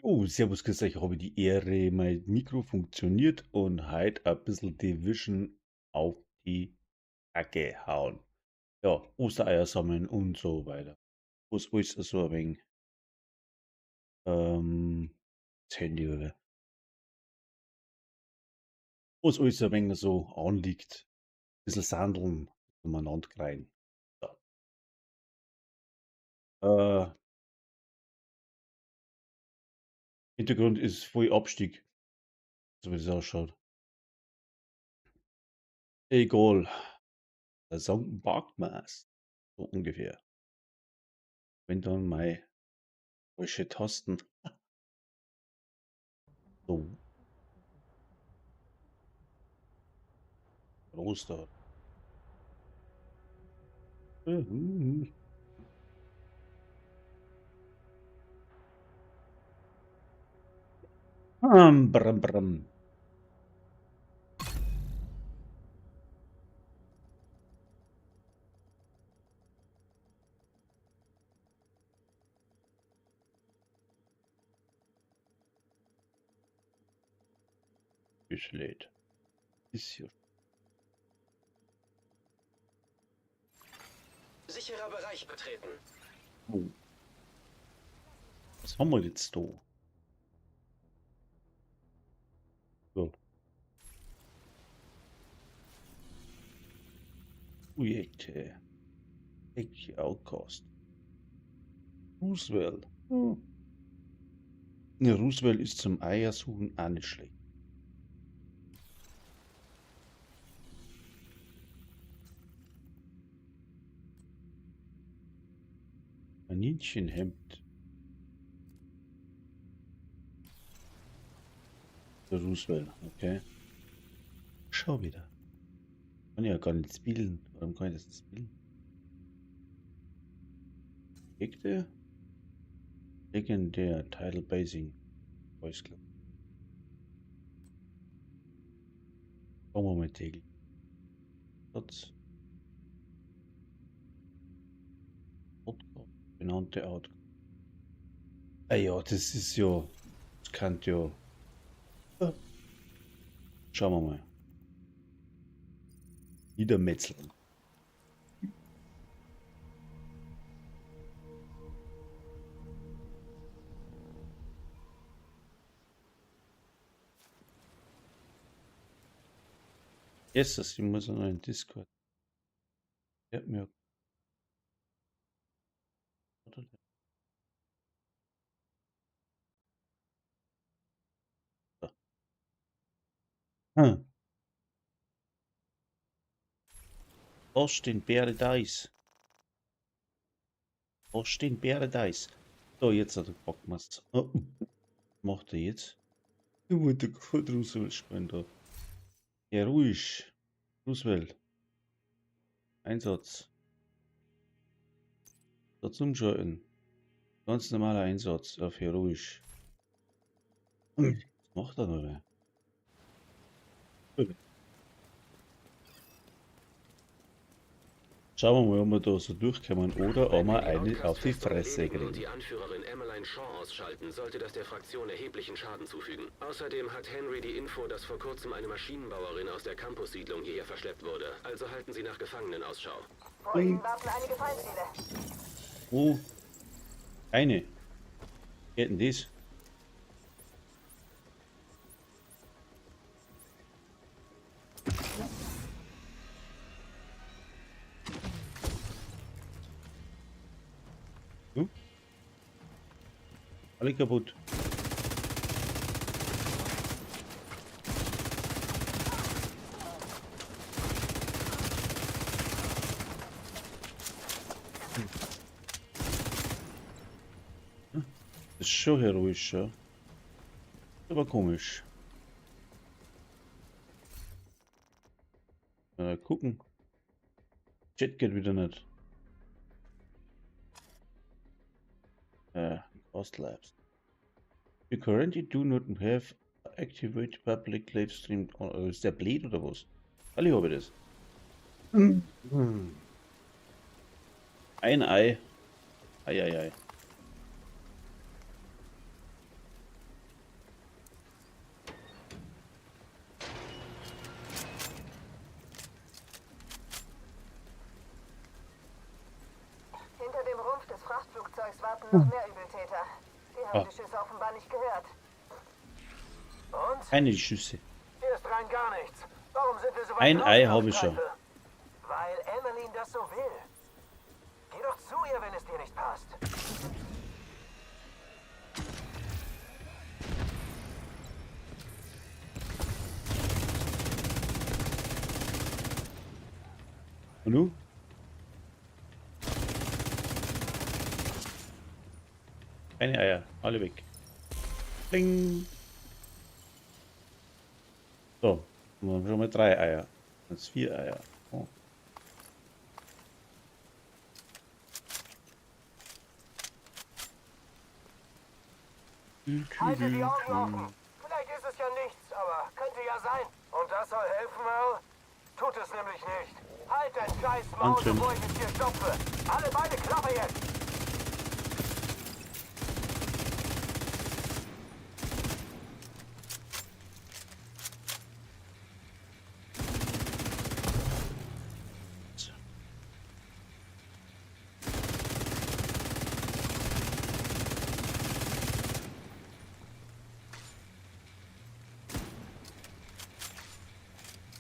Oh, servus, grüß euch, ich habe die Ehre, mein Mikro funktioniert und heute ein bisschen Division auf die Kacke hauen. Ja, Ostereier sammeln und so weiter. Was alles so ein wenig, das Handy oder was alles so ein wenig so anliegt. Bisschen sandeln, umeinander kreien. So. Äh, Hintergrund ist voll Abstieg, so wie das ausschaut. Egal, der Song packt mir's. So ungefähr. Wenn dann mal falsche Tasten so groß da. Brum, brum. Ist lädt. Ist hier. Sicherer Bereich betreten. Oh. Was haben wir jetzt da? So. Projekte. Take Outcast. Roosevelt. Oh. Ja, Roosevelt ist zum Eiersuchen auch nicht schlecht. Kaninchenhemd. Der Roosevelt, okay. Schau wieder. Kann ja gar nicht spielen. Warum kann ich das nicht spielen? Projekte. Legendär. Title Basing. Voice Club. Schauen wir mal täglich. Satz. Outcast. Benannte Outcast. Ah ja, das ist ja. Das kann ja. Schauen wir mal. Niedermetzeln. Erstes, ich muss noch in Discord. Der hat mir. Hm. Austin Paradise. Austin Paradise. So, jetzt hat er Bock gemacht. Oh, macht er jetzt? Du wollte gerade Roosevelt spielen da. Ja, ruhig. Roosevelt. Einsatz. Satz umschalten. Ganz normaler Einsatz auf heroisch. Was macht er noch? Schauen wir mal, ob wir da so durchkommen oder ob Wenn wir wir die eine auf die Outcast-Festung Fresse erledigen und kriegen. die Anführerin Emmeline Shaw ausschalten, sollte das der Fraktion erheblichen Schaden zufügen. Außerdem hat Henry die Info, dass vor kurzem eine Maschinenbauerin aus der Campus-Siedlung hierher verschleppt wurde. Also halten Sie nach Gefangenen Ausschau. Vor Ihnen warten einige Feindseele. Oh, eine. Wer hat denn das? Hm? Alle kaputt. Hm? Das ist schon heroisch, ja. Aber komisch. Gucken. Chat geht wieder nicht. Cost Labs. You currently do not have activate public live stream. Ist der blöd oder was? Alle habe ich das. Ein Ei. Ei, ei, ei. noch mehr Übeltäter. Die haben Ah. die Schüsse offenbar nicht gehört. Und? Keine Schüsse. Hier ist rein gar nichts. Warum sind wir so weit Ein draußen Ei auf habe ich schon. Streife? Weil Emmeline das so will. Geh doch zu ihr, wenn es dir nicht passt. Und du? Keine Eier, alle weg. Bling. So, wir haben schon mal 3 Eier. Jetzt 4 Eier. Oh. Halte die Augen offen. Vielleicht ist es ja nichts, aber könnte ja sein. Und das soll helfen, Earl? Tut es nämlich nicht. Halt dein scheiß Maul, Wahnsinn. bevor ich es dir stopfe. Alle beide Klappe jetzt.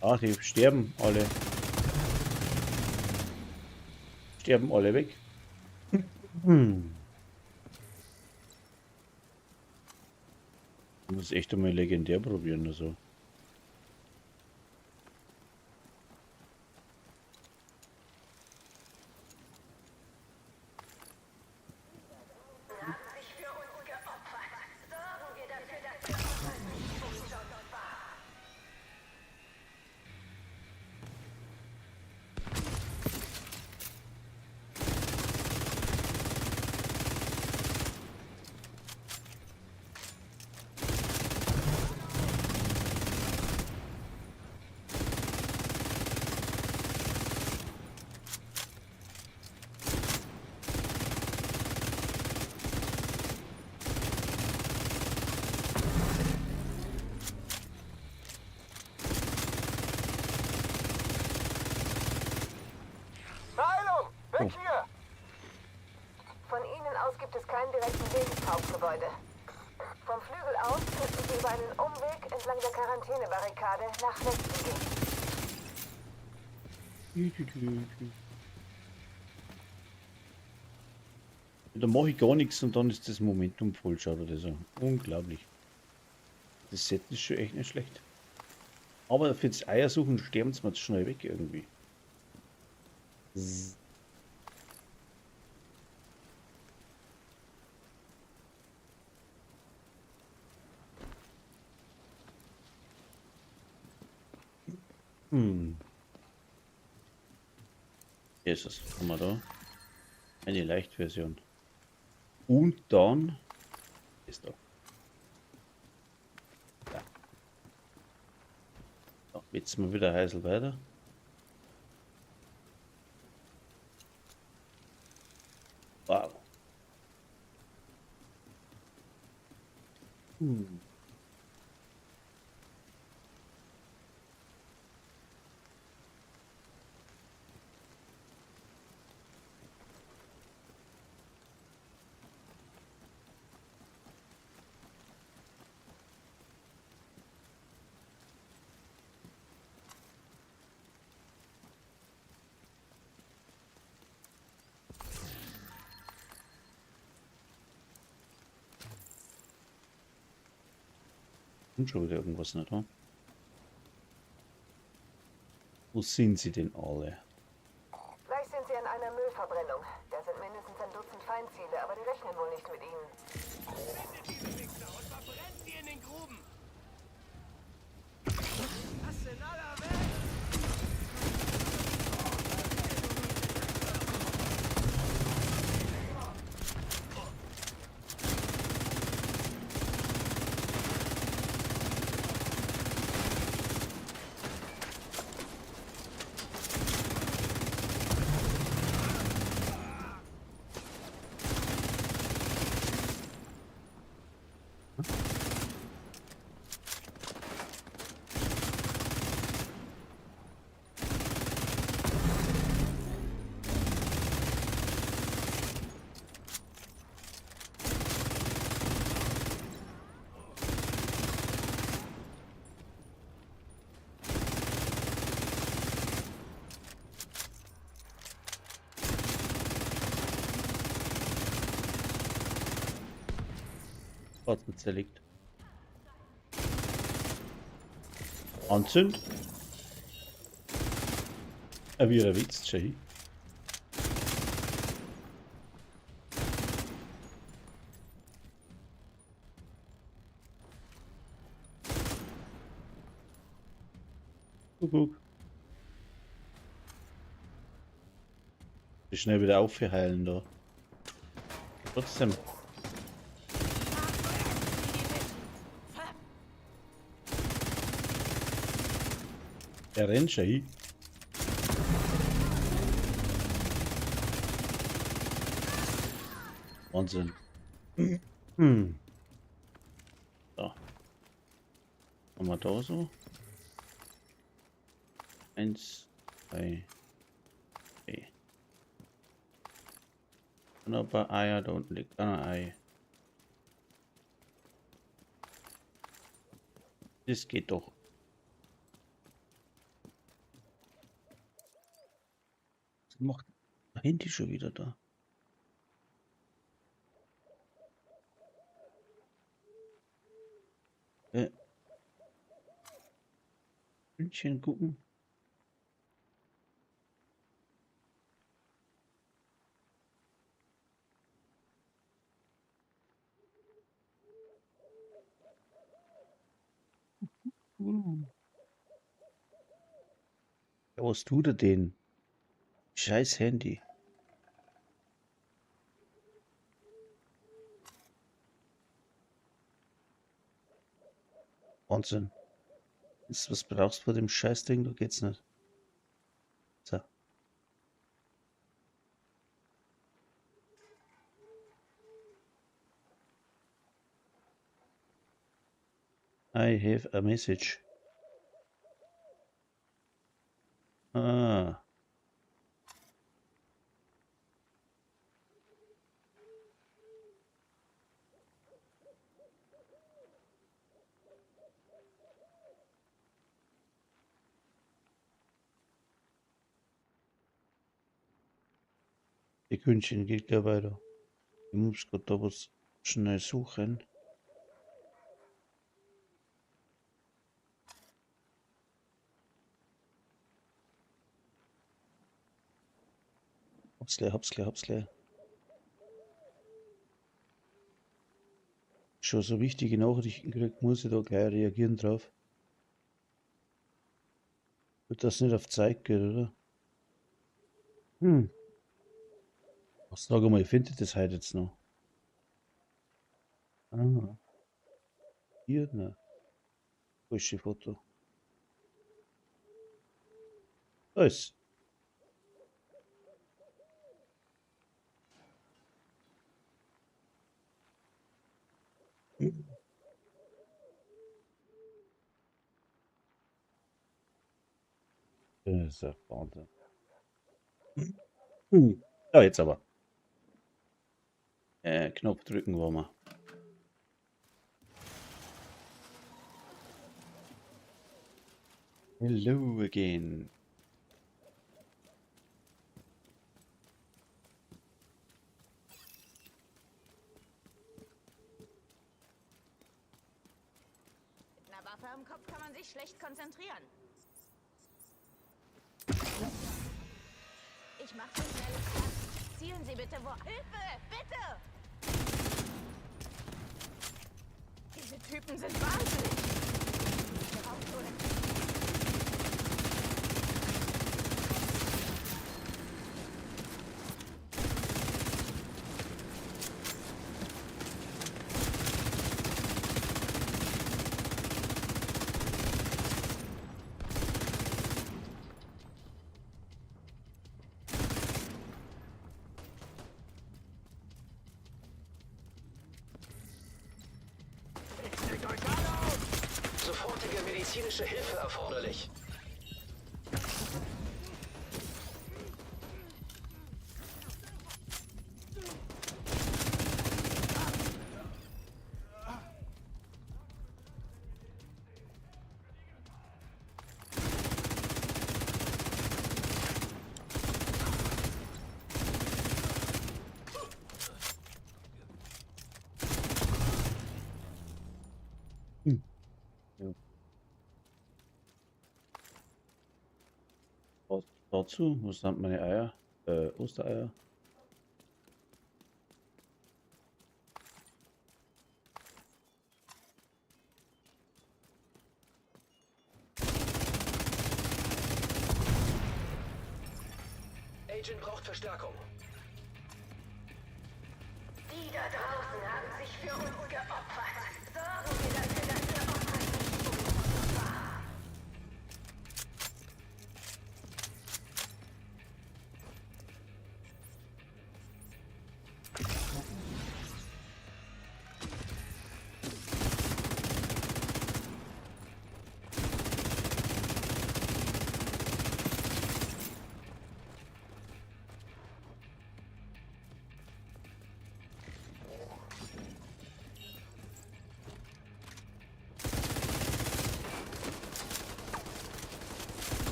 Ach, die sterben alle. Sterben alle weg. Hm. Ich muss echt einmal legendär probieren, also. Sich für uns geopfert. Sorgen wir dafür, dass der Opfer nicht umsonst war. Heilung! Weg Oh. hier! Von ihnen aus gibt es keinen direkten Weg ins Hauptgebäude. Vom Flügel aus könnten sie über einen Umweg entlang der Quarantänebarrikade nach Westen gehen. Da mache ich gar nichts und dann ist das Momentum voll, schaut das an. Unglaublich. Das Set ist schon echt nicht schlecht. Aber für das Eiersuchen sterben sie mir zu schnell weg irgendwie. Zzz. Hm. Jesus, haben wir da eine Leichtversion. Und dann ist da. Ja. So, jetzt mal wieder heißel weiter. Wow. Hm. Und schon wieder irgendwas nicht, ha? Wo sind sie denn alle? Gleich sind sie an einer Müllverbrennung. Da sind mindestens ein Dutzend Feindziele, aber die rechnen wohl nicht mit ihnen. Spatzen zerlegt. Anzünd. Wie er Witz, Jay. Guck. Schnell wieder aufheilen da. Trotzdem. Der rennt schon hin. Wahnsinn. So. Haben wir da so? 1, 2, 3. Und ein paar Eier, da unten liegt ein Ei. Das geht doch. Was macht der Handy schon wieder da? Hündchen gucken. Ja, was tut er denn? Scheiß Handy. Wahnsinn. Was brauchst du vor dem Scheißding? Da geht's nicht. So. I have a message. Ah. Die Kündchen geht gleich weiter. Ich muss gerade da was schnell suchen. Hab's gleich. Schon so wichtige Nachrichten kriegt, muss ich da gleich reagieren drauf. Wird das nicht auf Zeit geht, oder? Sag mal, ich finde das heute jetzt noch. Ah. Hier, ne. Falsche Foto. Da ist. Das ist ja Wahnsinn. Ja, jetzt aber. Knopf drücken wollen wir. Hello again. Mit einer Waffe am Kopf kann man sich schlecht konzentrieren. Ich mach so schnell. Zielen Sie bitte wo. Hilfe! Bitte! Diese Typen sind wahnsinnig. Rausholen. Sofortige medizinische Hilfe erforderlich. Ja. Was dazu? Was sind meine Eier? Ostereier? Agent braucht Verstärkung. Die da draußen haben sich für uns geopfert. Sorgen wir dafür, dass ihr Opfer nicht umsonst war.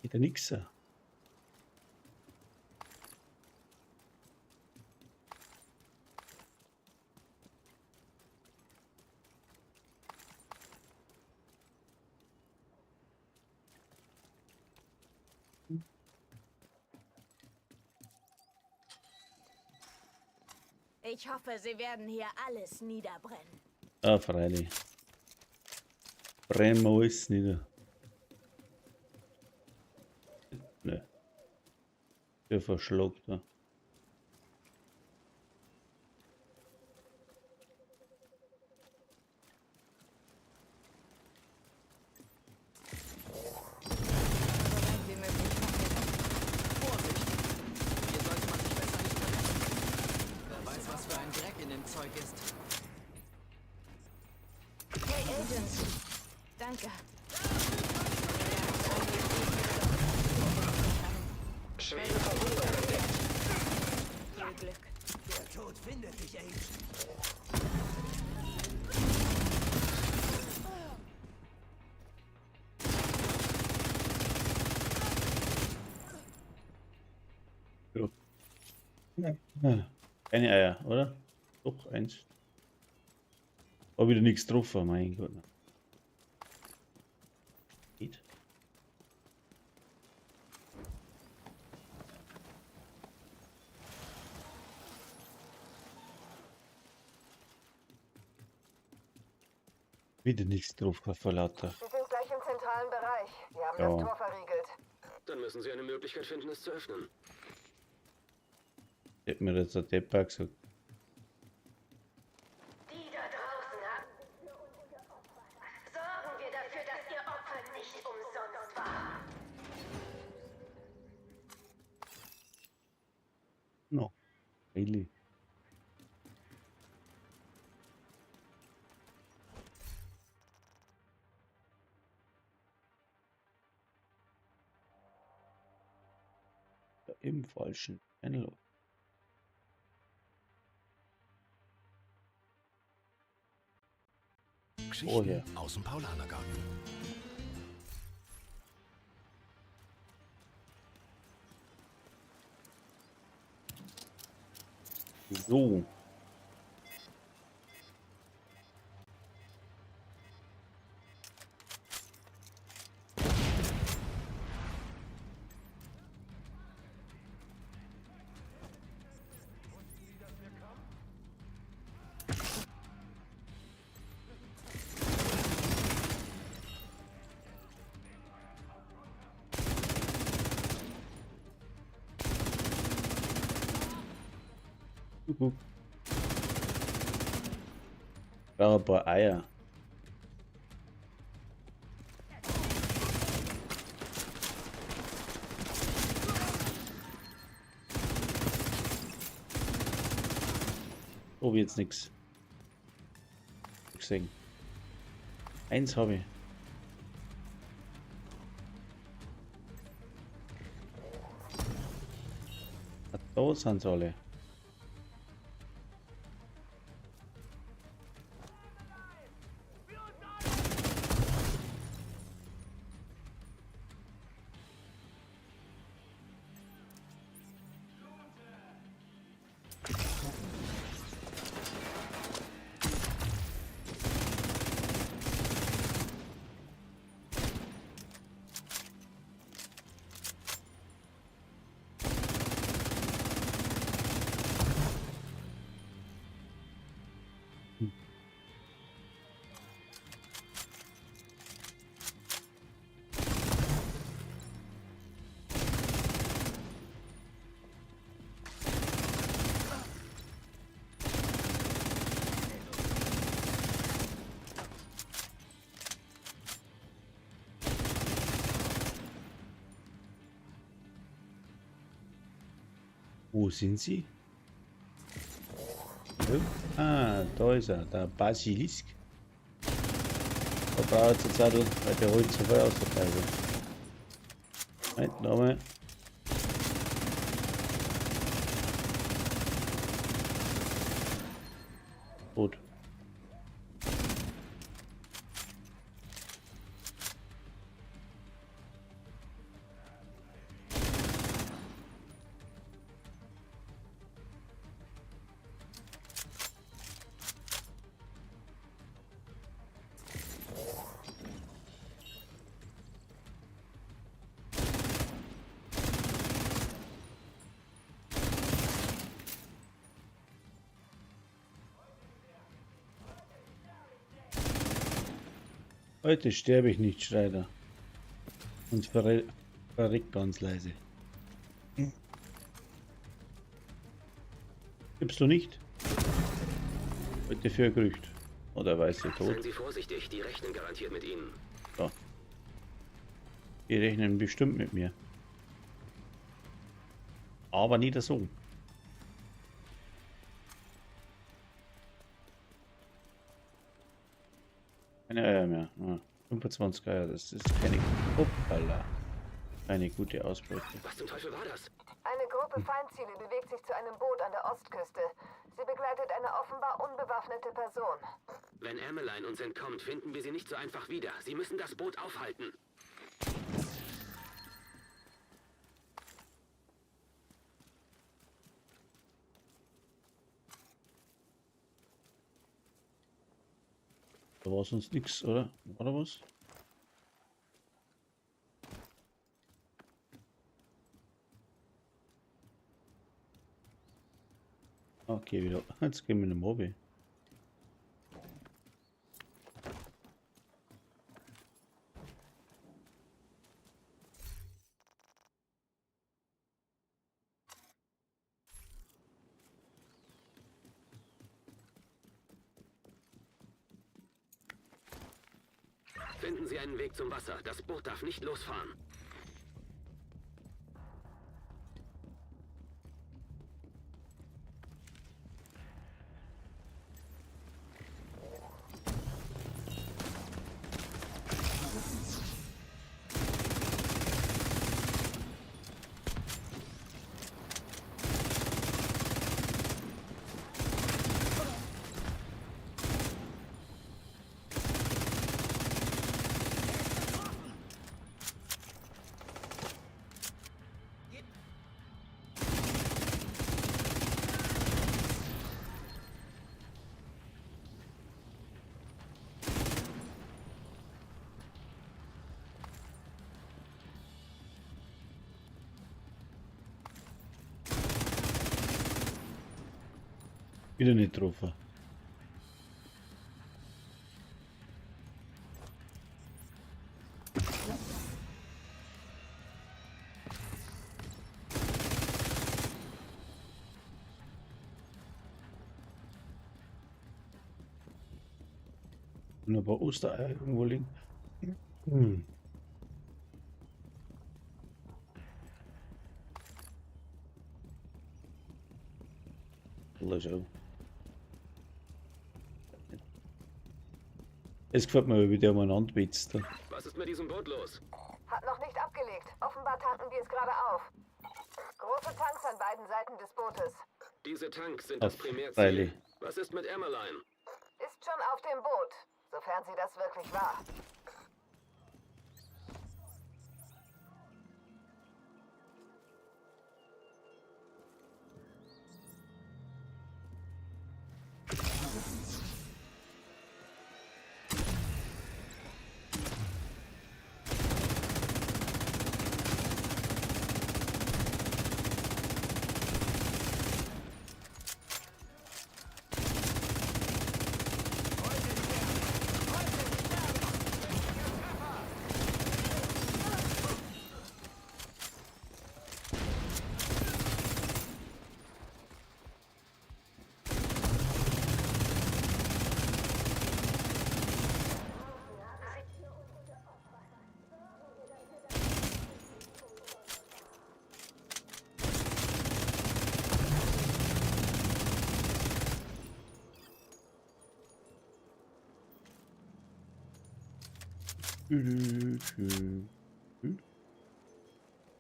Geht ja nix. Ich hoffe, sie werden hier alles niederbrennen. Ah, freilich. Brennen wir alles nieder. Ne. Der verschluckt da. Soweit wie möglich machen wir das. Vorsicht! Hier sollte man sich besser nicht verletzen. Wer weiß, was für ein Dreck in dem Zeug ist. Hey, Agents. Danke. Schwere Verwundung entdeckt. Viel Glück. Der Tod findet dich, Age. Ja. Ah, keine Eier, oder? Doch, eins. War wieder nichts drauf, mein Gott. Geht. Wieder nichts drauf, vor lauter. Wir sind gleich im zentralen Bereich. Wir haben Ja. das Tor verriegelt. Dann müssen Sie eine Möglichkeit finden, es zu öffnen. Hätte mir jetzt der Depper gesagt. Die da draußen haben sich für uns geopfert. Sorgen wir dafür, dass ihr Opfer nicht umsonst war. No. Really. Ja, im falschen Channel. Geschichten ja. aus dem Paulanergarten. So. Brauche ein paar Eier. Oh, jetzt nichts. Gesehen. Eins habe ich. Da sind sie alle. Wo sind sie? Oh. Ah, da ist er, der Basilisk. Da braucht es eine Zeit, weil der holt so viel aus der Teile. Halt, nochmal. Tot. Heute sterbe ich nicht, Schreider. Und verreckt ganz leise. Gibst du nicht? Heute für ein Gerücht. Oder weiße Seien Tod. Sie vorsichtig, die rechnen garantiert mit Ihnen. So. Die rechnen bestimmt mit mir. Aber nie das so. Keine Eier mehr. Ah, 25 Eier, das ist keine. Hoppala. Eine gute Ausbeute. Was zum Teufel war das? Eine Gruppe Feindziele bewegt sich zu einem Boot an der Ostküste. Sie begleitet eine offenbar unbewaffnete Person. Wenn Emmeline uns entkommt, finden wir sie nicht so einfach wieder. Sie müssen das Boot aufhalten. Da war sonst nichts, oder? War da was? Okay, wieder. Jetzt gehen wir in den Mobby. Finden Sie einen Weg zum Wasser. Das Boot darf nicht losfahren. Wieder nicht getroffen. Und ein paar Ostereier irgendwo liegen. Hm. Schau. Es gefällt mir, wie der umeinander witzt. Was ist mit diesem Boot los? Hat noch nicht abgelegt. Offenbar tanken die es gerade auf. Große Tanks an beiden Seiten des Bootes. Diese Tanks sind das Auf Primärziel. Riley. Was ist mit Emmeline? Ist schon auf dem Boot, sofern sie das wirklich war.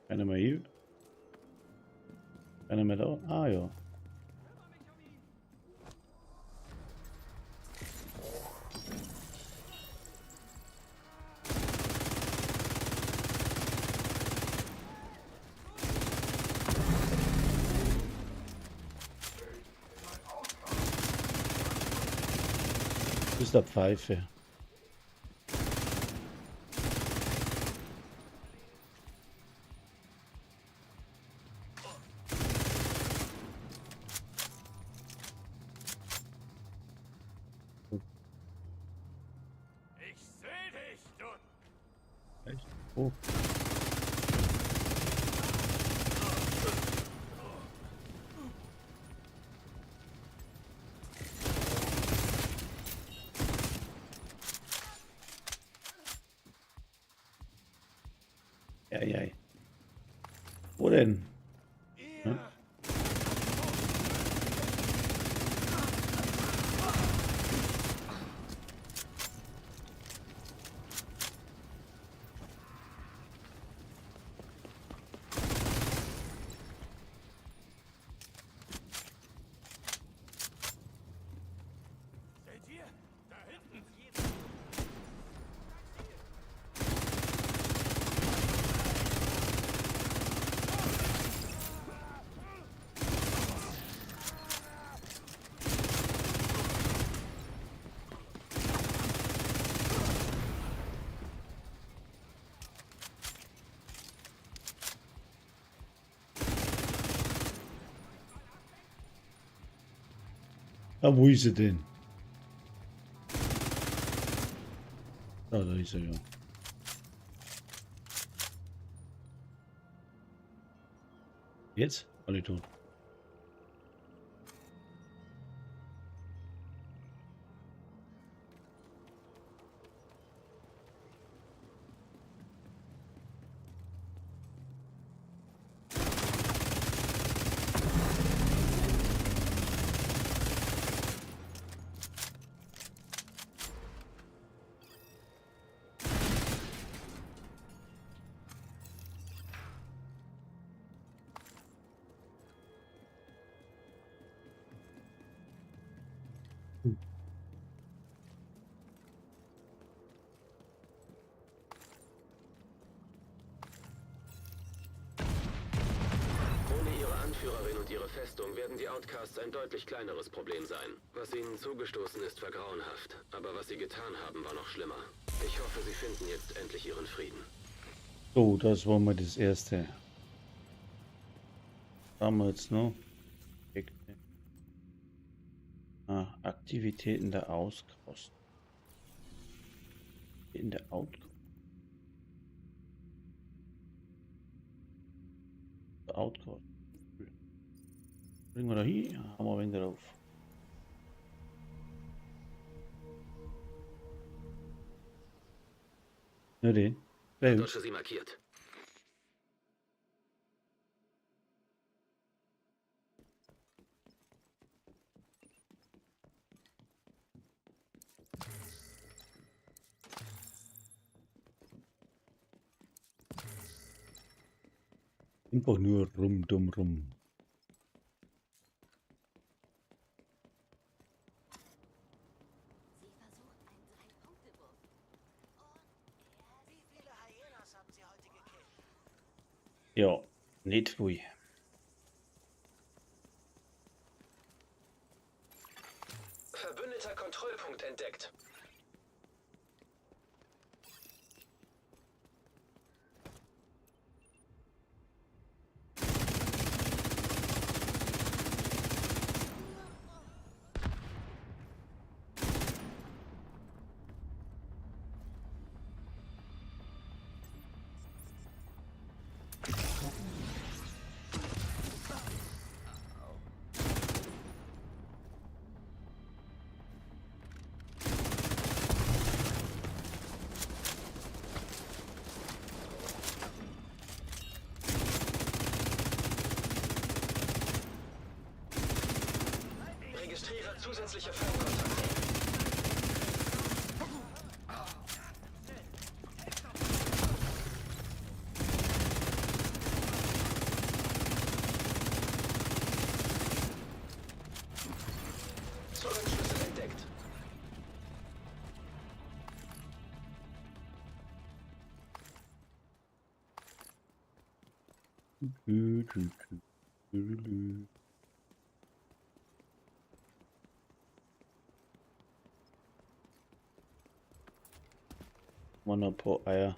Keiner mehr hier? Keiner mehr da? Ah ja. Das ist der Pfeife. Ich seh dich, du. Echt? Oh. Eieiei. Wo denn? Hm? Seht ihr? Da hinten. Ah, wo ist sie denn? Ah, da ist er ja. Jetzt? Alle tot. Ohne ihre Anführerin und ihre Festung werden die Outcasts ein deutlich kleineres Problem sein. Was ihnen zugestoßen ist, war grauenhaft. Aber was sie getan haben, war noch schlimmer. Ich hoffe, sie finden jetzt endlich ihren Frieden. So, das war mal das erste. Was haben wir jetzt noch? Ah, Aktivitäten der Auskost. In der Outkost. Outkost. Bringen wir da hier, haben wir ein wenig drauf. Na den. Bei uns. Dodge sie markiert. Einfach nur dumm rum. Ja, nicht viel. Verbündeter Kontrollpunkt entdeckt. Registriere zusätzliche Feindkontakte. Zugangsschlüssel entdeckt. Mal ein paar Eier.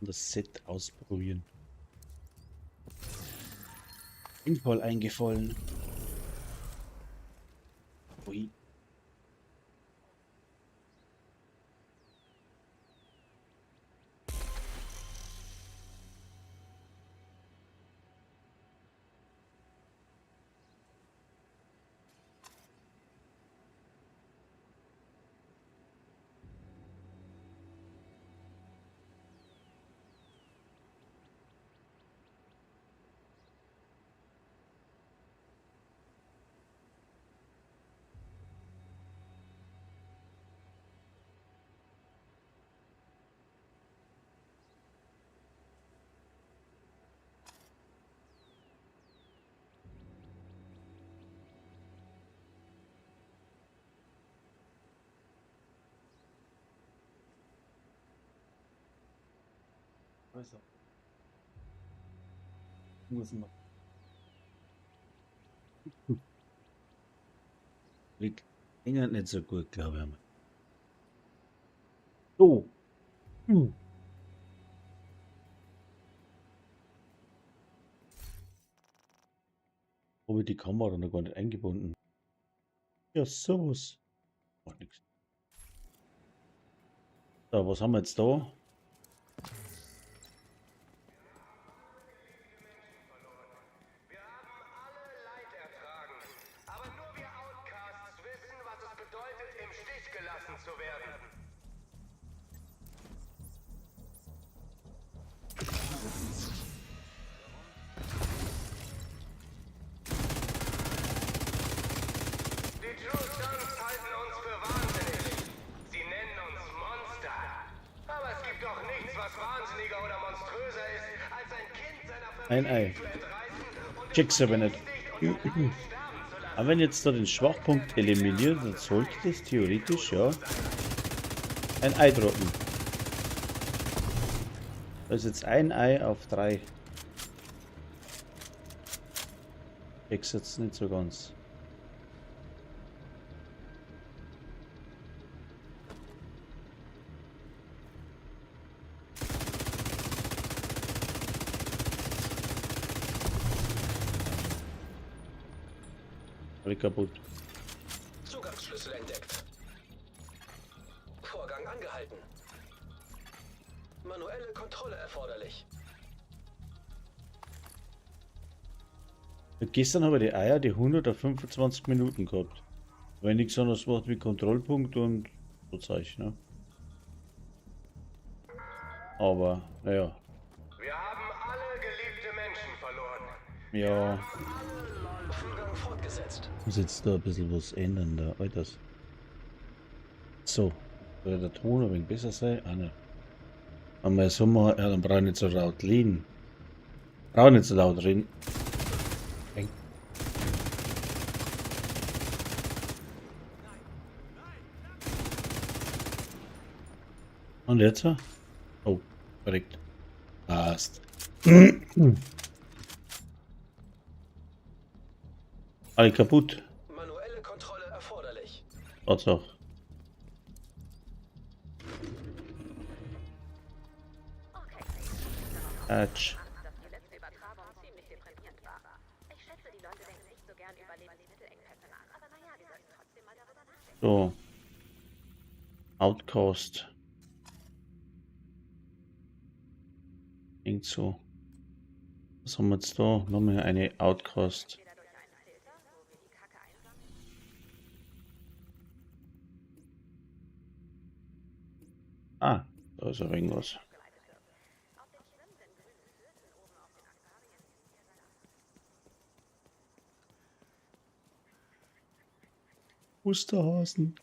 Das Set ausprobieren. Voll eingefallen. Ui. Also. Muss man. Liegt nicht so gut, glaube ich. So. Habe ich die Kamera noch gar nicht eingebunden. Ja, sowas. Macht nichts. So, was haben wir jetzt da? Ein Ei. Check's aber nicht. Aber wenn jetzt da den Schwachpunkt eliminiert, dann sollte das theoretisch ja ein Ei droppen. Das ist jetzt ein Ei auf 3. Check's jetzt nicht so ganz. Kaputt. Zugangsschlüssel entdeckt. Vorgang angehalten. Manuelle Kontrolle erforderlich. Gestern habe ich die Eier, die 100 auf 25 Minuten gehabt. Weil nichts anderes macht wie Kontrollpunkt und so Zeug, ne? Aber, naja. Wir haben alle geliebte Menschen verloren. Ja. Vorgang fortgesetzt. Muss jetzt da ein bisschen was ändern, da, Alters. So. Soll der Ton ein wenig besser sein? Ah, ne. Wenn wir so machen, ja, dann brauche ich nicht so laut reden. Brauche nicht so laut reden. Und jetzt? Oh, korrekt. Passt. Alle kaputt. Manuelle Kontrolle erforderlich. Tatsache. Quatsch. dass die letzte Übertragung ziemlich deprimierend war. Ich schätze, die Leute denken nicht so gern über Lebensmittelengpässe nach. Aber naja, wir sollten trotzdem mal darüber nachdenken. So. Outcast. Irgend so. Was haben wir jetzt da? Nochmal eine Outcast. Entweder durch einen Filter, wo wir die Kacke einsammeln. Ah, da ist ja irgendwas. Auf den schwimmenden grünen Flüssen oben auf den Aquarien finden wir Salat. Osterhasen.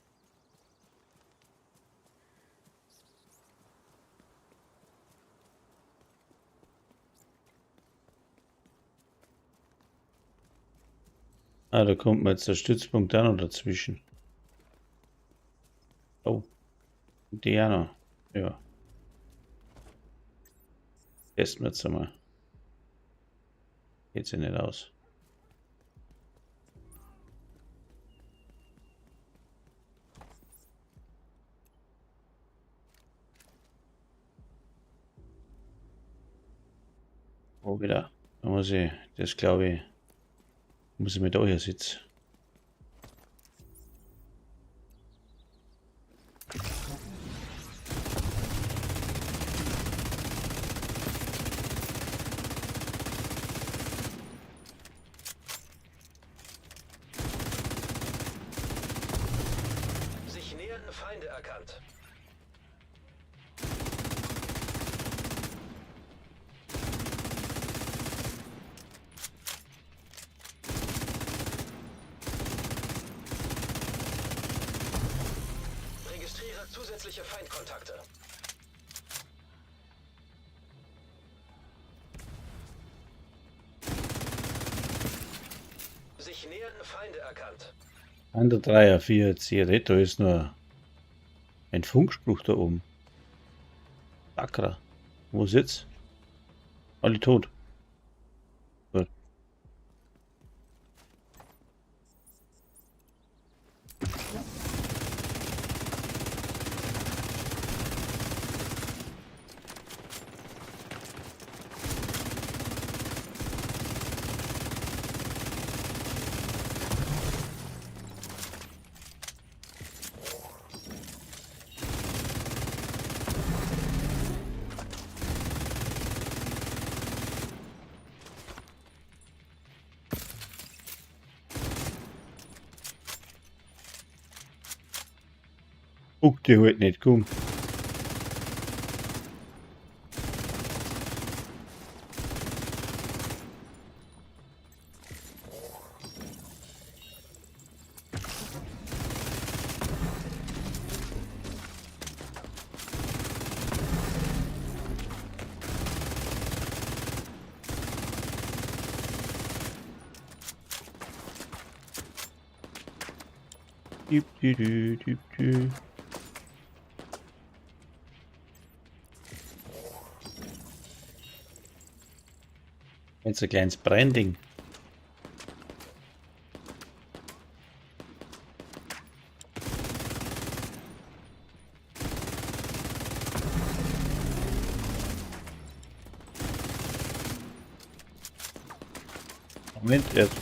Ah, da kommt mir jetzt der Stützpunkt auch noch dazwischen. Oh. Der noch. Ja. Testen wir jetzt einmal. Geht sie nicht aus. Oh, wieder. Da muss ich, das glaube ich, muss ich mit euch sitzen. Sich nähernde Feinde erkannt. Registriere zusätzliche Feindkontakte. Sich nähernde Feinde erkannt. An der 3er 4 Zigarette, da ist nur ein Funkspruch da oben. Akra. Wo ist jetzt? Alle tot. Gut. Guck dir halt nicht, komm. Dip, dip, dip, dip, dip. Jetzt ein kleines Branding. Moment, erst.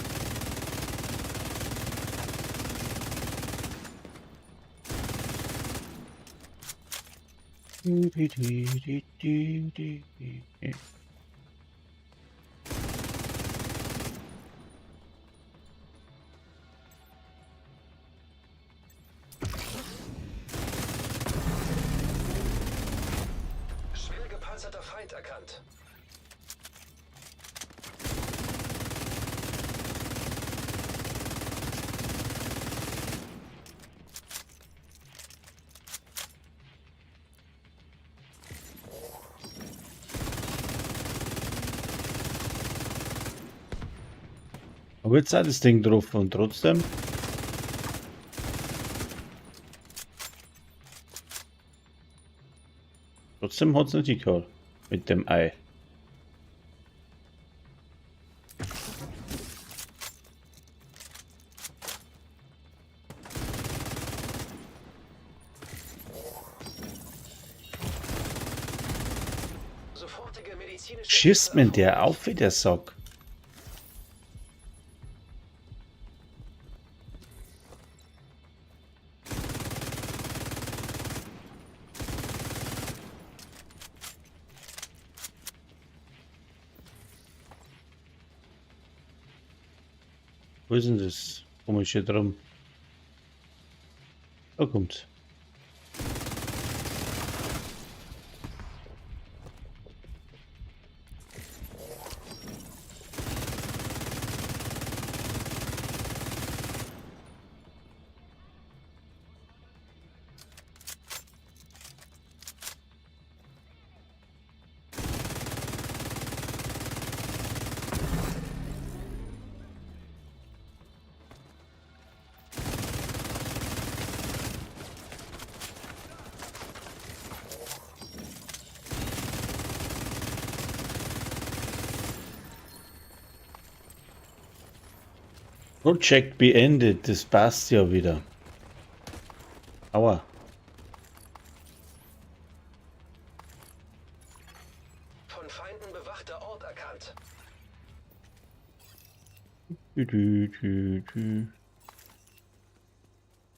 Schwer gepanzerter Feind erkannt. habe jetzt auch das Ding drauf und trotzdem. Trotzdem hat es nicht gehabt mit dem Ei. Sofortige medizinische Schießt mir der auf wie der Sack? Wo ist denn das komische drum? Da kommt's. Project beendet, das passt ja wieder. Aua. von Feinden bewachter Ort erkannt.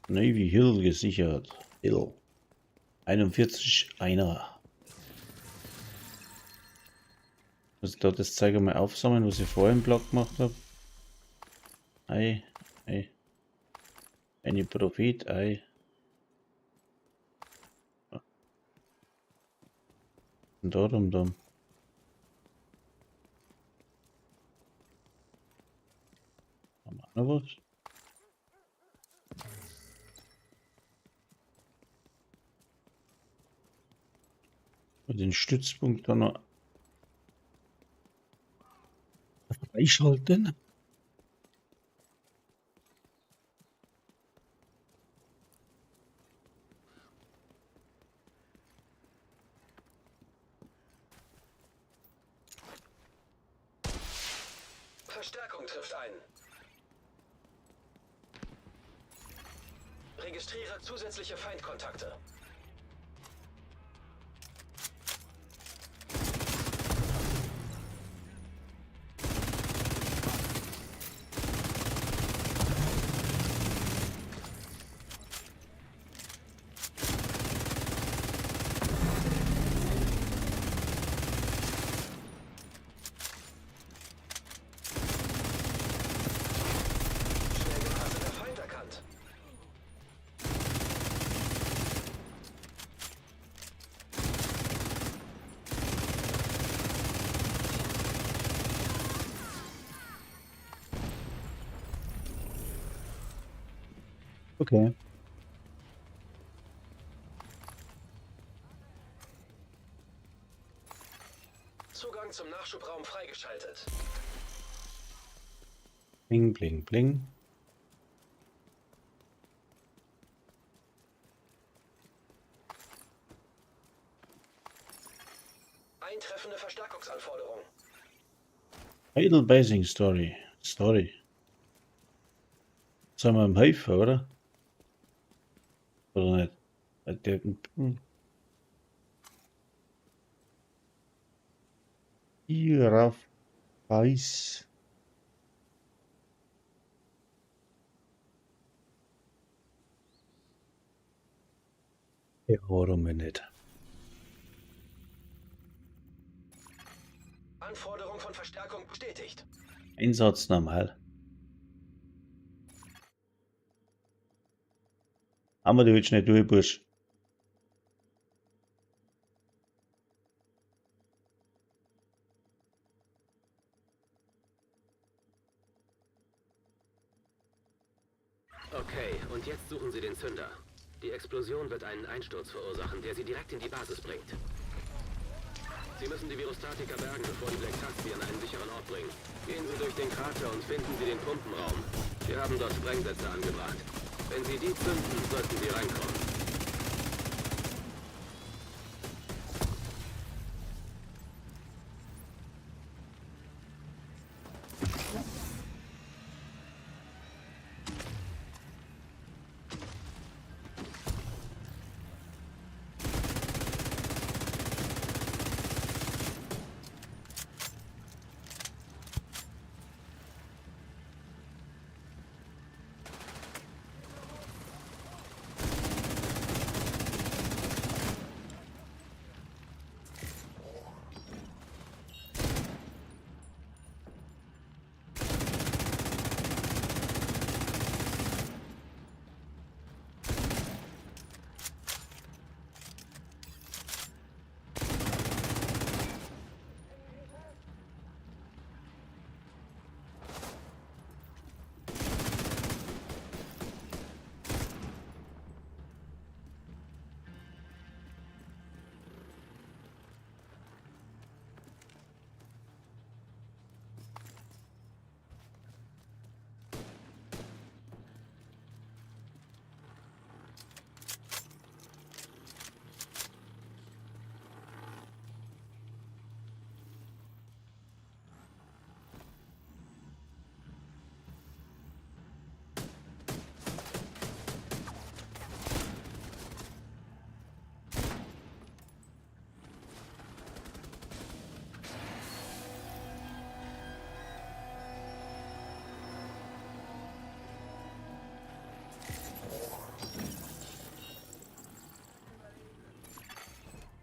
Navy Hill gesichert. Hill. 41 einer. Muss ich da das Zeiger mal aufsammeln, was ich vorher im Block gemacht habe? Ei. Eine Prophet, Ei. Und darum dann. Haben wir auch noch was? Und den Stützpunkt dann noch freischalten. Verstärkung trifft ein. Registriere zusätzliche Feindkontakte. Schlägerphase der Feind erkannt. Okay. Zugang zum Nachschubraum freigeschaltet. Bling, bling, bling. Eintreffende Verstärkungsanforderung. Idle Basing Story. Sollen wir ihm helfen, oder? Oder nicht? Hierauf weiß. Ja, warum nicht? Anforderung von Verstärkung bestätigt. Einsatz normal. Haben wir die heute schnell durch, Bursch? Okay, und jetzt suchen Sie den Zünder. Die Explosion wird einen Einsturz verursachen, der Sie direkt in die Basis bringt. Sie müssen die Virostatika bergen, bevor die Black Taxi an einen sicheren Ort bringen. Gehen Sie durch den Krater und finden Sie den Pumpenraum. Wir haben dort Sprengsätze angebracht. Wenn Sie die zünden, sollten Sie reinkommen.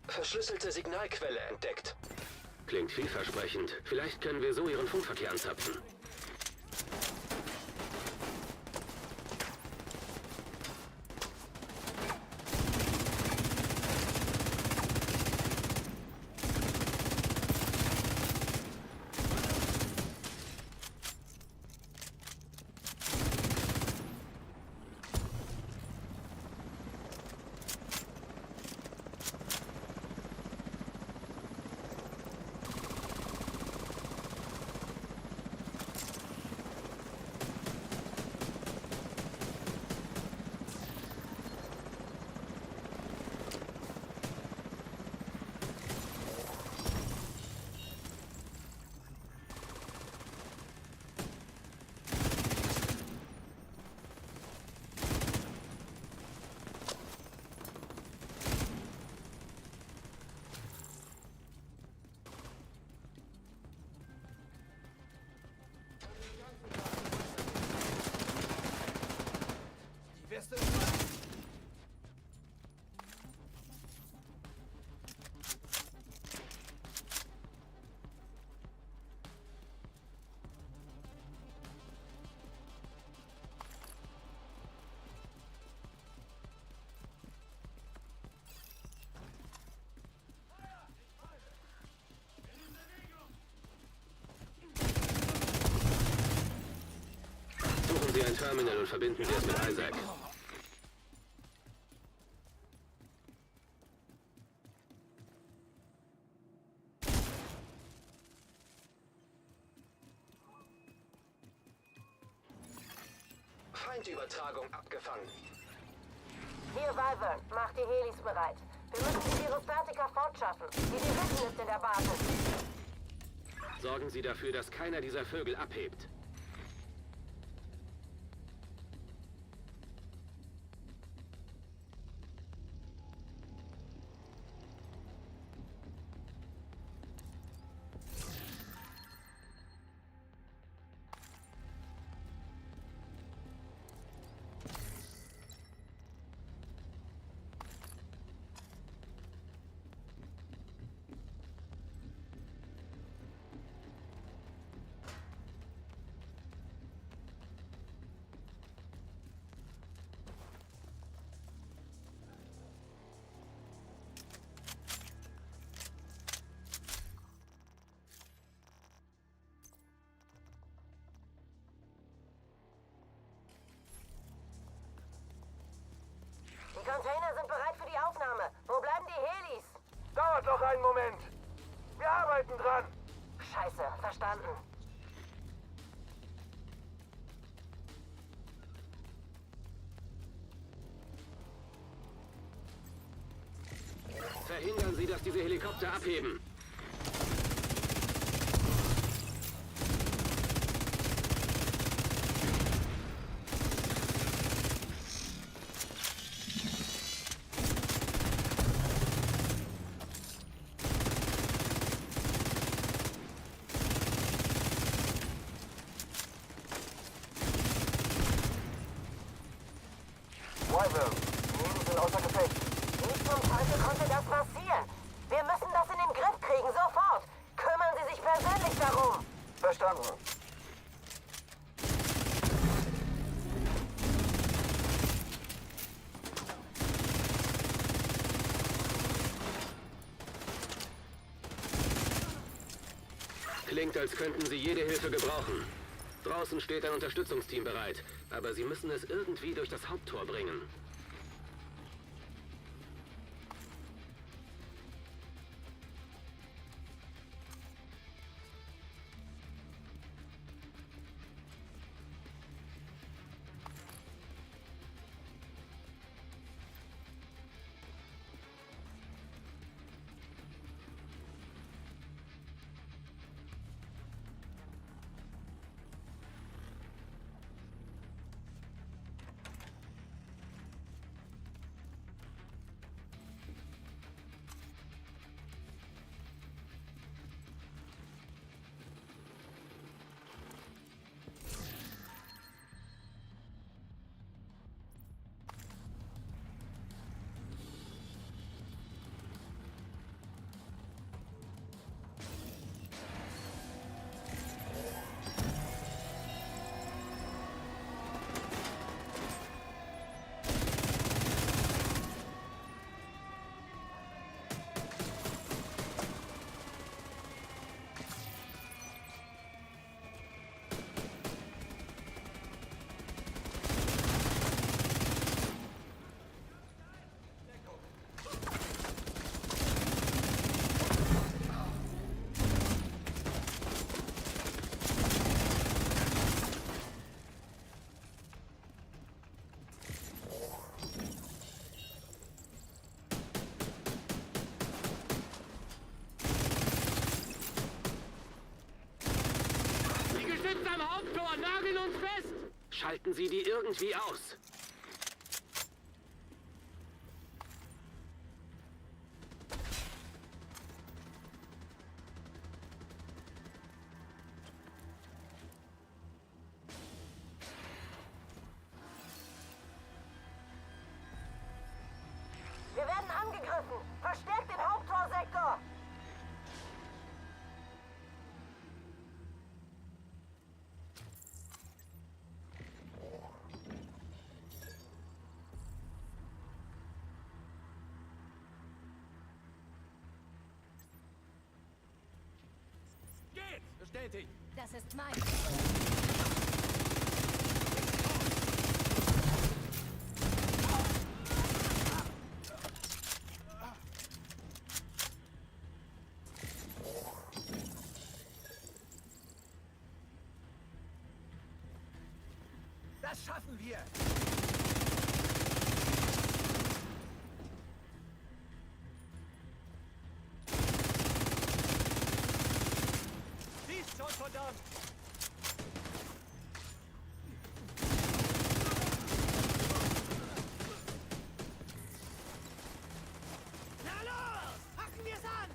Verschlüsselte Signalquelle entdeckt. Klingt vielversprechend. Vielleicht können wir so Ihren Funkverkehr anzapfen. Suchen Sie ein Terminal und verbinden Sie es mit Isaac. Feindübertragung abgefangen. Hier, Wyvern, macht die Helis bereit. Wir müssen die Virostatika fortschaffen. Die Division ist in der Basis. Sorgen Sie dafür, dass keiner dieser Vögel abhebt. Verstanden. Verhindern Sie, dass diese Helikopter abheben. Wyvern, die Heli sind außer Gefecht. Wie zum Teufel konnte das passieren? Wir müssen das in den Griff kriegen, sofort. Kümmern Sie sich persönlich darum. Verstanden. Klingt, als könnten Sie jede Hilfe gebrauchen. Draußen steht ein Unterstützungsteam bereit, aber Sie müssen es irgendwie durch das Haupttor bringen. Nageln uns fest! Schalten Sie die irgendwie aus. Wir werden angegriffen. Verstärkt den Haupttorsektor. Bestätigt. Das ist mein. Das schaffen wir. Sie ist schon verdammt. Na los! Packen wir's an!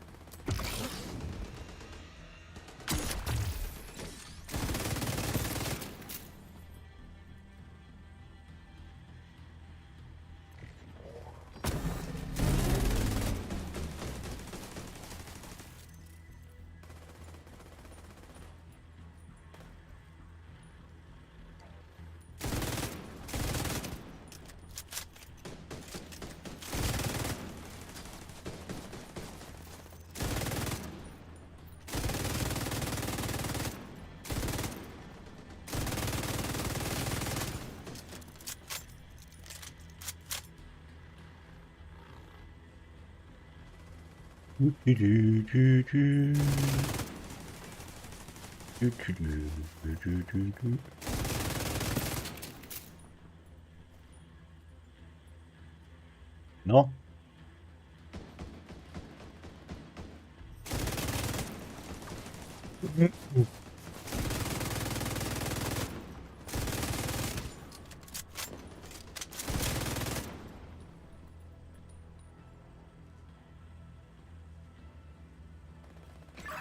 No?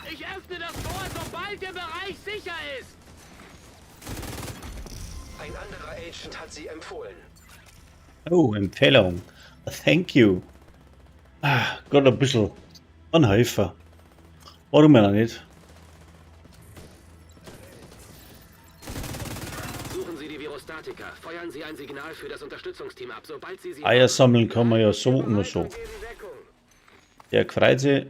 Ich öffne das Tor, sobald der Bereich sicher ist! Ein anderer Agent hat sie empfohlen. Oh, Empfehlung. Thank you. Ah, Gott, ein bisschen Anhäufer. Warum ja nicht? Suchen Sie die Virostatika. Feuern Sie ein Signal für das Unterstützungsteam ab, sobald Sie sie... Eier sammeln kann man ja so und so. Der Kreise.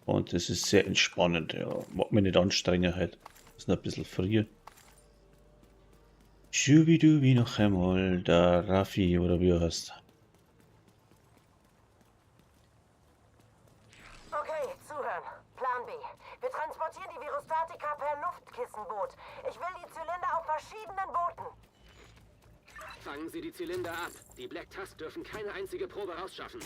Und das ist sehr entspannend. Ja, mag mich nicht anstrengen halt. Ist noch ein bisschen früh. Schubidubi noch einmal. Der Raffi oder wie er heißt. Okay, zuhören. Plan B. Wir transportieren die Virostatika per Luftkissenboot. Ich will die Zylinder auf verschiedenen Booten. Fangen Sie die Zylinder ab. Die Black Tusk dürfen keine einzige Probe rausschaffen.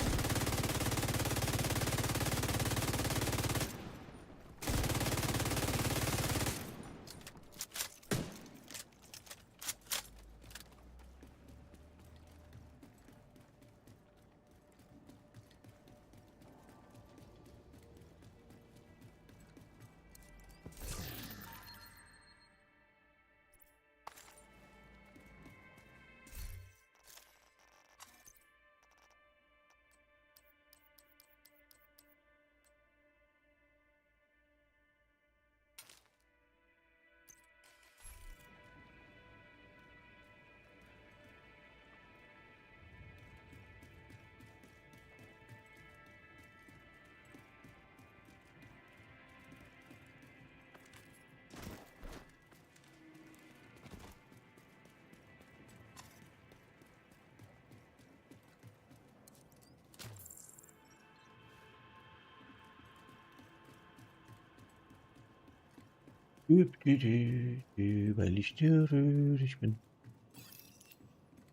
Weil ich rührig bin.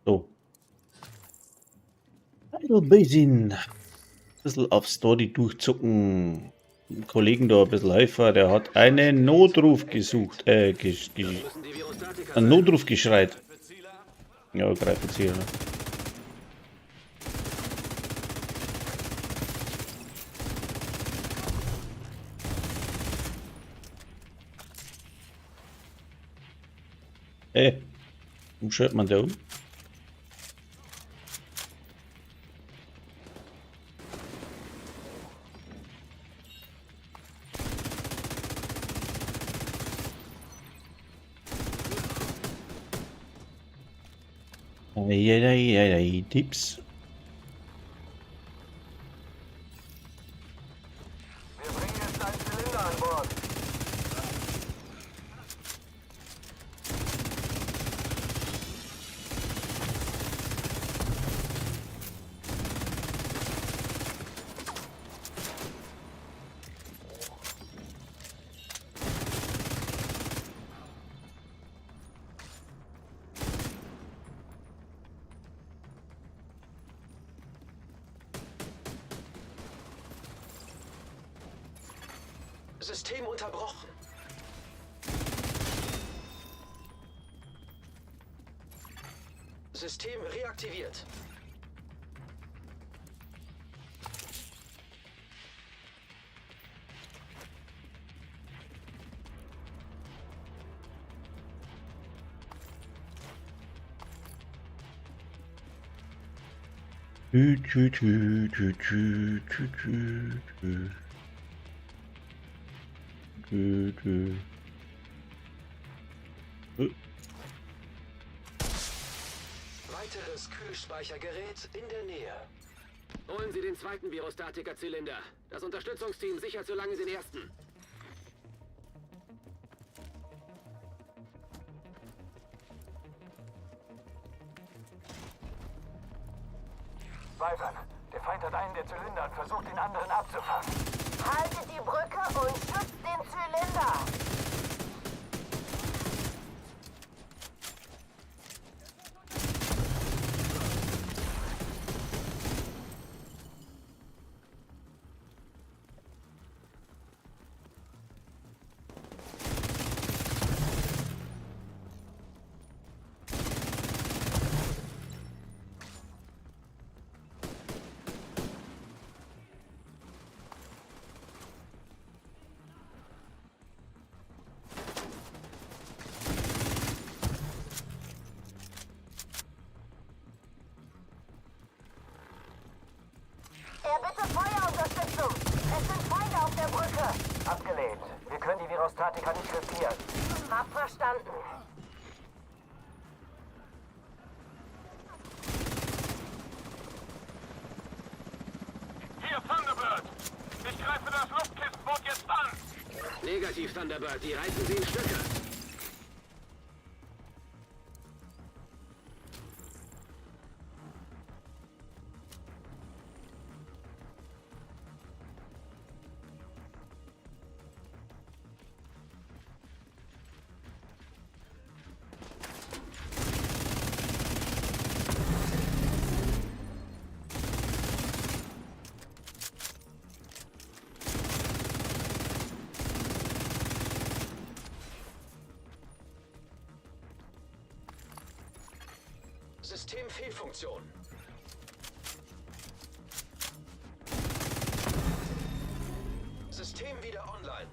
So. Ein bisschen auf Story durchzucken. Dem Kollegen da ein bisschen helfen. Der hat einen Notruf gesucht. Müssen die Virostatika Einen Notruf geschreit. Ja, greife Ziel. Ne? Wo schaut man da um? Tipps. Wir bringen jetzt einen Zylinder an Bord. System unterbrochen. System reaktiviert. Weiteres Kühlspeichergerät in der Nähe. Holen Sie den zweiten Virostatika-Zylinder. Das Unterstützungsteam sichert so lange den ersten. Weifern, der Feind hat einen der Zylinder und versucht, den anderen abzufangen. Haltet die Brücke und schützt den Zylinder! Bitte Feuerunterstützung! Es sind Feinde auf der Brücke! Abgelehnt. Wir können die Virostatika nicht riskieren. Hab verstanden. Hier, Thunderbird! Ich greife das Luftkissenboot jetzt an! Negativ, Thunderbird. Die reißen sie in Stücke. Systemfehlfunktion. System wieder online.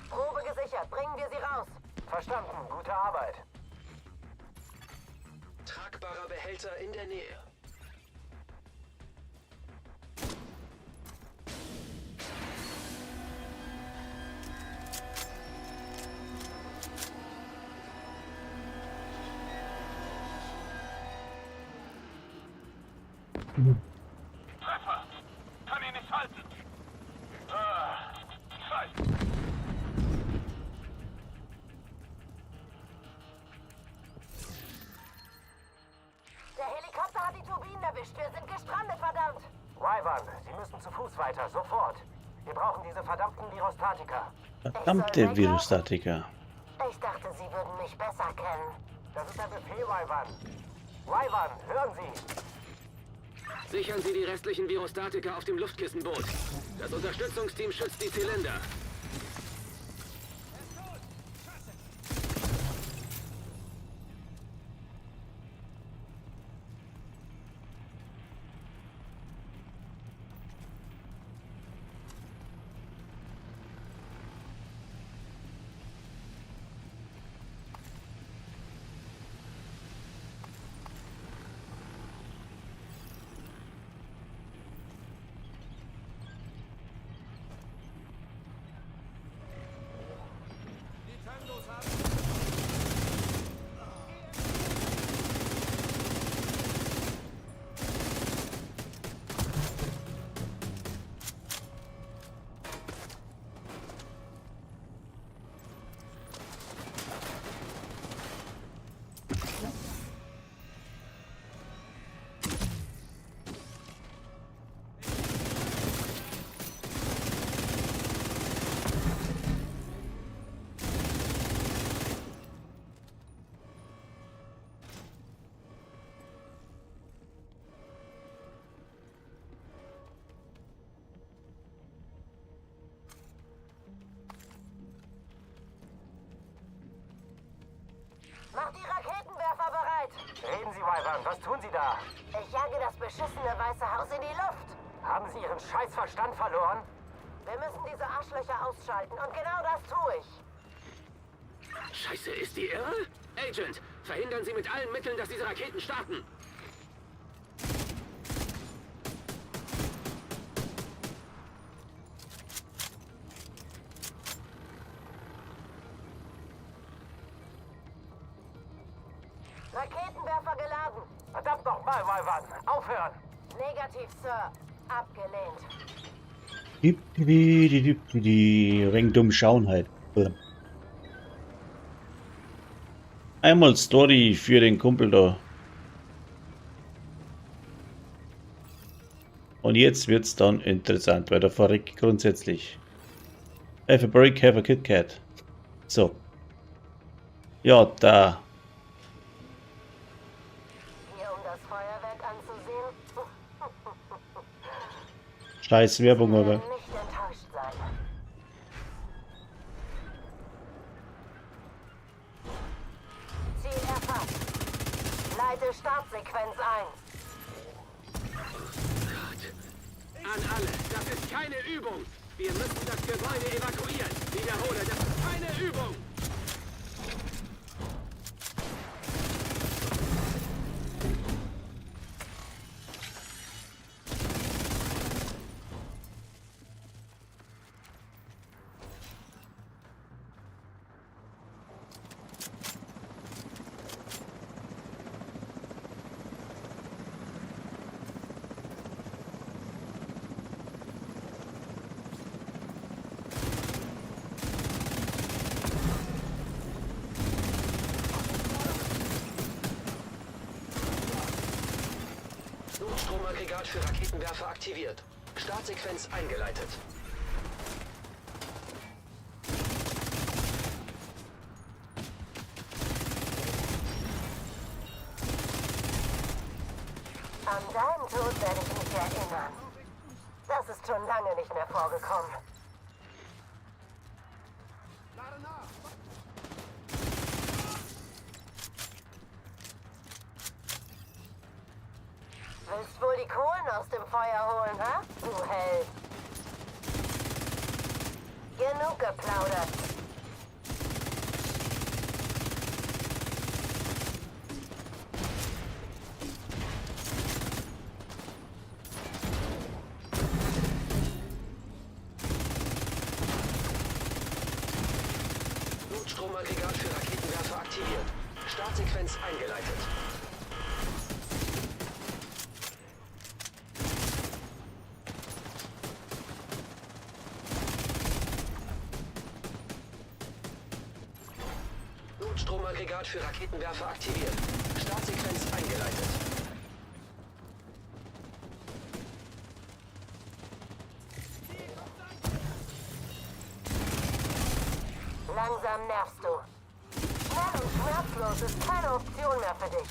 Probe gesichert. Bringen wir sie raus. Verstanden. Gute Arbeit. Tragbarer Behälter in der Nähe. Treffer! Kann ihn nicht halten! Scheiße! Der Helikopter hat die Turbinen erwischt. Wir sind gestrandet, verdammt! Wyvern, Sie müssen zu Fuß weiter. Sofort. Wir brauchen diese verdammten Virostatika. Verdammte Virostatika. Ich dachte, Sie würden mich besser kennen. Das ist der Befehl, Wyvern. Wyvern, hören Sie! Sichern Sie die restlichen Virostatika auf dem Luftkissenboot. Das Unterstützungsteam schützt die Zylinder. Macht die Raketenwerfer bereit! Reden Sie, Wyvern. Was tun Sie da? Ich jage das beschissene Weiße Haus in die Luft! Haben Sie Ihren Scheißverstand verloren? Wir müssen diese Arschlöcher ausschalten und genau das tue ich. Scheiße, ist die irre? Agent, verhindern Sie mit allen Mitteln, dass diese Raketen starten. Raketenwerfer geladen. Verdammt nochmal, Wyvern. Aufhören! Negativ, Sir. Abgelehnt. Wegen dumm schauen halt. Einmal Story für den Kumpel da. Und jetzt wird's dann interessant, weil da verrecke ich grundsätzlich. Have a break, have a Kit Kat. So. Ja, da. Hier, um das Feuerwerk anzusehen. Scheiß Werbung, Sie aber. werden nicht enttäuscht sein. Ziel erfasst. Leite Startsequenz ein. An alle, das ist keine Übung. Wir müssen das Gebäude evakuieren. Wiederhole, das ist keine Übung. Notstromaggregat für Raketenwerfer aktiviert. Startsequenz eingeleitet. An deinen Tod werde ich mich erinnern. Das ist schon lange nicht mehr vorgekommen. Willst wohl die Kohlen aus dem Feuer holen, ha? Du Held. Genug geplaudert. Notstromaggregat für Raketenwerfer aktiviert. Startsequenz eingeleitet. Notstromaggregat für Raketenwerfer aktiviert. Startsequenz eingeleitet. Langsam nervst du. Schnell und schmerzlos ist keine Option mehr für dich.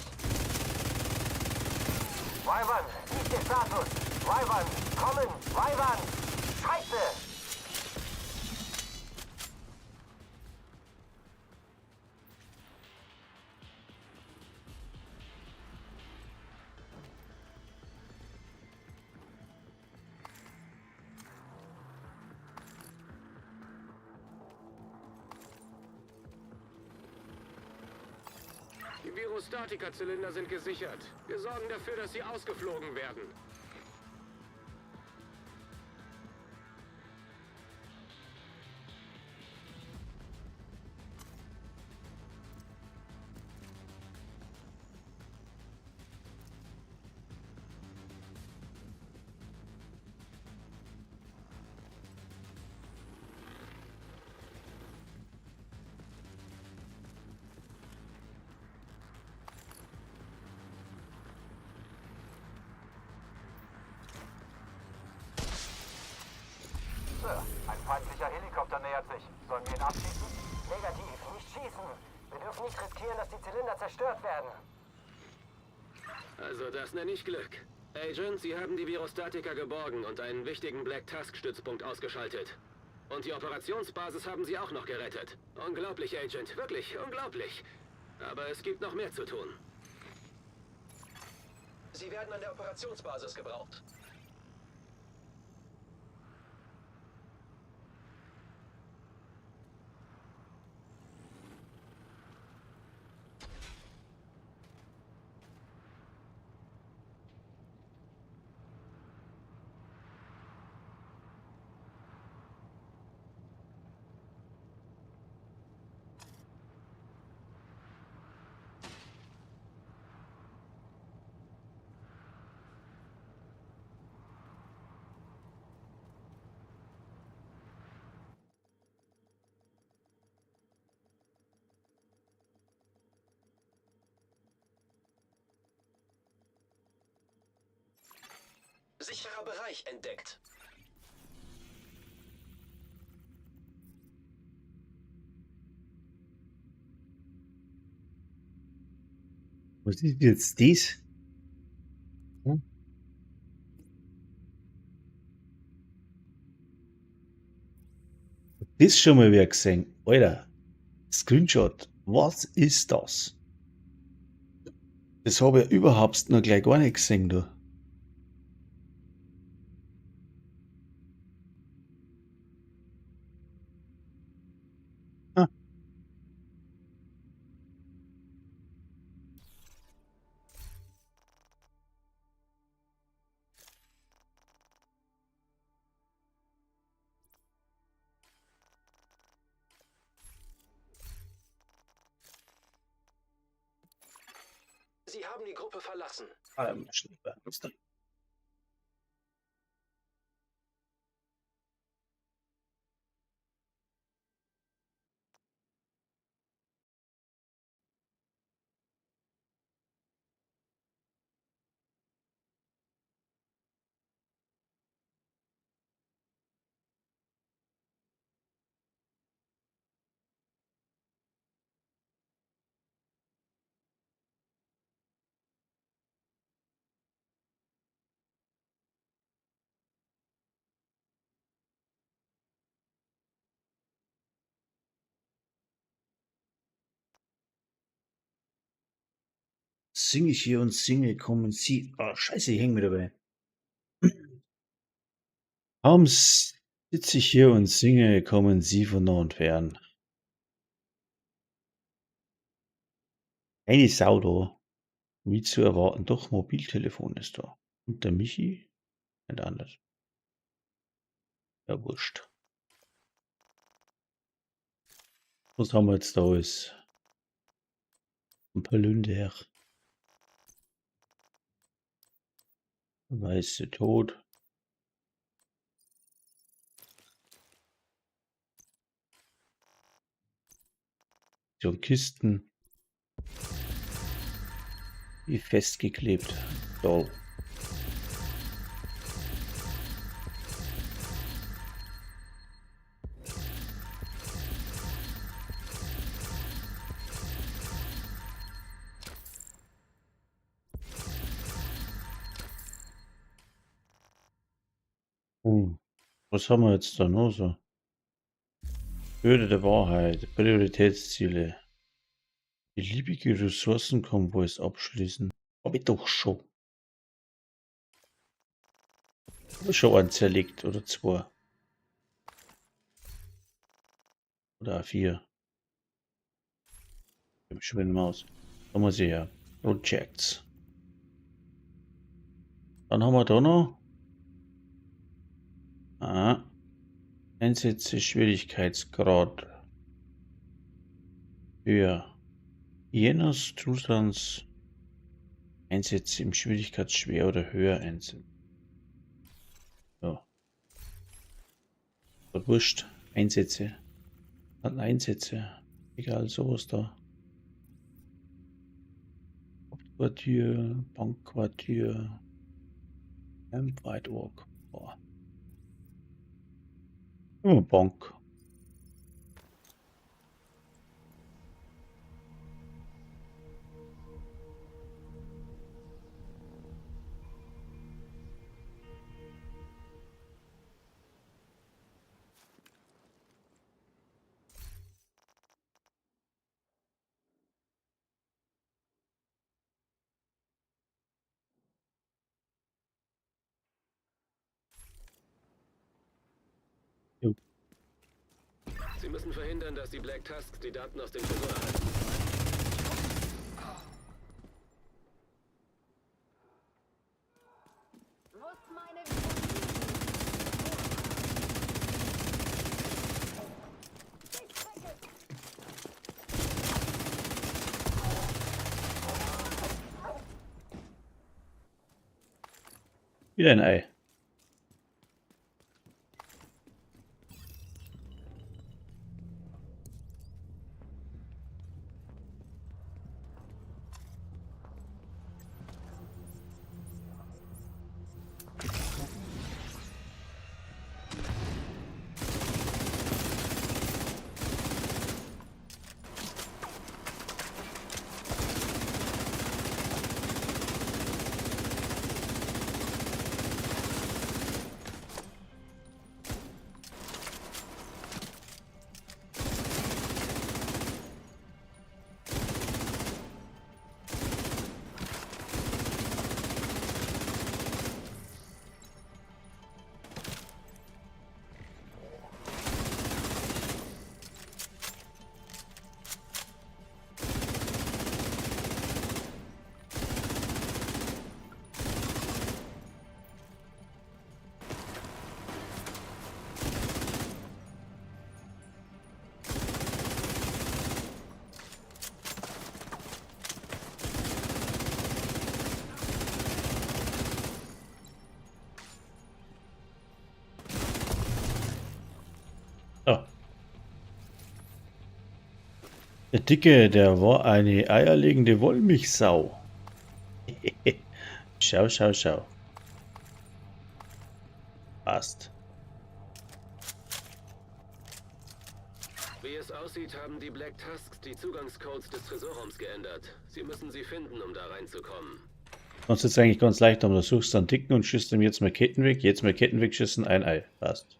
Wyvern, nicht den Status. Wyvern, kommen. Wyvern. Scheiße. Die Virostatika-Zylinder sind gesichert. Wir sorgen dafür, dass sie ausgeflogen werden. Sir, ein feindlicher Helikopter nähert sich. Sollen wir ihn abschießen? Negativ, nicht schießen. Wir dürfen nicht riskieren, dass die Zylinder zerstört werden. Also das nenne ich Glück. Agent, Sie haben die Virostatika geborgen und einen wichtigen Black Tusk-Stützpunkt ausgeschaltet. Und die Operationsbasis haben Sie auch noch gerettet. Unglaublich, Agent. Wirklich unglaublich. Aber es gibt noch mehr zu tun. Sie werden an der Operationsbasis gebraucht. Sicherer Bereich entdeckt. Was ist jetzt das? Hm? Das schon mal wer gesehen. Alter, Screenshot. Was ist das? Das habe ich überhaupt noch gleich gar nicht gesehen, du. Ah, Sie haben die Gruppe verlassen. schnell was da. Singe ich hier und singe, kommen Sie. Ah, scheiße, ich häng mir dabei. Kaum sitze ich hier und singe, kommen Sie von nah und fern. Eine Sau da. Wie zu erwarten, doch Mobiltelefon ist da. Und der Michi? Nicht anders. Ja, wurscht. Was haben wir jetzt da alles? Ein paar Lünder. Weiße Tod. So Kisten. Wie festgeklebt. Toll. Was haben wir jetzt da noch so? Hürde der Wahrheit, Prioritätsziele. Beliebige Ressourcenkonvois abschließen. Hab ich doch schon. Hab ich schon einen zerlegt oder zwei. Oder vier. Ich hab schon wieder Maus. Da muss ich her. Projects. Dann haben wir da noch. Einsätze Schwierigkeitsgrad. Höher. Jenes Zustands. Einsätze im Schwierigkeitsschwer oder höher einsetzen. Ja. Wurscht. Einsätze. Einsätze. Egal, sowas da. Hauptquartier, Bankquartier, Campfight Walk. Boah. Oh, Bank. Jo. Sie müssen verhindern, dass die Black Tusks die Daten aus dem Tresor erhalten. Wo ist meine Wieder ein Ei. Ah. Der Dicke, der war eine eierlegende Wollmilchsau. Schau, schau, schau. Passt. Wie es aussieht, haben die Black Tusks die Zugangscodes des Tresorraums geändert. Sie müssen sie finden, um da reinzukommen. Sonst ist es eigentlich ganz leicht, aber du suchst dann Dicken und schießt ihm jetzt mal Ketten weg. Jetzt mal Ketten wegschießen, ein Ei. Passt.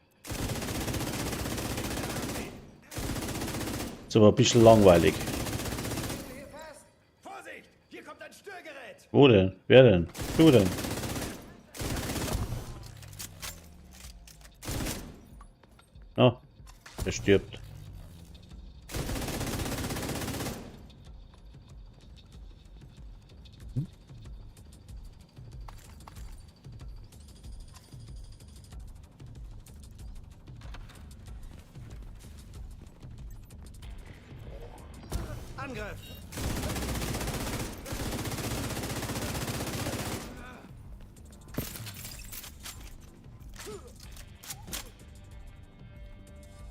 Ist aber ein bisschen langweilig. Vorsicht! Hier kommt ein Störgerät! Wo denn? Wer denn? Du denn? Oh, er stirbt. Angriff!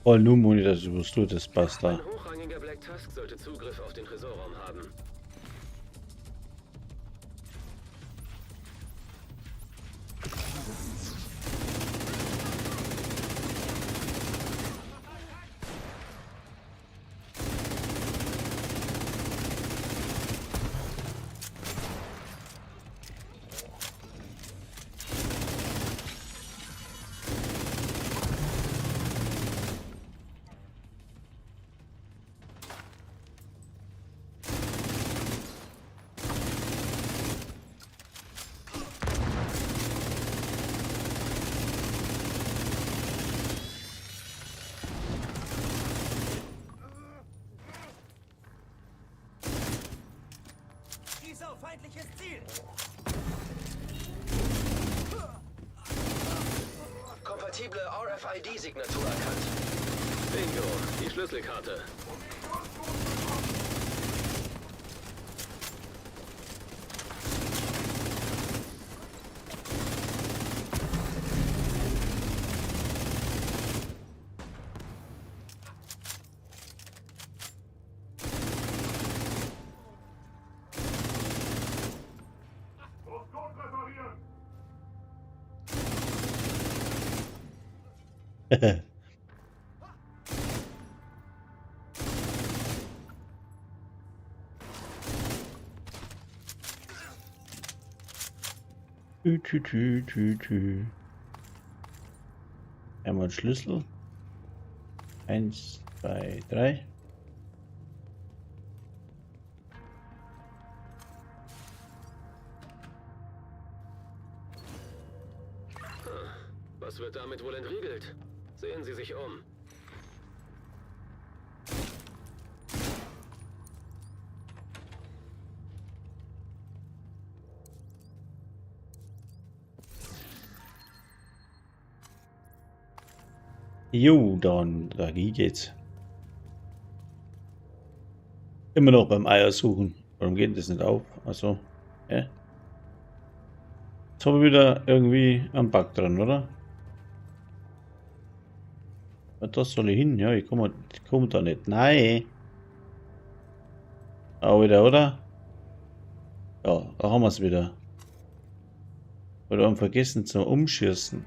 Voll nur Moni, dass du das passt da. Ein hochrangiger Black Tusk sollte Zugriff auf den Tresorraum haben. Schieß auf feindliches Ziel! Kompatible RFID-Signatur erkannt. Bingo, die Schlüsselkarte. Tü. Einmal Schlüssel. 1, 2, 3. Was wird damit wohl entriegelt? Sehen Sie sich um. Jo, dann dagegen geht's. Immer noch beim Eier suchen. Warum geht das nicht auf? Also, ja. Jetzt habe ich wieder irgendwie einen Bug dran, oder? Das soll ich hin? Ja, ich komme da nicht. Nein. Auch wieder, oder? Ja, da haben wir es wieder. Oder haben vergessen zum Umschießen.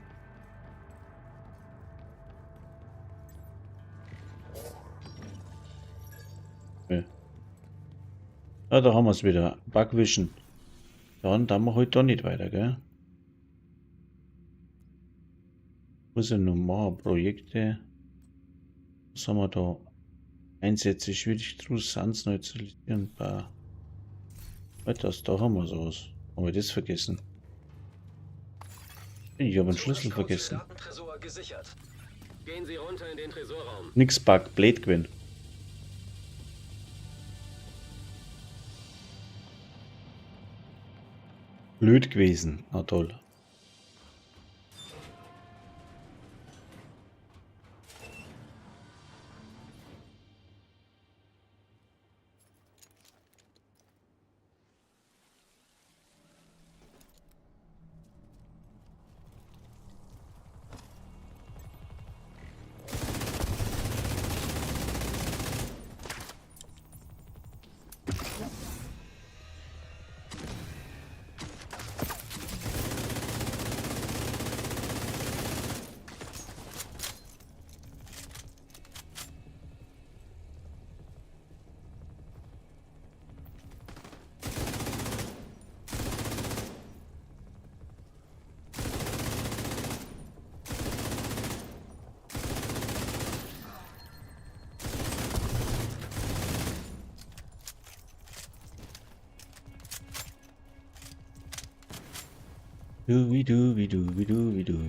Ja, da haben wir es wieder. Backwischen. Dann machen wir heute doch nicht weiter, gell? Was sind normal Projekte? Was haben wir da? Einsätze, Schwierigkeitsgrad neutralisieren. Da haben wir sowas. Haben wir das vergessen? Ich habe einen Schlüssel vergessen. Datentresor gesichert. Gehen Sie runter in den Tresorraum. Nix Bug, blöd gewesen. Blöd gewesen. Na toll.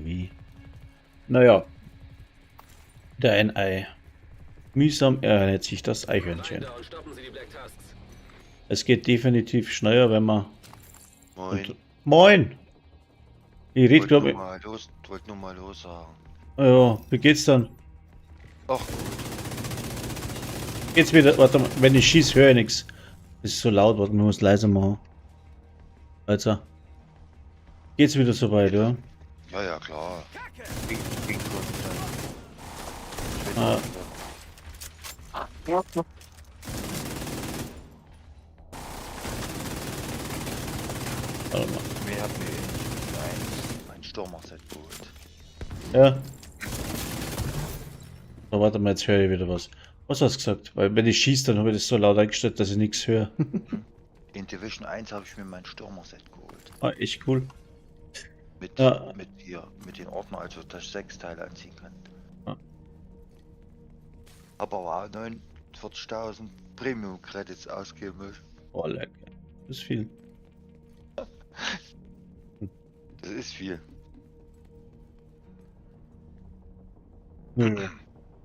Wie. Naja. Der ein Ei. Mühsam ernährt sich das Eichhörnchen. Rein da und stoppen Sie die Black Tusks. Es geht definitiv schneller, wenn man... Moin. Moin! Ich red, glaube ich... Wollte nur mal los sagen. Ja, wie geht's dann? Ach, Geht's wieder? Warte mal, wenn ich schieß, höre ich nichts. Das ist so laut, warte, man muss leiser machen. Also. Geht's wieder soweit, ja? ja, klar. Ging schon. Ah. Warte mal. Mir hat mir mein Stürmer-Set geholt. Ja. So, warte mal, jetzt höre ich wieder was. Was hast du gesagt? Weil wenn ich schieße, dann habe ich das so laut eingestellt, dass ich nichts höre. In Division 1 habe ich mir mein Stürmer-Set geholt. Ah, echt cool. Mit, Ja. mit den Ordner, also dass ich 6 Teile anziehen kann. Ja. Aber auch 49.000 Premium-Credits ausgeben müssen. Oh, lecker. Das ist viel. Das ist viel. Hm.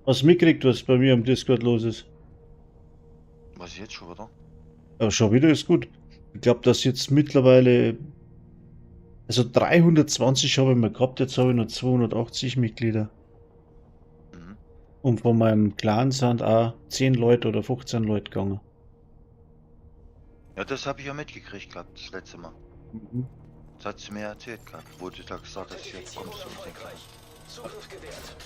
Hast du mitgekriegt, was bei mir am Discord los ist? Was jetzt schon wieder? Aber schon wieder ist gut. Ich glaube, dass jetzt mittlerweile... Also 320 habe ich mal gehabt, jetzt habe ich nur 280 Mitglieder. Mhm. Und von meinem Clan sind auch 10 Leute oder 15 Leute gegangen. Ja, das habe ich ja mitgekriegt gehabt, das letzte Mal. Das hat sie mir erzählt gehabt, wo du da gesagt hast, jetzt kommst du mit den Kreis. Zugriff gewährt.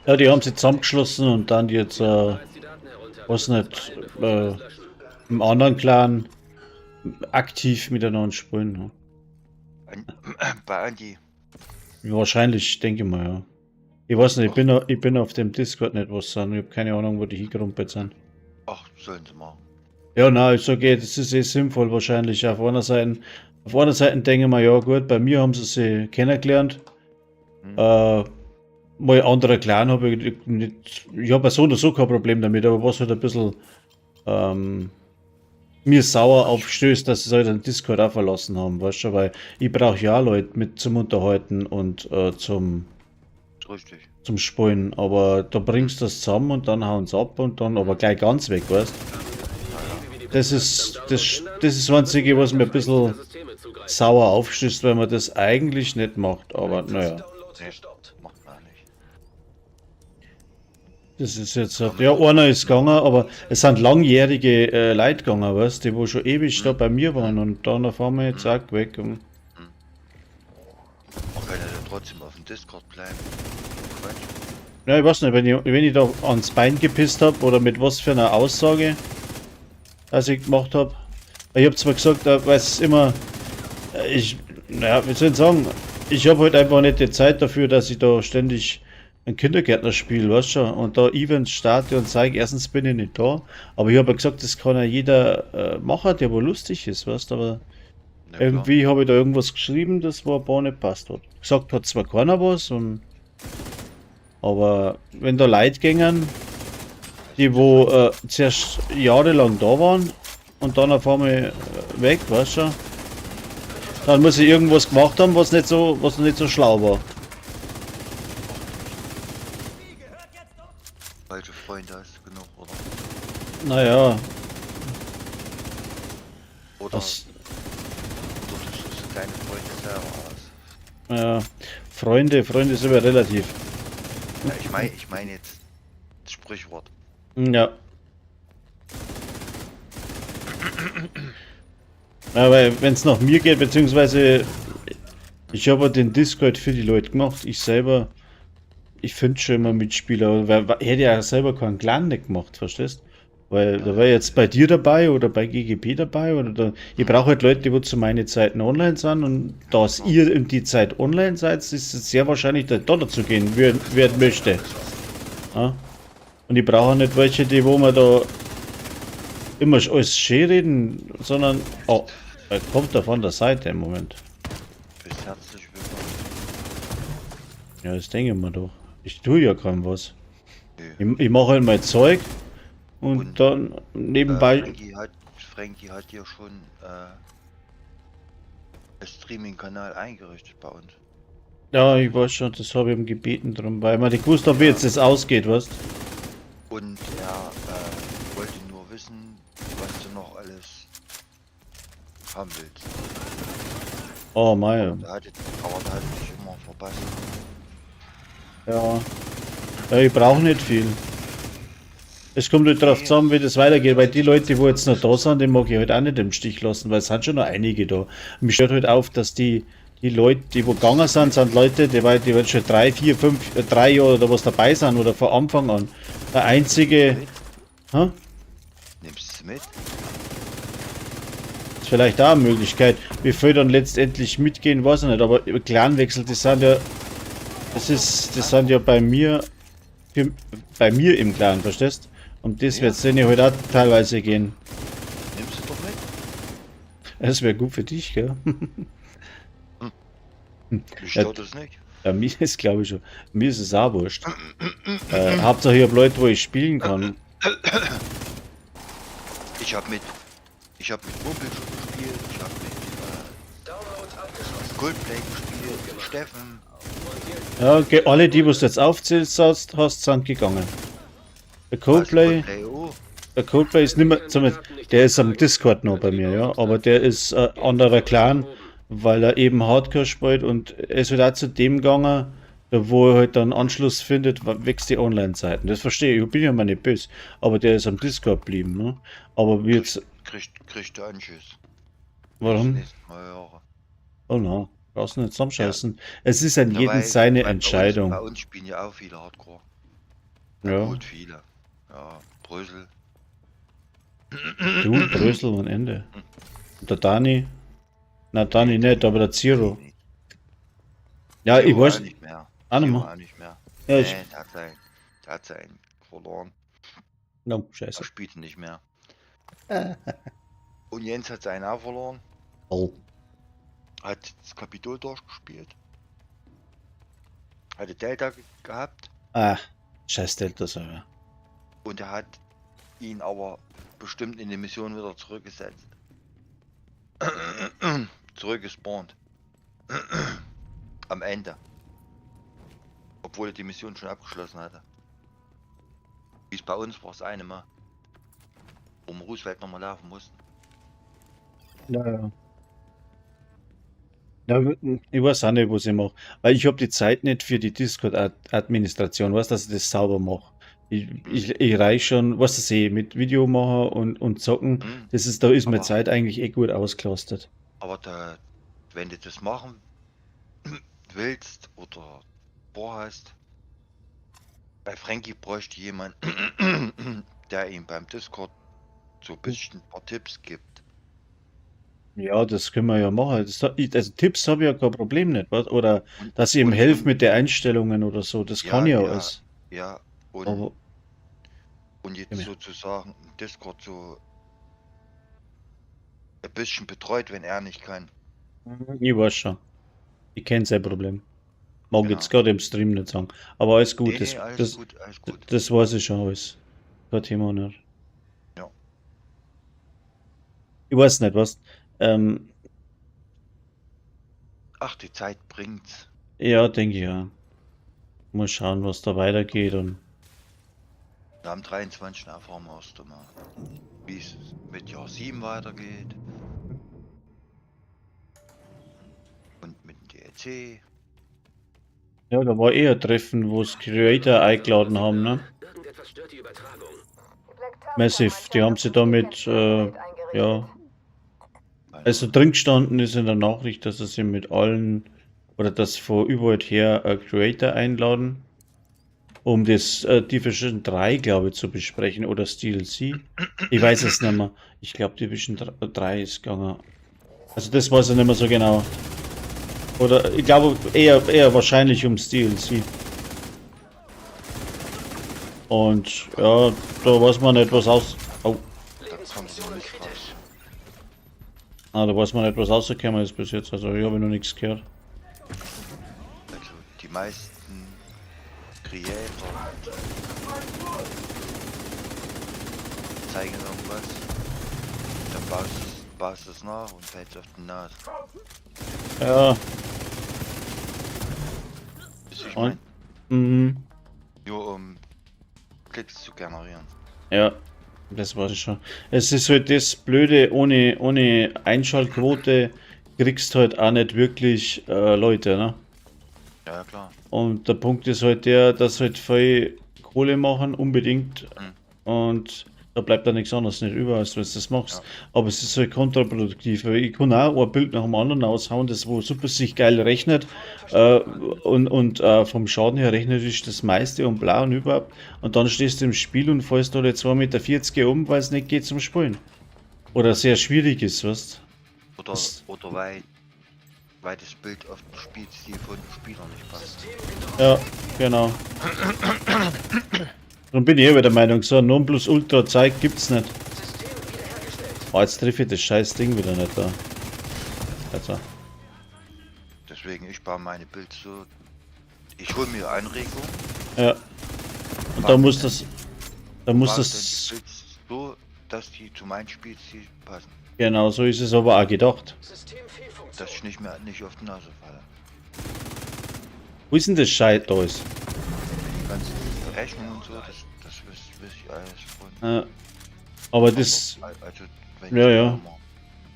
Ja, die haben sie zusammengeschlossen und dann jetzt, Bereits die Daten herunter. was nicht, Bevor Sie das löschen. im anderen Clan aktiv miteinander spielen. Ja. Bei Andi. Wahrscheinlich, denke ich mal, ja. Ich weiß nicht, ich bin auf dem Discord nicht, was sind. Ich habe keine Ahnung, wo die hingerumpelt sind. Ach, sollen sie machen. Ja, na, ist okay, das ist eh sinnvoll wahrscheinlich. Auf einer Seite denke ich mir, ja gut, bei mir haben sie kennengelernt. Mal anderer Clan habe ich nicht, ich habe so oder so kein Problem damit, aber was halt ein bisschen mir sauer aufstößt, dass sie halt den Discord auch verlassen haben, weißt du, weil ich brauche ja Leute mit zum Unterhalten und zum Richtig. Spielen, aber da bringst du das zusammen und dann hauen sie ab und dann aber gleich ganz weg, weißt du. Das ist das Einzige, was mir ein bisschen sauer aufstößt, weil man das eigentlich nicht macht, aber naja. Nee, macht man nicht. Das ist jetzt, ja, einer ist gegangen, aber es sind langjährige Leute gegangen, weißt du, die wo schon ewig da bei mir waren und dann auf einmal zack, weg. Und Man kann ja dann trotzdem auf dem Discord bleiben. Quatsch. ja, ich weiß nicht, wenn ich da ans Bein gepisst habe oder mit was für einer Aussage, als ich gemacht habe. Ich habe zwar gesagt, weil es immer, naja, wie soll ich sagen, ich habe halt einfach nicht die Zeit dafür, dass ich da ständig ein Kindergärtner spiele, weißt du, und da Events starte und zeige, erstens bin ich nicht da, aber ich habe ja gesagt, das kann ja jeder machen, der wo lustig ist, weißt du, aber Ja, irgendwie habe ich da irgendwas geschrieben, das wo ein paar nicht passt hat. Gesagt hat zwar keiner was, aber wenn da Leute gängen, die wo zuerst jahrelang da waren und dann auf einmal weg, weißt du, dann muss ich irgendwas gemacht haben, was nicht so schlau war. Falsche Freunde hast du genug, oder? Naja, Oder das, du suchst deine Freunde selber aus. ja, Freunde sind aber relativ. Ja, ich meine jetzt das Sprichwort. Ja. Ja, weil wenn es nach mir geht, beziehungsweise ich habe den Discord für die Leute gemacht, ich selber, ich finde schon immer Mitspieler, weil hätte ja selber keinen Clan nicht gemacht, verstehst? Weil da wäre jetzt bei dir dabei oder bei GGP dabei oder da, ich brauche halt Leute, die zu meinen Zeiten online sind und dass ihr in die Zeit online seid, ist es sehr wahrscheinlich, dass da dazu gehen werden möchte. Ja? Und ich brauche nicht welche, die wo man da immer alles schön reden, sondern oh, er kommt da von der Seite im Moment. Bist herzlich willkommen. Ja, das denke ich mir doch. Ich tue ja kaum was. Nö. Ich mache halt mein Zeug und Und, dann nebenbei. Frankie hat dir schon Streaming-Kanal eingerichtet bei uns. Ja, ich weiß schon, das habe ich ihm gebeten drum, weil man nicht gewusst habe, wie jetzt das ausgeht, weißt. Und er wollte nur wissen, was du noch alles haben willst. Oh mein. Aber da hat dich immer verpasst. Ja. Ja, ich brauche nicht viel. Es kommt halt drauf zusammen, wie das weitergeht, weil die Leute, die jetzt noch da sind, die mag ich halt auch nicht im Stich lassen, weil es sind schon noch einige da. Mich stört halt auf, dass die Leute, die wo gegangen sind Leute, die halt schon 3, 4, 5, 3 Jahre oder was dabei sind oder von Anfang an. Der einzige. Hä? Nimmst du mit? Ist vielleicht auch eine Möglichkeit. Wie viel dann letztendlich mitgehen, weiß ich nicht, aber Clanwechsel, das sind ja bei mir im Clan, verstehst? Und das wird es denen halt auch teilweise gehen. Nimmst du doch mit? Das wäre gut für dich, gell? Mich stört das nicht. Ja, mir ist glaube ich schon. Mir ist es auch wurscht. Hauptsache ich habe Leute, wo ich spielen kann. Ich habe mit Kumpel schon gespielt, ich habe mit Coldplay gespielt, Steffen. Ja, okay, alle die, was du jetzt aufzählt hast, sind gegangen. Der Coldplay ist nicht mehr, der ist am Discord noch bei mir, ja, aber der ist anderer Clan, weil er eben Hardcore spielt und er ist halt auch zu dem gegangen, wo er halt dann Anschluss findet, wächst die Online-Seiten. Das verstehe ich, ich bin ja mal nicht böse, aber der ist am Discord geblieben, ne? Aber wie jetzt. Kriegt der Anschiss. Warum? Oh no, brauchst du nicht zusammenscheißen. Ja. Es ist an jedem seine Entscheidung. Bei uns spielen ja auch viele Hardcore. Ja. Gut, viele. Ja, Brösel. Du, Brösel und Ende. Und der Dani. Na, Dani nicht, aber der Zero. Ja, ich weiß. Nicht mehr. Auch nicht mehr. Ja, nee, der hat sein verloren. No, scheiße. Er spielt nicht mehr. Und Jens hat seinen auch verloren. Oh. Hat das Kapitol durchgespielt. Hatte Delta gehabt. Ah, scheiß Delta selber. Und er hat ihn aber bestimmt in die Mission wieder zurückgesetzt. Zurückgespawnt. Am Ende. Obwohl er die Mission schon abgeschlossen hatte. Wie es bei uns war, es eine Mal. Wo wir Roosevelt nochmal laufen mussten. Ja. Ja, ich weiß auch nicht, was ich mache. Weil ich habe die Zeit nicht für die Discord-Administration, weißt du, dass ich das sauber mache. Ich reich schon, was ich sehe, mit Video machen und zocken. Da ist meine Zeit eigentlich eh gut ausgelastet. Aber wenn du das machen willst oder vorhast, bei Frankie bräuchte jemand, der ihm beim Discord so ein bisschen ein paar Tipps gibt. Ja, das können wir ja machen. Also Tipps habe ich ja kein Problem nicht, was? Oder dass ich ihm helfe mit den Einstellungen oder so, das kann ich ja alles. Ja, Aber, und jetzt sozusagen Discord so ein bisschen betreut, wenn er nicht kann. Ich weiß schon. Ich kenne sein Problem. Mag jetzt gerade im Stream nicht sagen. Aber alles gut. Nee, alles gut. Das weiß ich schon alles. Kein Thema nicht. Ja. Ich weiß nicht, was. Ach, die Zeit bringt's. Ja, denke ich ja. Mal schauen, was da weitergeht und. Am 23. erfahren wir erst einmal, wie es mit Jahr 7 weitergeht. Und mit dem DLC. Ja, da war eher ein Treffen, wo es Creator eingeladen haben, ne? Irgendetwas stört die Übertragung. Massive, die haben sie damit, ja. Also drin gestanden ist in der Nachricht, dass sie mit allen, oder dass von überall her Creator einladen, um das Division 3, glaube ich, zu besprechen, oder das DLC. Ich weiß es nicht mehr. Ich glaube, Division 3 ist gegangen. Also das weiß ich nicht mehr so genau. Oder ich glaube eher wahrscheinlich ums DLC. Und ja, da weiß man nicht, was aus... Oh. Da weiß man nicht, was rausgekommen ist bis jetzt. Also ich habe noch nichts gehört. Also die meisten Creator zeigen irgendwas. Dann baust Basis nach und fällst auf die Nase. Ja. Bis ich Und? mein, Mhm. nur um Klicks zu generieren. Ja, das weiß ich schon. Es ist halt das Blöde, ohne Einschaltquote kriegst halt auch nicht wirklich Leute, ne? Ja, klar. Und der Punkt ist halt der, dass halt viel Kohle machen, unbedingt. Und da bleibt da nichts anderes nicht über, als wenn du das machst. Aber es ist halt kontraproduktiv. Weil ich kann auch ein Bild nach dem anderen aushauen, das wo super sich geil rechnet. Und vom Schaden her rechnet ist das meiste und blau und überhaupt. Und dann stehst du im Spiel und fällst da 2,40 Meter um, weil es nicht geht zum Spielen. Oder sehr schwierig ist, weißt Oder, oder weil das Bild auf den Spielstil von den Spielern nicht passt. Ja, genau. Dann bin ich eh wieder der Meinung, so ein Nonplusultra Zeug gibt's nicht. Oh, jetzt treffe ich das scheiß Ding wieder nicht da. Also. Deswegen, ich baue meine Bild so. Ich hole mir Einregungen. Ja. Und da muss das. Da muss baue das. dann die Builds so, dass die zu meinem Spielstil passen. Genau, so ist es aber auch gedacht. Dass ich nicht auf die Nase falle. Wo ist denn das Scheit da ist? Die ganzen Berechnungen und so, das weiß ich alles von. Ja. Aber das. Also, wenn Ja, ich ja. mal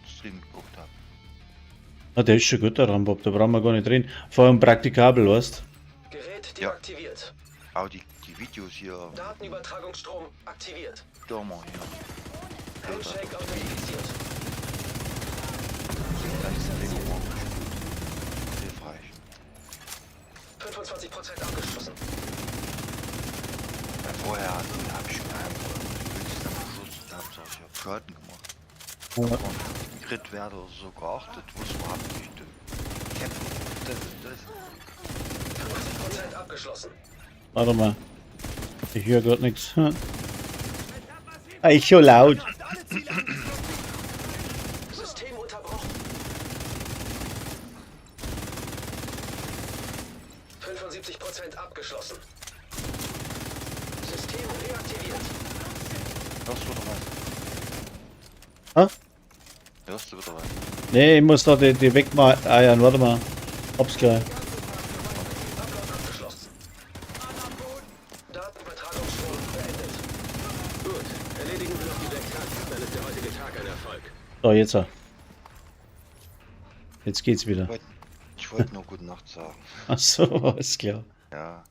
Stream geguckt habe. Ah, der ist schon gut, der Rambob, da brauchen wir gar nicht reden. Vor allem praktikabel, weißt Gerät deaktiviert. Auch die Videos hier. Datenübertragungsstrom aktiviert. Stürmer hier. Handshake authentisiert. Hilfreich. 25% abgeschlossen. Weil vorher habe ich schon einfach wirklich am Schluss gehabt, ich habe Schaden gemacht. Und Crit-Werte oder so geachtet, wusste überhaupt nicht. Das. 50% abgeschlossen. Warte mal. Ich höre gerade nichts. Ich schon laut. System unterbrochen. 75% abgeschlossen. System reaktiviert. Hörst du wieder Ah? was? Hörst du wieder was? Nee, ich muss da die wegmachen. Ah ja, warte mal. Hab's gleich. Upload abgeschlossen. Datenübertragungsstrom beendet. Gut, erledigen wir noch die Black Task, dann ist der heutige Tag ein Erfolg. So, jetzt. Jetzt geht's wieder. Ich wollte nur gute Nacht sagen. Ach so, alles klar. Ja.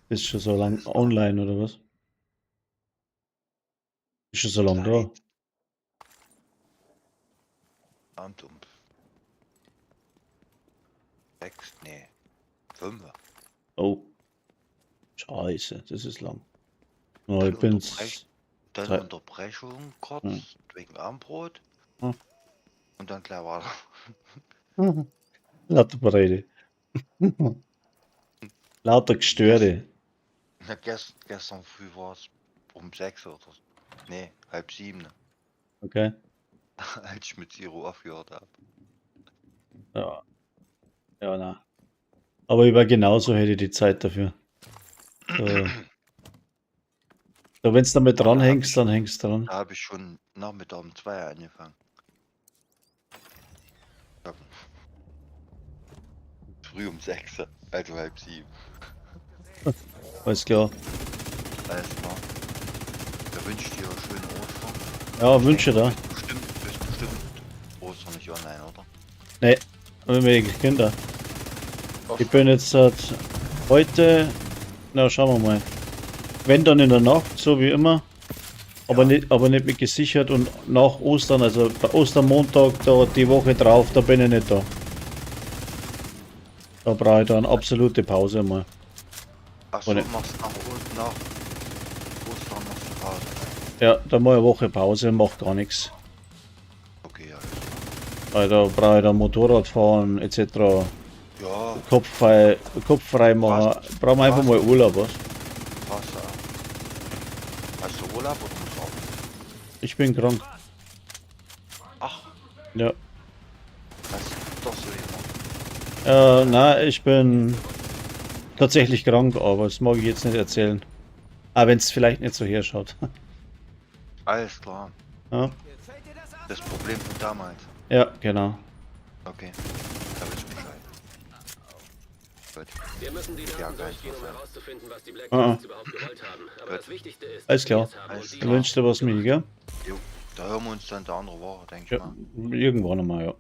Ist schon so lang online oder was? Ist schon so lang da. Abend um 6, nee, 5. Oh. Scheiße, das ist lang. Oh, ich bin's. Dann Drei- Unterbrechung kurz, Hm. wegen Abendbrot. Hm. Und dann gleich weiter. Lauter Breite. Lauter Gestöre. Na, gestern früh war es um 6 oder so. Nee, halb 7, Okay. als ich mit Zero aufgehört habe. Ja. Ja, na. Aber ich war genauso, hätte ich die Zeit dafür. So, wenn du damit dranhängst, dann hängst du dran. Da habe ich schon Nachmittag um 2 angefangen. Ja. Früh um 6, also halb 7. Alles klar. Alles klar. Da wünsche ich dir schöne Ostern. Ja, Wünsche da. Bestimmt Ostern nicht online, oder? Nee, irgendwelche Kinder. Ich bin jetzt seit heute, na schauen wir mal. Wenn dann in der Nacht, so wie immer. Aber, Ja. nicht mit gesichert und nach Ostern, also bei Ostermontag, da die Woche drauf, da bin ich nicht da. Da brauche ich dann absolute Pause mal. Achso, Ohne- machst nach Ostern machst du Pause. Ja, da mache ich eine Woche Pause und mache gar nichts. Okay, ja. Weil da brauche ich dann Motorrad fahren etc. Ja, Kopf frei machen. Brauchen wir einfach mal Urlaub, was? passt auch. Hast du Urlaub oder musst du arbeiten? Ich bin krank. Ach, Ja. das ist doch so jemand. Na, ich bin tatsächlich krank, aber das mag ich jetzt nicht erzählen. Aber wenn es vielleicht nicht so herschaut. Alles klar. Ja. Das Problem von damals. Ja, genau. Okay. Da weiß ich Bescheid. Gut. Wir müssen die Ja, Daten kein durchgehen, um Problem. herauszufinden, was die Black Ah, Tasks überhaupt gewollt haben. Aber das Wichtigste ist, Alles dass wir klar. es haben Alles und die Du klar. wünschst dir was mit, gell? Jo, da hören wir uns dann der andere Woche, denke ich Ja, mal. irgendwann nochmal, ja.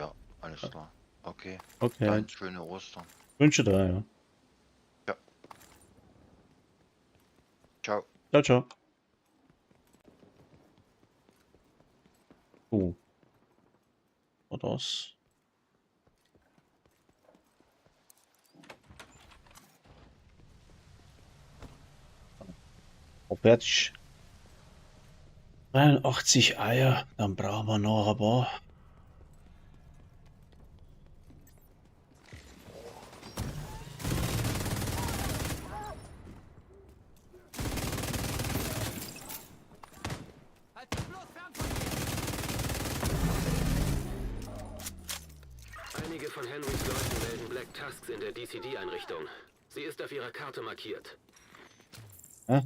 Ja, alles klar. Okay. Okay. Dann schöne Ostern. Wünsche dir, ja. Ciao. Ciao, ciao. Was das? Oh, fertig. 83 Eier, dann brauchen wir noch ein paar. Halt dich bloß fern von mir! Einige von Henrys Leuten melden Black Tasks in der DCD-Einrichtung. Sie ist auf ihrer Karte markiert. Hä?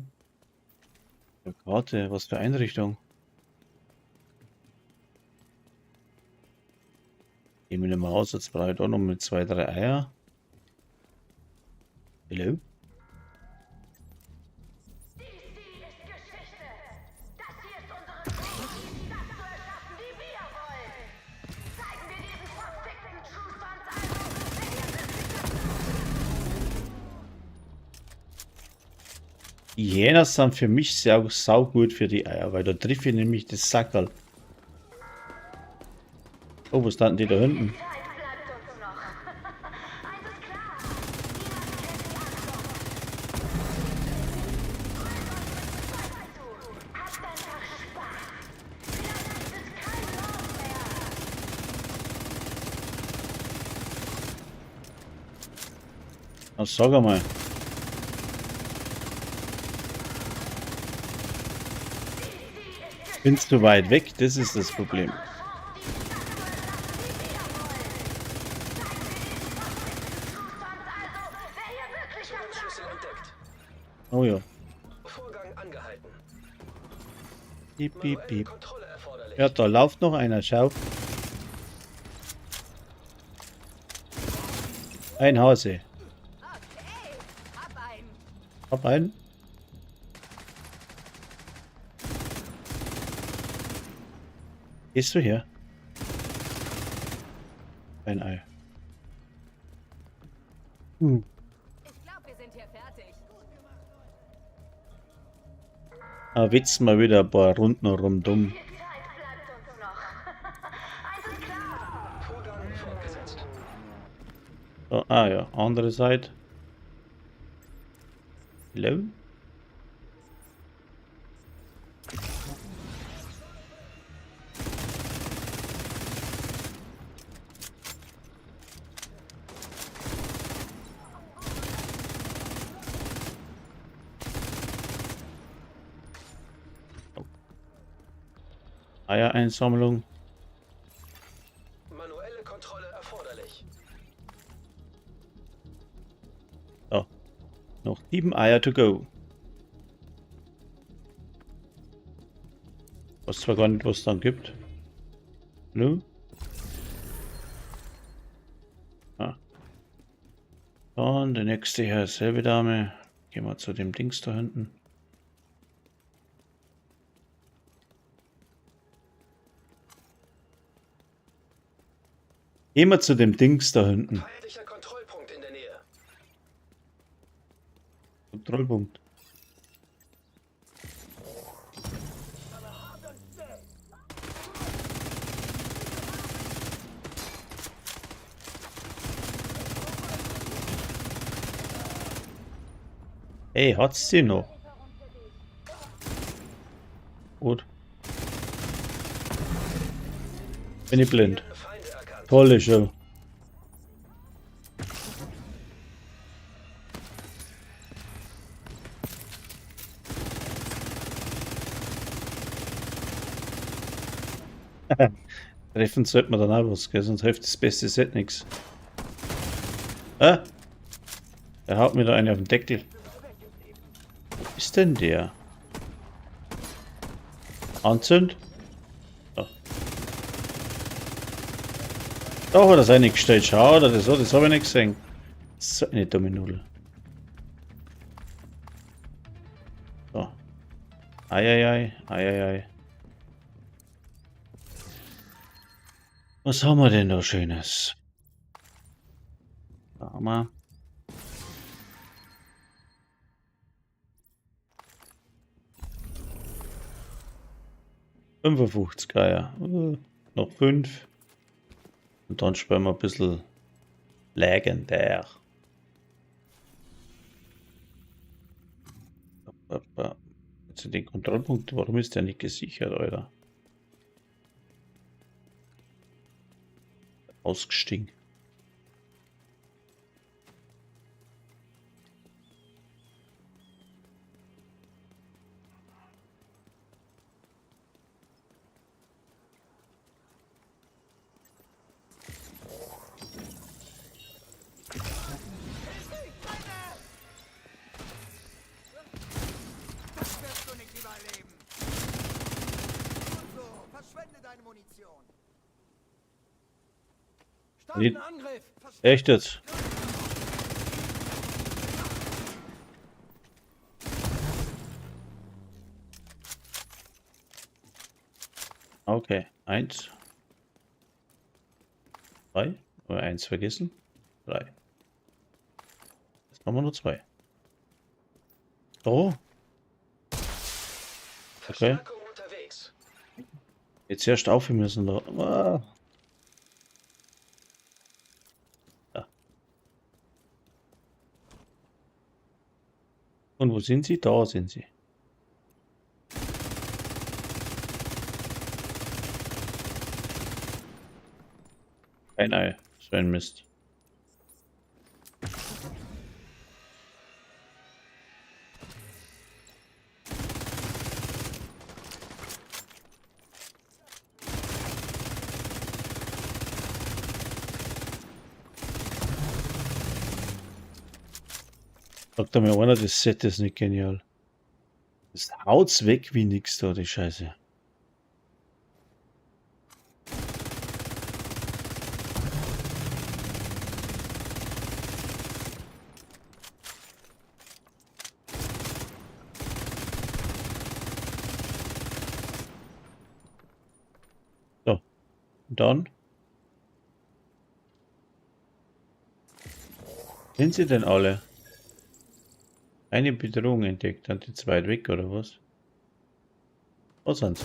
Ja, Karte, was für Einrichtung? Gehen wir mal aus, jetzt brauche ich auch noch mit 2, 3 Eier. Hallo? Die Hähner sind für mich sehr saugut für die Eier, weil da treffe ich nämlich das Sackerl. Oh, wo standen die da hinten? Was sag einmal? Bin zu weit weg, das ist das Problem. Schlüssel entdeckt. Oh ja. Vorgang angehalten. Piep, piep, Manuelle piep. Kontrolle erforderlich. Ja, da läuft noch einer, schau. Ein Hase. Okay, hab einen. Hab einen. Gehst du hier? Ein Ei. Hm. Ich glaube, wir sind hier fertig. Ah, Witz mal wieder ein paar Runden rum dumm. Vorgang fortgesetzt. So, ah ja, andere Seite. Hello? Eiereinsammlung. Manuelle Kontrolle erforderlich. So. Noch 7 Eier to go. Was zwar gar nicht, was es dann gibt. Nö. Ah. Und der nächste hier, selbe Dame. Gehen wir zu dem Dings da hinten. Gehen wir zu dem Dings da hinten. Feindlicher Kontrollpunkt in der Nähe. Kontrollpunkt. Hey, hat's sie noch? Gut. Bin ich blind. Feinde erkannt. Tolle Show. Treffen sollte man dann auch was, gell? Sonst hilft das beste Set nichts. Ah! Der haut mir da einen auf den Deckel. Wo ist denn der? Anzünd? Oh, Da hat er seine gestellt. Schau, das habe ich nicht gesehen. So eine dumme Nudel. So. Eieiei, eieiei. Was haben wir denn da Schönes? Da haben wir. $55 Geier. Noch 5. Und dann spielen wir ein bisschen legendär. Jetzt sind die Kontrollpunkte. Warum ist der nicht gesichert, Alter? Ausgestiegen. Das wirst du nicht überleben. Und so, verschwende deine Munition. Die- Starten Angriff. Echt jetzt? Okay, 1. 3. Oder 1 vergessen. 3. Jetzt haben wir nur 2. Oh, Verstärkung unterwegs. jetzt erst auf, wir müssen da. Ah. Da. Und wo sind sie? Da sind sie. Ein Ei. So ein Mist. Sagt mir einer, das Set ist nicht genial. Das haut's weg wie nix da, die Scheiße. So, und dann? Sind sie denn alle? Eine Bedrohung entdeckt, dann die zweit weg, oder was? Was sind sie?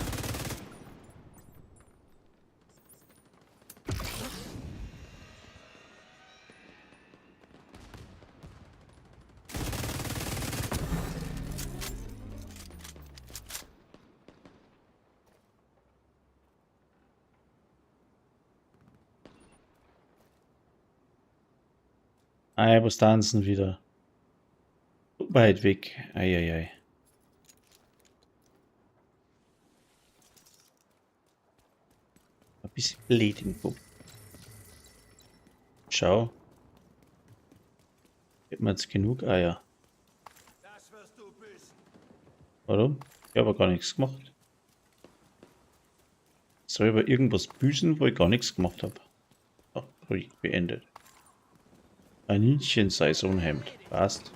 Ah ja, was tanzen wieder? Weit weg. Eieiei. Ein bisschen blöd im Kopf. Schau. Hätten wir jetzt genug Eier. Das wirst du büßen. Warum? Ich habe gar nichts gemacht. Soll ich aber irgendwas büßen, wo ich gar nichts gemacht habe? Ach, ruhig, beendet. Kaninchen sei so ein Hemd. Passt.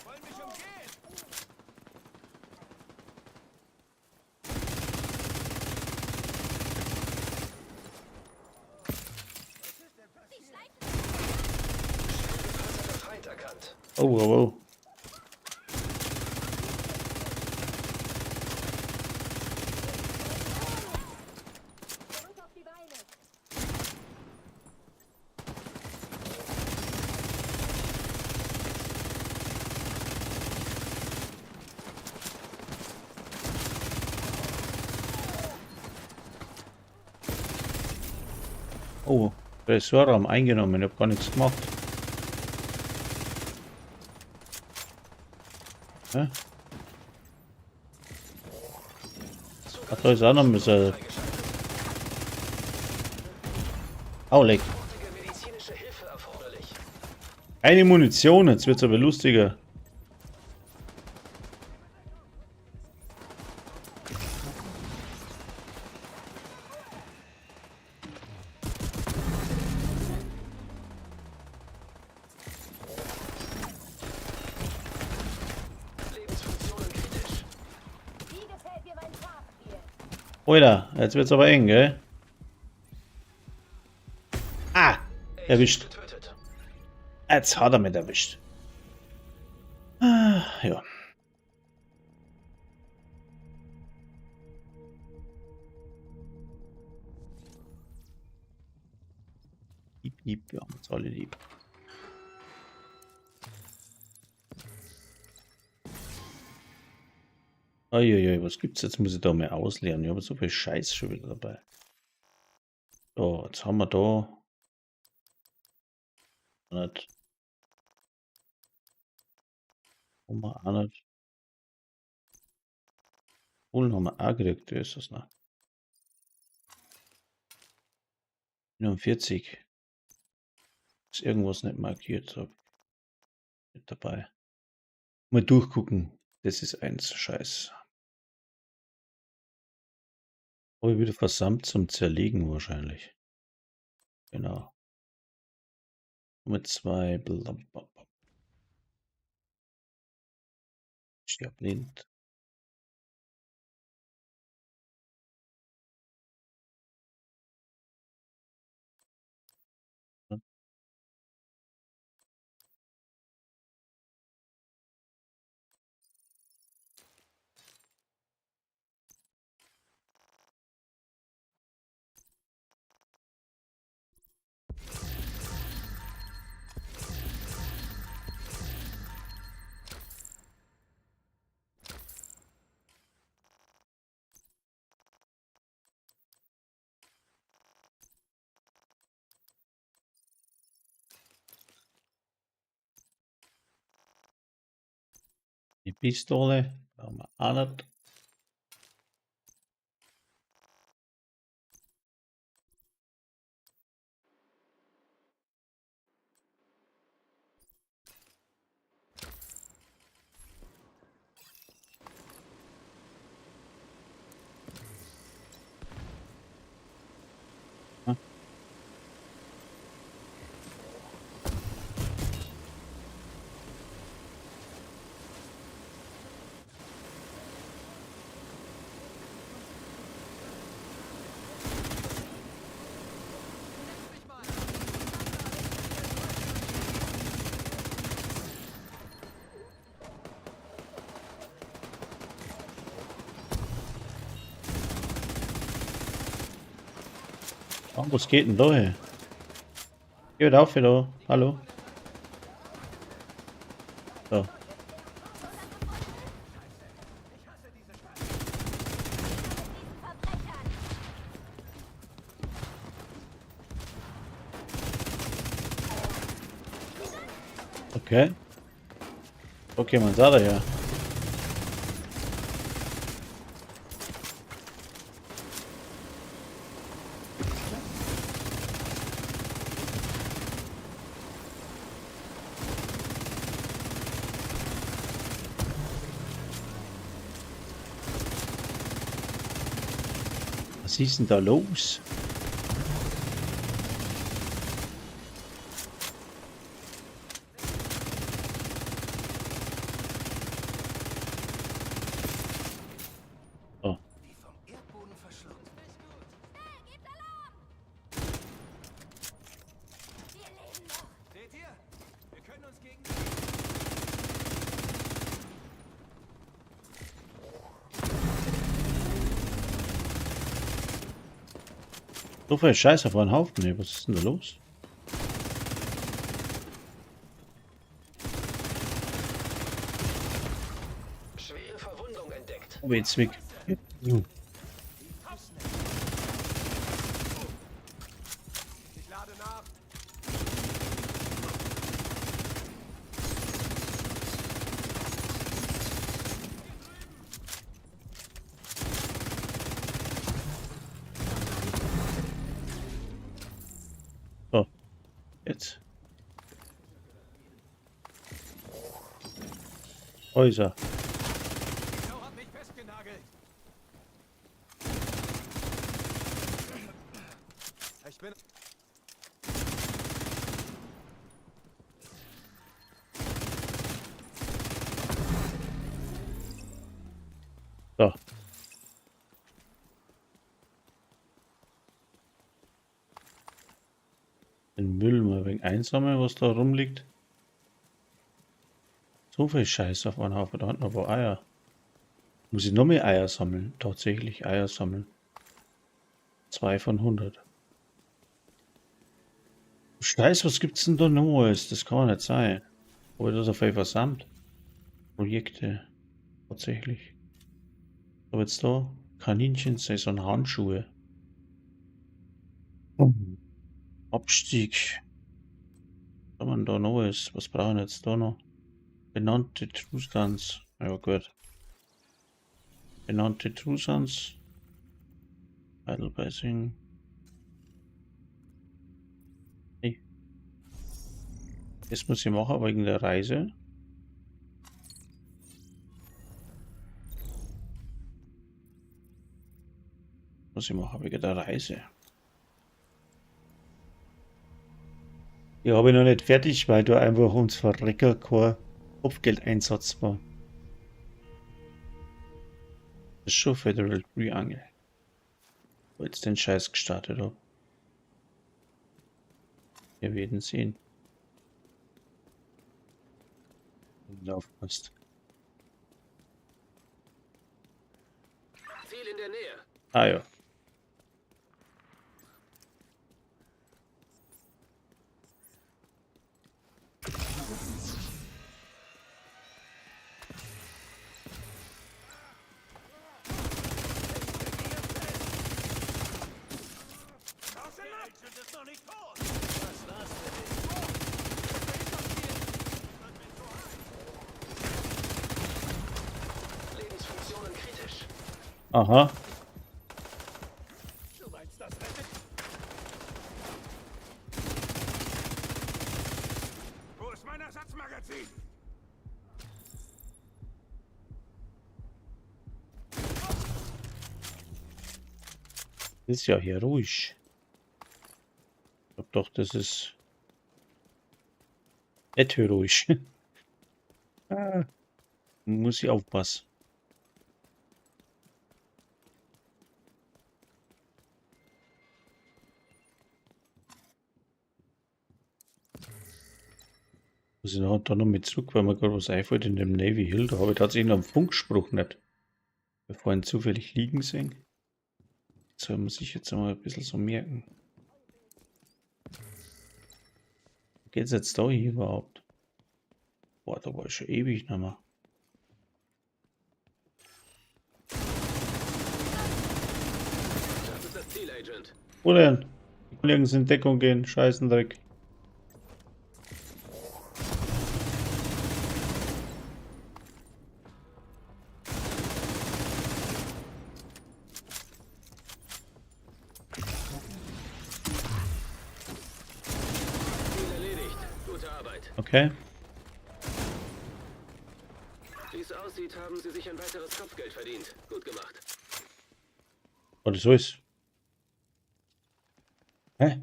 Wollen mich umgehen? Panzer der Feind erkannt. Oh, oh, oh. Oh, Ressortraum eingenommen, ich habe gar nichts gemacht. Hä? Ach, da ist auch noch ein bisschen. Au, leck. Sofortige medizinische Hilfe erforderlich. Keine Munition, jetzt wird's aber lustiger. Alter, jetzt wird's aber eng, gell? Ah! Erwischt. Getötet. Jetzt hat er mich erwischt. Ah, ja. Piep, wir haben uns alle lieb. Uiuiui, was gibt's jetzt? Muss ich da mal ausleeren. Ich habe so viel Scheiß schon wieder dabei. So, jetzt haben wir da. Nicht. Haben wir auch nicht. Holen haben wir auch gekriegt, wie ist das noch? 49. Ist irgendwas nicht markiert, so. Mit dabei. Mal durchgucken. Das ist eins Scheiß. Habe ich wieder versammelt zum Zerlegen wahrscheinlich. Genau. Mit 2. Stirb blind. Die Pistole haben wir auch nicht. Oh, was geht denn da her? Geht auf da. Hallo. So. Okay. Okay, man sah da ja. Was ist denn da los? Oh. Seht ihr? Wir können uns gegen... So viel Scheiß auf einen Haufen. Nee, was ist denn da los? Schwere Verwundung entdeckt. Oh, jetzt weg. Ich lade nach. So. Jetzt. Häuser. Genau, hat mich festgenagelt. Ich bin... So. Den Müll mal wegen einsammeln, was da rumliegt. So viel Scheiß auf einen Haufen. Da hat noch ein paar Eier. Muss ich noch mehr Eier sammeln? Tatsächlich Eier sammeln. 2 von 100. Scheiß, was gibt's denn da Neues? Das kann nicht sein. Oder das auf jeden versammelt. Projekte. Tatsächlich. Aber jetzt da Kaninchen-Saison Handschuhe. Abstieg. Was haben wir denn da Neues? Was brauchen wir jetzt da noch? Benannte Trusans. Ja gut. Benannte Trusans. Heidelbeising. Hey. Das muss ich machen wegen der Reise. Muss ich machen wegen der Reise. Die habe ich noch nicht fertig, weil da einfach uns Verrecker kein Kopfgeldeinsatz war. Das ist schon Federal Triangle. Wo ich jetzt den Scheiß gestartet habe. Wir werden sehen. Wenn du aufpasst. Ziel in der Nähe. Ah ja. Lebensfunktionen kritisch. Aha. Du meinst, das rettet? Wo ist mein Ersatzmagazin? Ist ja hier ruhig. Ich glaube doch, das ist nicht heroisch. Ah, muss ich aufpassen. Muss ich da noch mit zurück, weil mir gerade was einfällt in dem Navy Hill. Da habe ich tatsächlich noch einen Funkspruch nicht. Wir vorhin zufällig liegen sehen. Das soll man sich jetzt einmal ein bisschen so merken. Wo geht's jetzt da hier überhaupt? Boah, da war ich schon ewig nicht mehr. Das ist das Ziel, Agent. Wo denn? Die Kollegen sind in Deckung gehen. Scheißendreck. Ziel erledigt. Gute Arbeit. Okay. Wie es aussieht, haben Sie sich ein weiteres Kopfgeld verdient. Gut gemacht. Was so ist. Hä?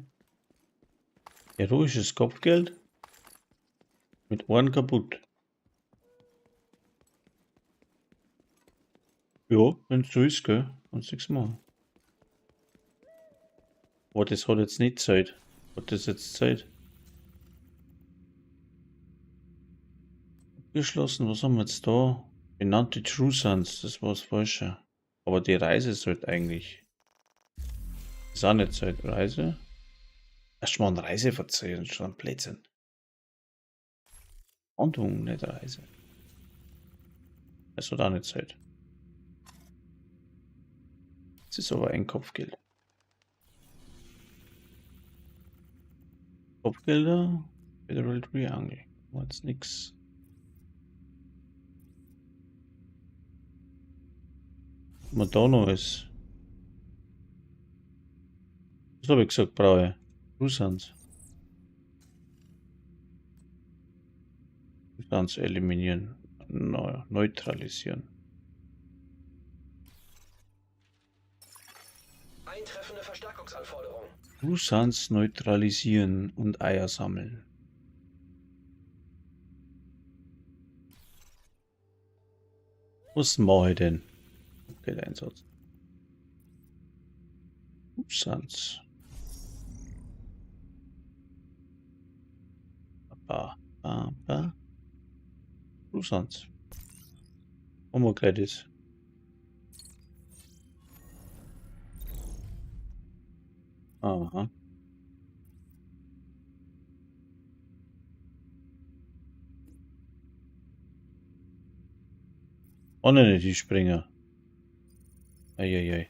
Heroisches Kopfgeld? Mit Ohren kaputt. Ja, wenn es so ist, gell? Kannst nichts machen. Aber das hat jetzt nicht Zeit. Hat das jetzt Zeit? Abgeschlossen, was haben wir jetzt da? Benannte True Sons, das war das Falsche. Aber die Reise sollte eigentlich. Ist auch nicht Zeit. Reise? Erstmal eine Reise verzeihen, schon ein Blödsinn. Handlung, nicht Reise. Das hat auch nicht Zeit. Es ist aber ein Kopfgeld. Kopfgelder, Federal Triangle. War jetzt nix. Was da noch ist. Was habe ich gesagt, brauche ich? Russlands. Russlands eliminieren. Neutralisieren. Eintreffende Verstärkungsanforderung. Russlands neutralisieren und Eier sammeln. Was mache ich denn? Okay, Einsatz. Russlands. Russland. Machen wir gleich das. Aha. Oh ne, die Springer. Eieiei.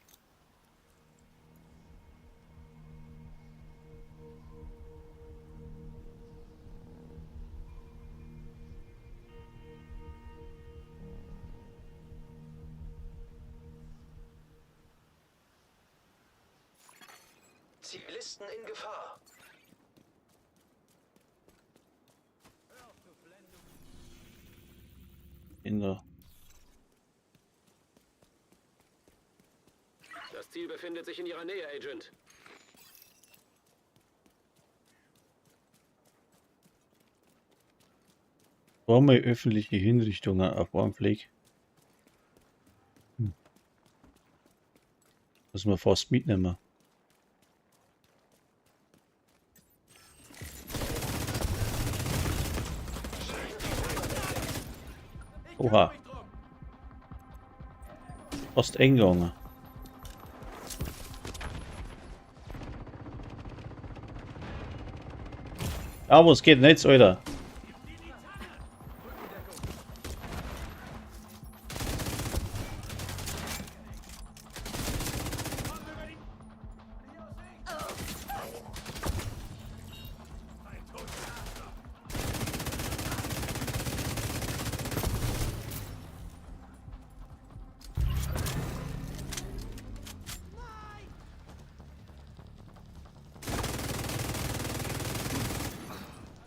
Zivilisten in Gefahr. Kinder. Das Ziel befindet sich in Ihrer Nähe, Agent. Warum mal öffentliche Hinrichtungen auf einem Fleck? Muss man fast mitnehmen. Oha. Fast eng gegangen. Aber es geht nicht, Alter.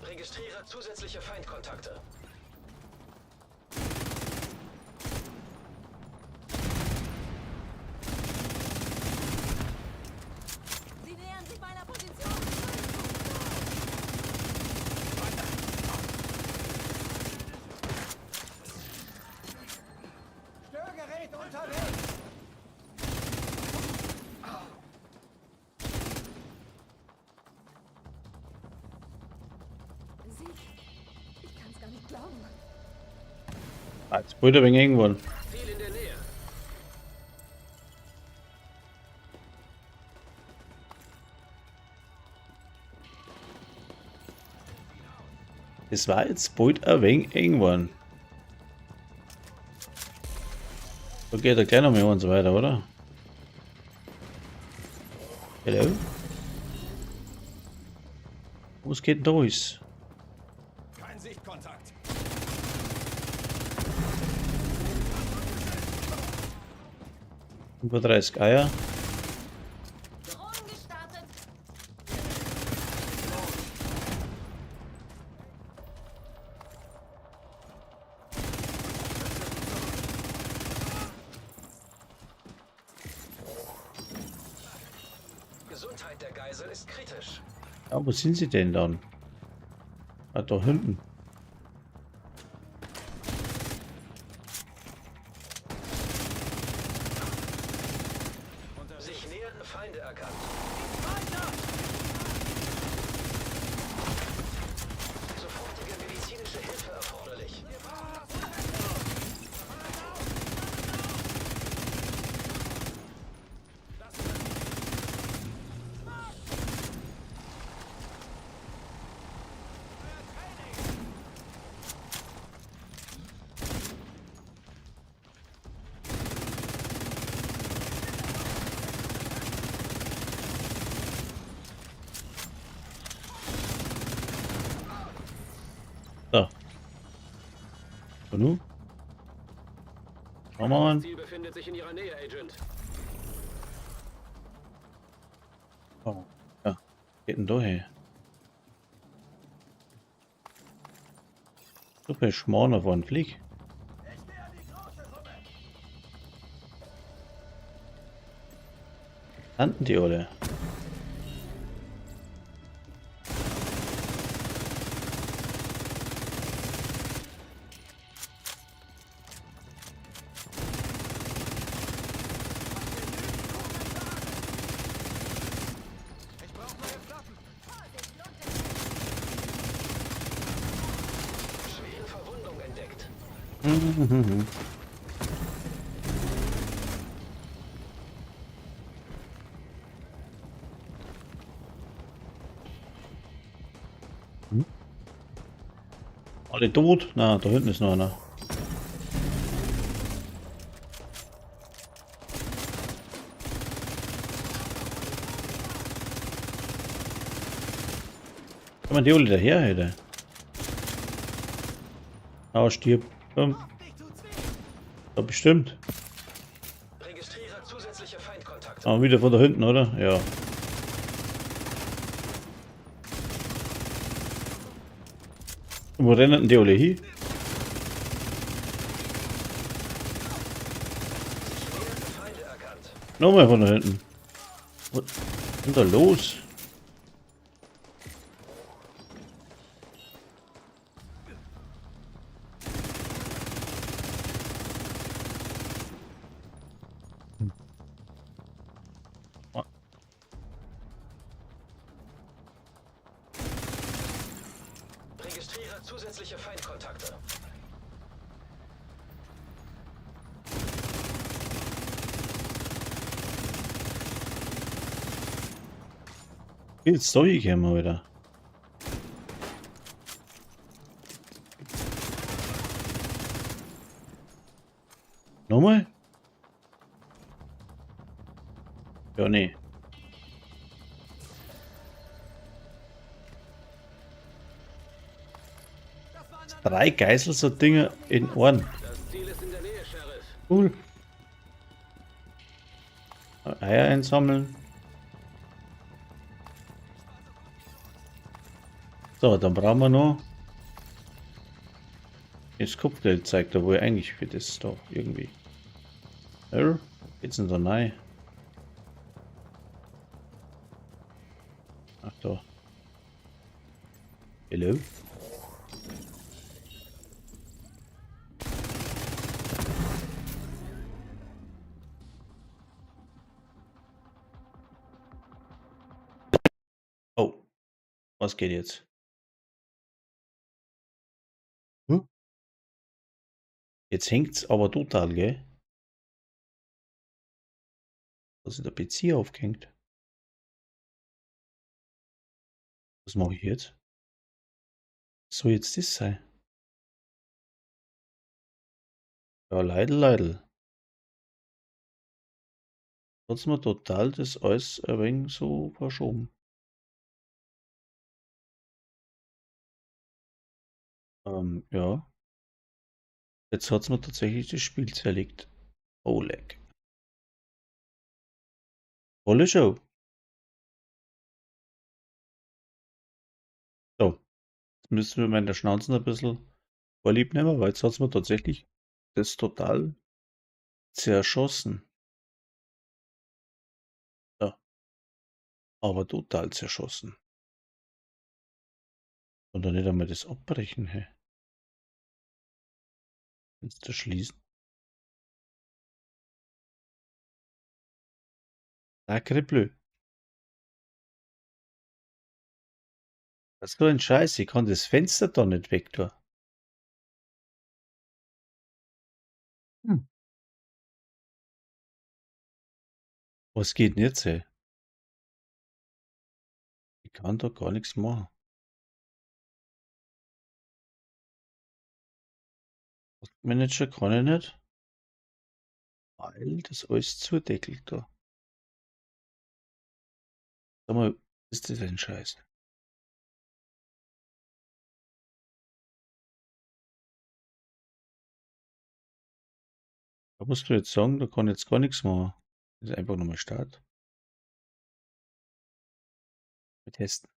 Registriere zusätzliche Feindkontakte. Sie nähern sich meiner Position. Störgerät unterwegs! Ich kann's gar nicht glauben. Jetzt wollte ich irgendwann. Ziel in der Nähe. Das war jetzt bald ein wenig irgendwann. Da geht er gleich noch mal und so weiter, oder? Hallo? Was geht denn da ist? Kein Sichtkontakt. Über 30 Eier. Drohnen gestartet. Gesundheit der Geisel ist kritisch. Ja, wo sind sie denn dann? Ah, da hinten. Sich nähernde Feinde erkannt. Sofortige medizinische Hilfe erforderlich. So. So nu? Komm on. Das Ziel befindet sich in Ihrer Nähe, Agent. Oh. Ja. Geht denn da her? Super Schmarrn von Flieg. Landen die alle? Mhm. Hm? Alle tot? Na, da hinten ist noch einer. Kann man die alle daher hätte? Ah, stirb. Ja, bestimmt. Registriere zusätzliche Feindkontakte. Ah, wieder von da hinten, oder? Ja. Wo rennen denn die alle hin? Feinde erkannt. Nochmal von da hinten. Was ist denn da los? Registriere zusätzliche Feindkontakte. Viel Zeug haben wir wieder. Nochmal? Ja, nee. Drei Geißel, so Dinge in Ohren. Das Ziel ist in der Nähe, Sheriff. Cool. Eier einsammeln. So, dann brauchen wir noch das Kopfgeld, zeigt er wohl eigentlich für das da irgendwie. Ja, geht's denn da rein? Ach da. Hello? Oh, was geht jetzt? Hm? Jetzt hängt's aber total, gell? Da ist der PC aufgehängt. Was mache ich jetzt? Was soll jetzt das sein? Ja, Leidl, Leidl. Hat's mir total das alles ein wenig so verschoben. Ja. Jetzt hat's mir tatsächlich das Spiel zerlegt. Oh, leck. Tolle Show. So, jetzt müssen wir meine Schnauzen ein bisschen vorlieb nehmen, weil jetzt hat's mir tatsächlich das total zerschossen. Ja, aber total zerschossen. Und dann nicht einmal das abbrechen, hä? Fenster schließen. Sacre bleu. Was für ein Scheiß, ich kann das Fenster da nicht weg tun. Hm. Was geht denn jetzt, ey? Ich kann da gar nichts machen. Manager kann ich nicht, weil das alles zudeckelt da. Sag mal, ist das ein Scheiß? Da musst du jetzt sagen, da kann ich jetzt gar nichts machen. Das ist einfach nochmal Start. Wir testen.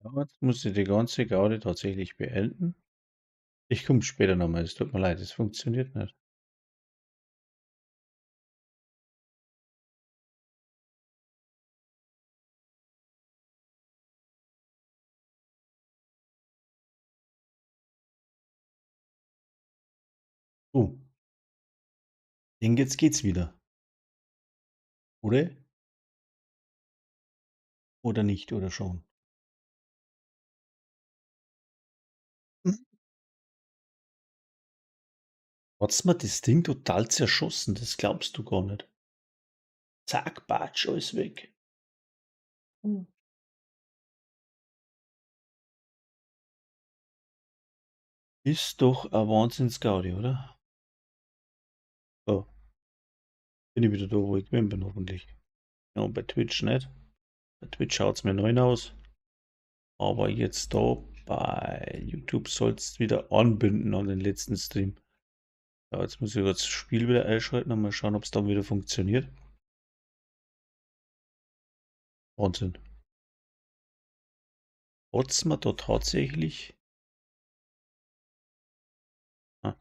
Ja, jetzt muss ich die ganze Gaude tatsächlich beenden. Ich komme später nochmal, es tut mir leid, es funktioniert nicht. Oh, ich denke, jetzt geht's wieder. Oder? Oder nicht, oder schon? Hm. Hat's mir das Ding total zerschossen, das glaubst du gar nicht. Zack, batsch, alles weg. Hm. Ist doch ein Wahnsinns-Gaudi, oder? So, bin ich wieder da, wo ich gewesen bin, hoffentlich. Ja, bei Twitch nicht. Bei Twitch schaut's mir neu aus. Aber jetzt da bei YouTube soll's wieder anbinden an den letzten Stream. Ja, jetzt muss ich das Spiel wieder einschalten und mal schauen, ob es dann wieder funktioniert. Wahnsinn. Hat's mir da tatsächlich. Ah,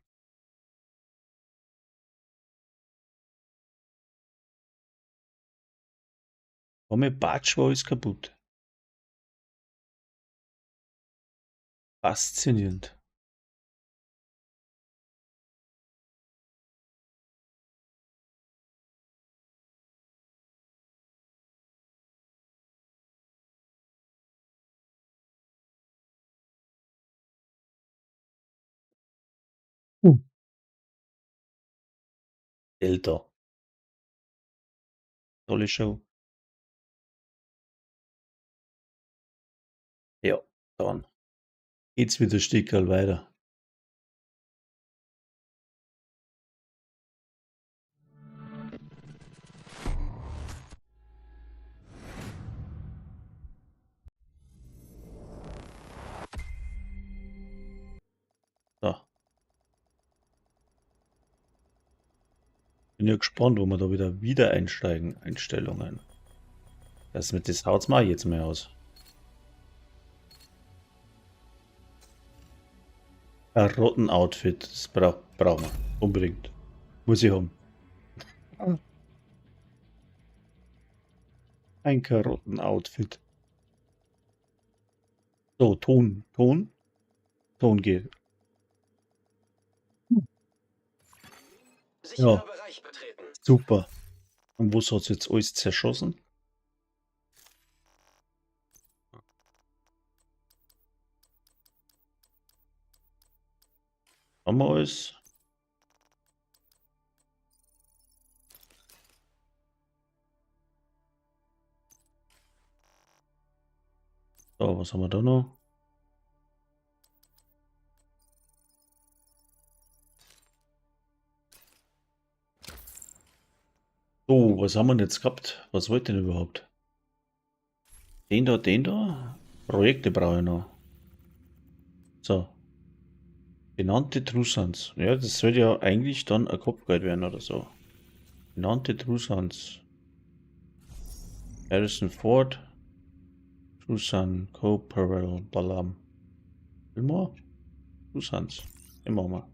war mir Batsch, war alles kaputt. Faszinierend. Delta. Tolle Show. Ja, dann geht's wieder Stickerl weiter. So. Bin ja gespannt, wo wir da wieder einsteigen. Einstellungen. Das haut's mal jetzt mehr aus. Karotten-Outfit, das brauchen wir. Unbedingt. Muss ich haben. Ein Karotten-Outfit. So, Ton geht. Sicherer Ja, Bereich betreten. super. Und wo hat's jetzt alles zerschossen? Haben wir alles? So, was haben wir da noch? So, was haben wir denn jetzt gehabt? Was wollt ihr denn überhaupt? Den da? Projekte brauche ich noch. So. Benannte Trusans. Ja, das soll ja eigentlich dann ein Kopfgeld werden oder so. Benannte Trusans. Harrison Ford. Trusan, Coparel, Balam. Immer? Trusans. Immer mal.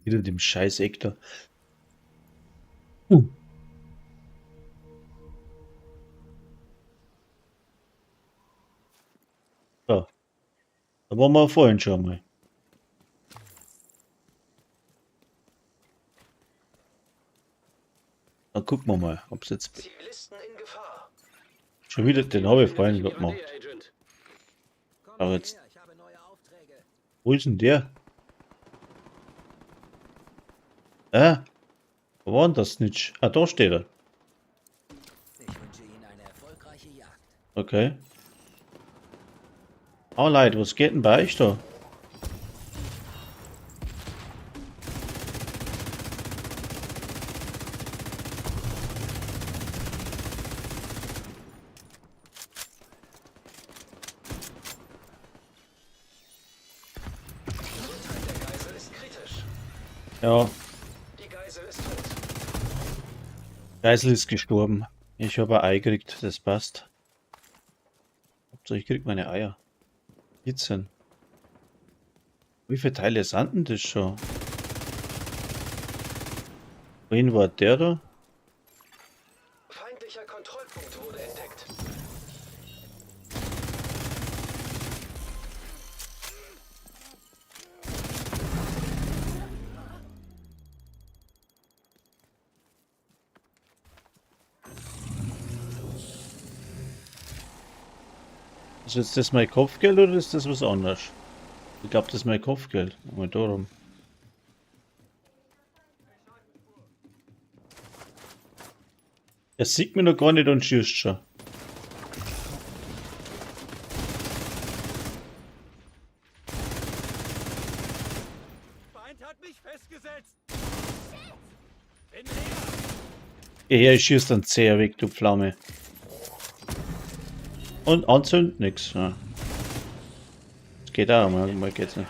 Wieder dem Scheiß-Eck da. So. Da waren wir vorhin schon mal. Dann gucken wir mal, ob es jetzt Zivilisten in Gefahr. schon wieder den habe ich vorhin Gerade gemacht. hier, Agent. Kommt Aber hierher, jetzt, ich habe neue Aufträge. wo ist denn der? Wo war denn das nicht? Ah, da steht er. Ich wünsche Ihnen eine erfolgreiche Jagd. Okay. Oh Leute, was geht denn bei euch da? Der Geisel ist kritisch. Ja, Die Geisel ist tot. Geisel ist gestorben. Ich habe ein Ei gekriegt, das passt. Hauptsache ich krieg meine Eier. 14. Wie viele Teile sind denn das schon? Wohin war der da? Feindlicher Kontrollpunkt wurde entdeckt. Ist jetzt das mein Kopfgeld oder ist das was anderes? Ich glaube, das ist mein Kopfgeld. Mal darum. Er sieht mich noch gar nicht und schießt schon. Feind hat mich festgesetzt. Geh her, ich schieß dann Zeher weg, du Pflaume. Und anzünden? Nix. Ja. Das geht auch, mal geht's nicht.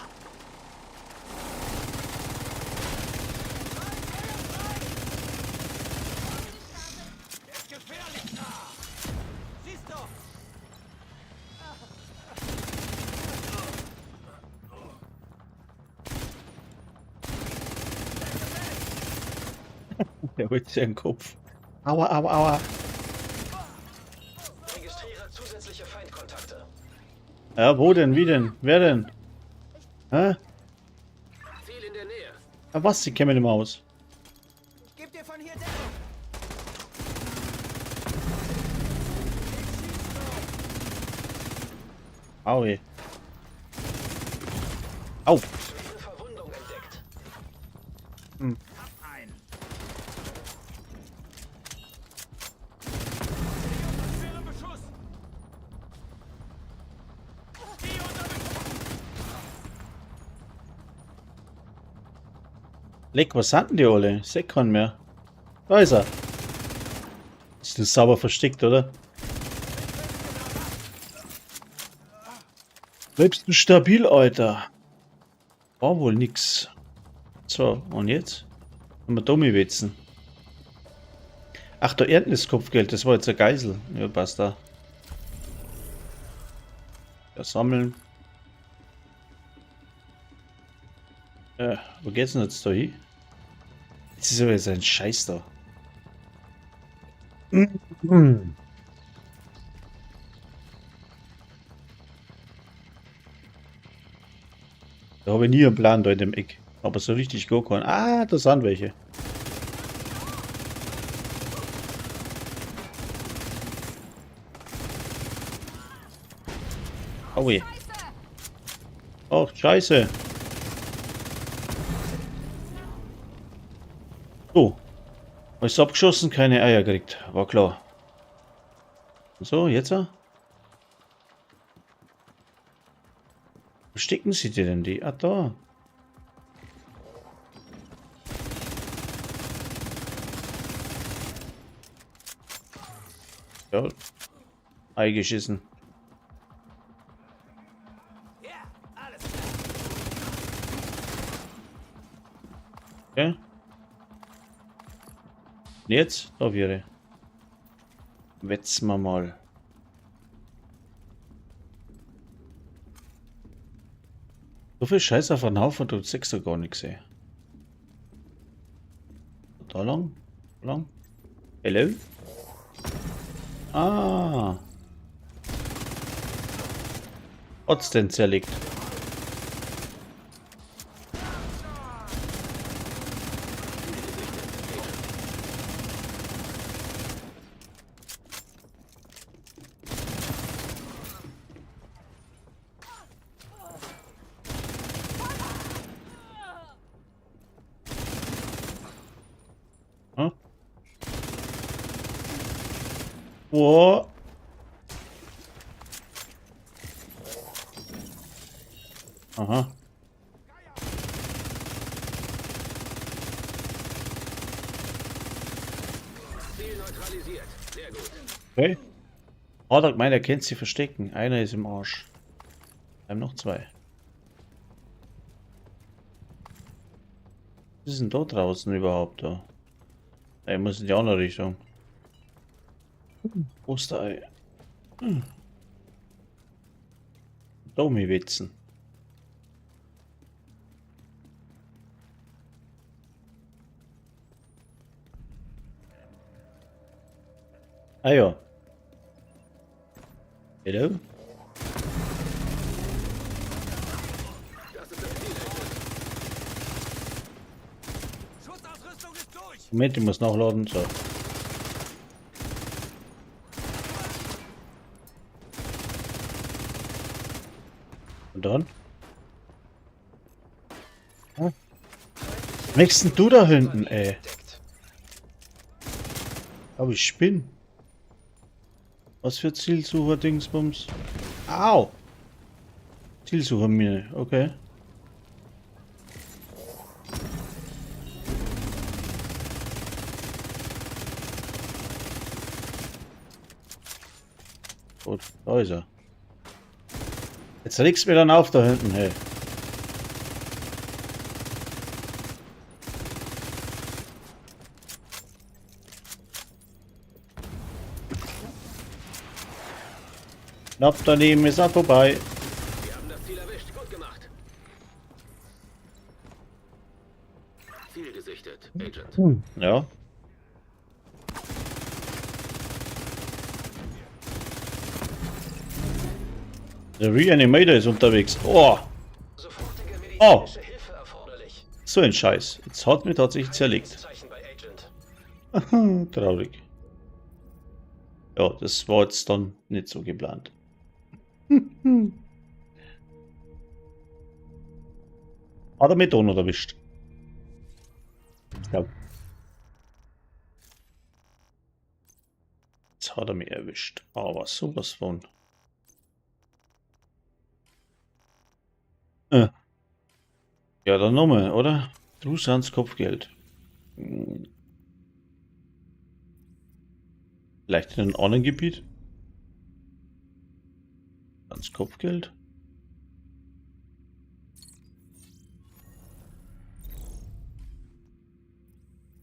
Gefährlich nah. Siehst du? Der holt sich den Kopf. Aua, aua, aua. Registriere zusätzliche Feindkontakte. Ja, wo denn? Wie denn? Wer denn? Hä? Ziel in der Nähe. Ja, was? Die kämen nicht mehr aus. Ich geb dir von hier Deckung. Aue. Au. Schwere Verwundung entdeckt. Hm. Leck, was sind denn die alle? Ich seh keinen mehr. Da ist er. Ist das sauber versteckt, oder? Bleibst du stabil, Alter? War wohl nix. So, und jetzt? Haben wir dumme Wetzen. Ach, da ernten das Kopfgeld, das war jetzt ein Geisel. Ja, passt da. Ja, sammeln. Wo geht's denn jetzt da hin? Das ist aber jetzt ein Scheiß da. Da habe ich nie einen Plan da in dem Eck. Aber so richtig go kann. Ah, da sind welche. Aui. Ach, Scheiße. So. Alles abgeschossen, keine Eier gekriegt. War klar. So, jetzt? Wo stecken sie die denn, die? Ah, da. Ja. Ei geschissen. Okay. Und jetzt? Da wäre. Wetzen wir mal. So viel Scheiß auf einen Haufen, du siehst du gar nichts, ey. Da lang? Da lang? Hello? Ah. Hat's denn zerlegt? Wow. Aha. Ziel neutralisiert. Sehr gut. Okay. Hat er gemeint, er kennt sie verstecken. Einer ist im Arsch. Wir haben noch zwei. Was ist denn da draußen überhaupt da? Ich muss in die andere Richtung. Osterei. Dumme Witzen. Ah ja. Hello? Das ist das Ziel, Agent. Schutzausrüstung ist durch! Moment, ich muss nachladen. So. Und dann? Was machst denn du da hinten, ey? Aber ich spinn. Was für Zielsucher-Dingsbums? Au! Zielsucher-Mine, okay. Gut, da ist er. Jetzt regst du mir dann auf da hinten, hey. Knapp daneben ist er vorbei. Wir haben das Ziel erwischt. Gut gemacht. Ziel gesichtet, Agent. Ja. Der Reanimator ist unterwegs. Oh, Sofortige Oh. medizinische Hilfe erforderlich. so ein Scheiß. Jetzt hat mir tatsächlich zerlegt. Zeichen bei Agent. Traurig. Ja, das war jetzt dann nicht so geplant. Hat er mich da noch erwischt? Ja. Jetzt hat er mich erwischt. Aber sowas von. Ja, dann nochmal, oder? Drusans Kopfgeld. Vielleicht in einem anderen Gebiet? Ans Kopfgeld?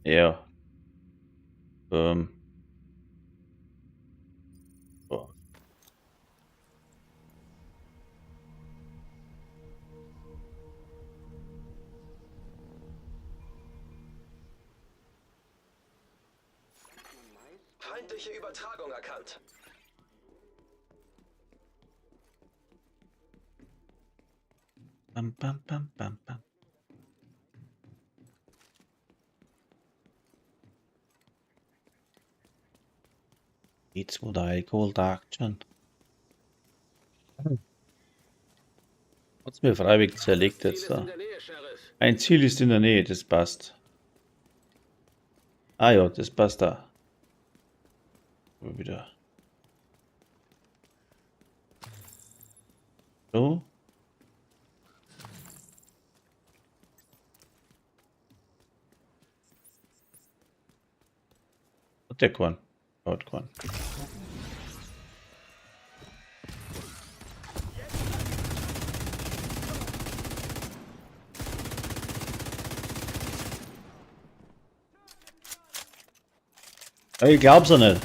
Ja. Oh. Feindliche Übertragung erkannt. Bam, bam, bam, bam, bam. It's what I call action. Hat's mir freiwillig zerlegt Ziel jetzt ist da. in der Nähe, Sheriff. Ein Ziel ist in der Nähe, das passt. Ah ja, das passt da. Mal wieder. So. Und der Korn. Haut Korn. Ich glaub's ja nicht.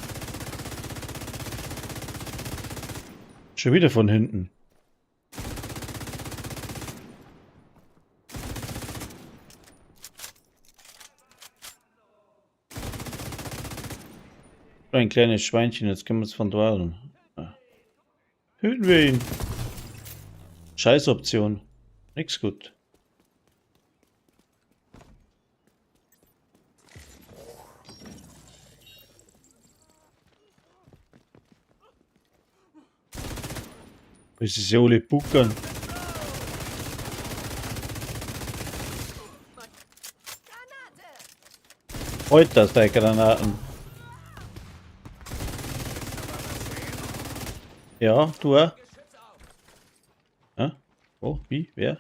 Schon wieder von hinten. Ein kleines Schweinchen, jetzt können wir es von dort. Töten wir ihn. Scheißoption. Nix gut. Das ist ja alle Buckern. Alter, der Granaten. Ja, du auch. Hä? Oh, wie? Wer?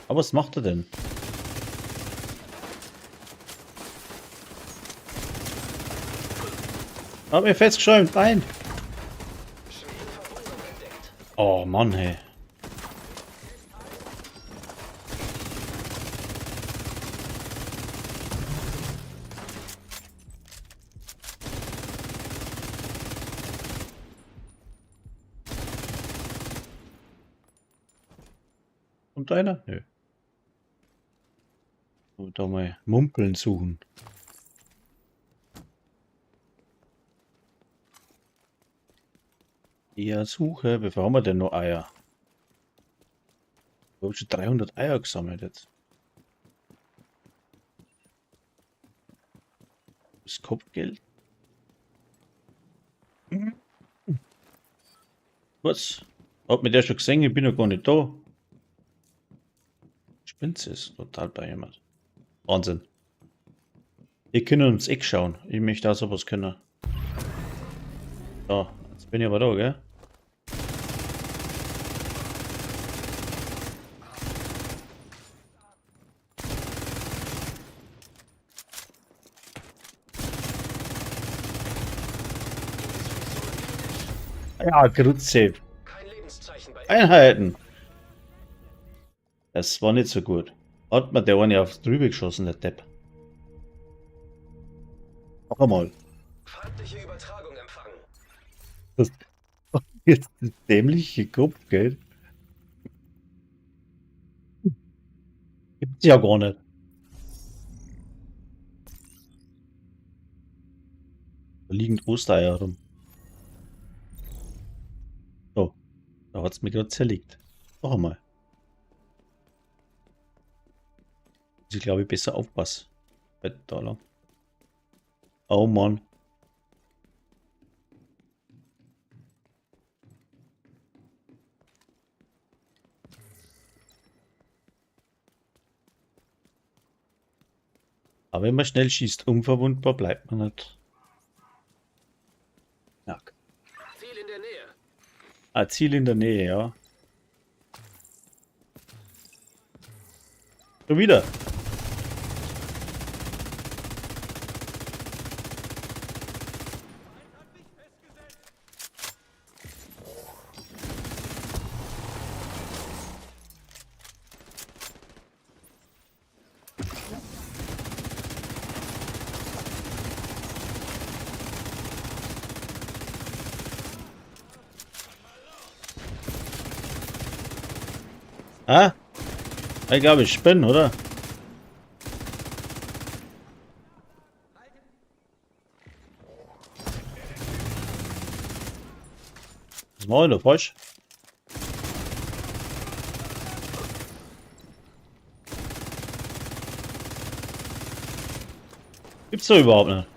Aber was macht er denn? Hab mir festgeschäumt, nein! Oh Mann, hey. Kommt einer? Nö. So, da mal Mumpeln suchen. Ja, Suche. Wie viel haben wir denn noch Eier? Ich habe schon 300 Eier gesammelt jetzt. Das Kopfgeld. Was? Hat mir der schon gesehen? Ich bin noch gar nicht da. Spinnt es total bei jemand. Wahnsinn. Wir können ins Eck schauen. Ich möchte auch sowas können. So, jetzt bin ich aber da, gell? Ja, Grütze. Kein Lebenszeichen bei Einheiten. Das war nicht so gut. Hat mir der eine aufs drüber geschossen, der Depp. Noch einmal. feindliche Übertragung empfangen. Das jetzt das dämliche Kopfgeld. Gibt's ja gar nicht. Da liegen Ostereier rum. So, da hat's mir gerade zerlegt. Noch einmal. Muss ich glaube ich besser aufpassen. Da lang. Oh Mann. Aber wenn man schnell schießt, unverwundbar bleibt man nicht. Ja. Ziel in der Nähe. Ah, Ziel in der Nähe, ja. Schon wieder. Ah? Ich glaube, ich bin, oder? Was mache ich da falsch? Gibt's doch überhaupt nicht.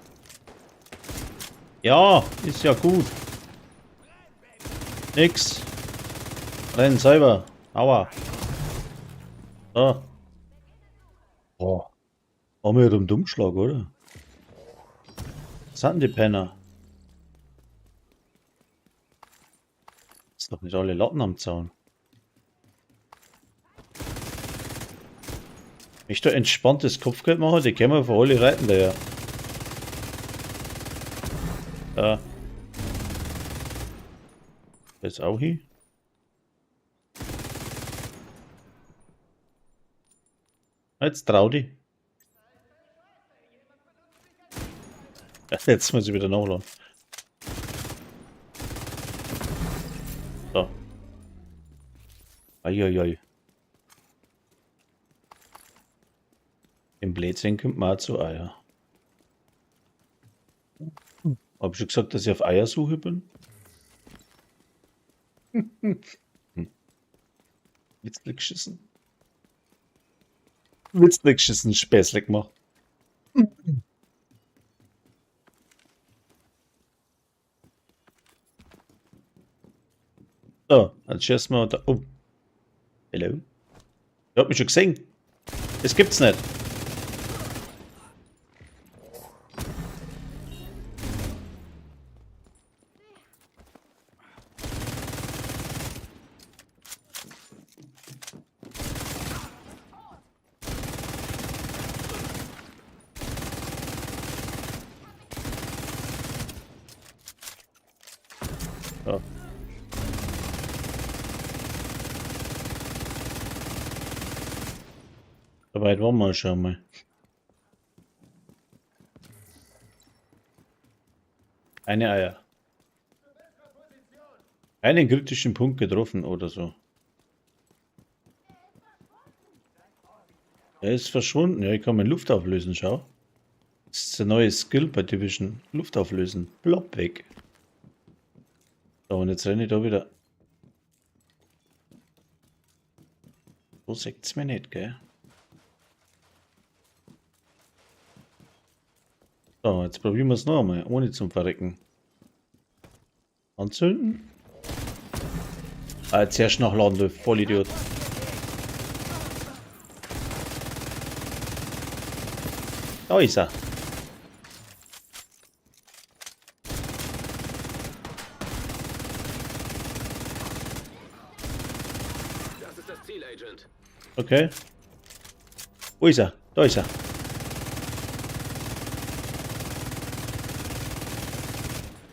Ja, ist ja gut. Nix. Renn selber. Aua. So. Boah. Haben wir einen Dummschlag, oder? Was hatten die Penner? Ist doch nicht alle Latten am Zaun. Wenn ich da entspanntes Kopfgeld mache, die können wir für alle reiten da ja. Da. Das auch hier. Jetzt trau dich. Jetzt muss ich wieder nachladen. So. Eieiei. Im Blödsinn kommt man auch zu Eier. Hab ich schon gesagt, dass ich auf Eiersuche bin? Witzlig geschissen. Witzlig geschissen, späßlich gemacht. So, jetzt schießen wir da. Oh. Hallo? Ihr habt mich schon gesehen. Das gibt's nicht. So. Soweit waren wir schon mal. Eine Eier. Einen kritischen Punkt getroffen oder so. Er ist verschwunden. Ja, ich kann meine Luft auflösen, schau. Das ist der neue Skill bei Division. Luft auflösen. Plopp weg. So, und jetzt renne ich da wieder. So sieht's mir nicht, gell? So, jetzt probieren wir es noch einmal, ohne zum Verrecken. Anzünden. Ah, jetzt erst nachladen, du Vollidiot. Da ist er. Das ist das Ziel, Agent. Okay. Wo ist er? Da ist er.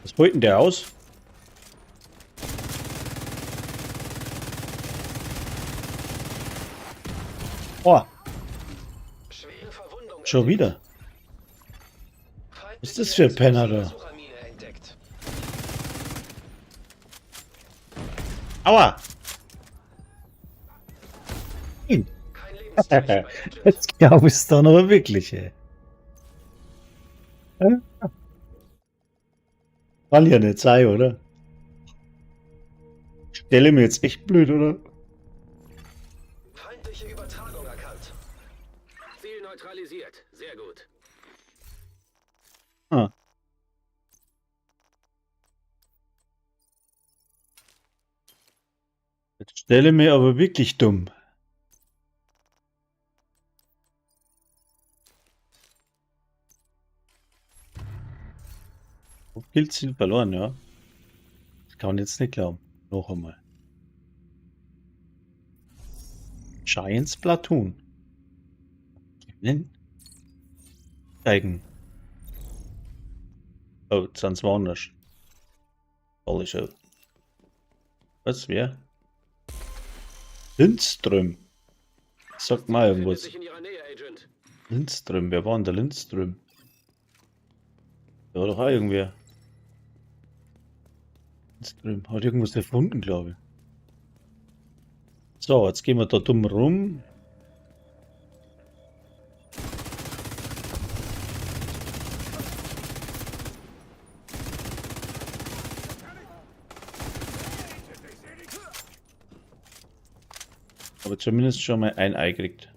Was holt denn der aus? Oh, Schwere Verwundung. schon wieder. Was ist das für ein Penner da? Suchermine entdeckt. Aua! Kein Lebenszeichen bei Agent. Jetzt glaube ich es dann aber wirklich, ey. Kann ja nicht sein, oder? Stelle mir jetzt echt blöd, oder? Feindliche Übertragung erkannt. Ziel neutralisiert. Sehr gut. Ah. Jetzt stelle mir aber wirklich dumm. Killziel verloren, ja. Das kann ich jetzt nicht glauben. Noch einmal. Giants Platoon. Gewinnen. Zeigen. Oh, jetzt sind es woanders. Tolle Show. Was, wer? Lindström. Sag mal Befindet irgendwas. sich in Ihrer Nähe, Agent. Lindström, wer war denn der Lindström? Da war doch auch irgendwer. Lindström hat irgendwas erfunden, glaube ich. So, jetzt gehen wir da dumm rum. Aber zumindest schon mal ein Ei kriegt.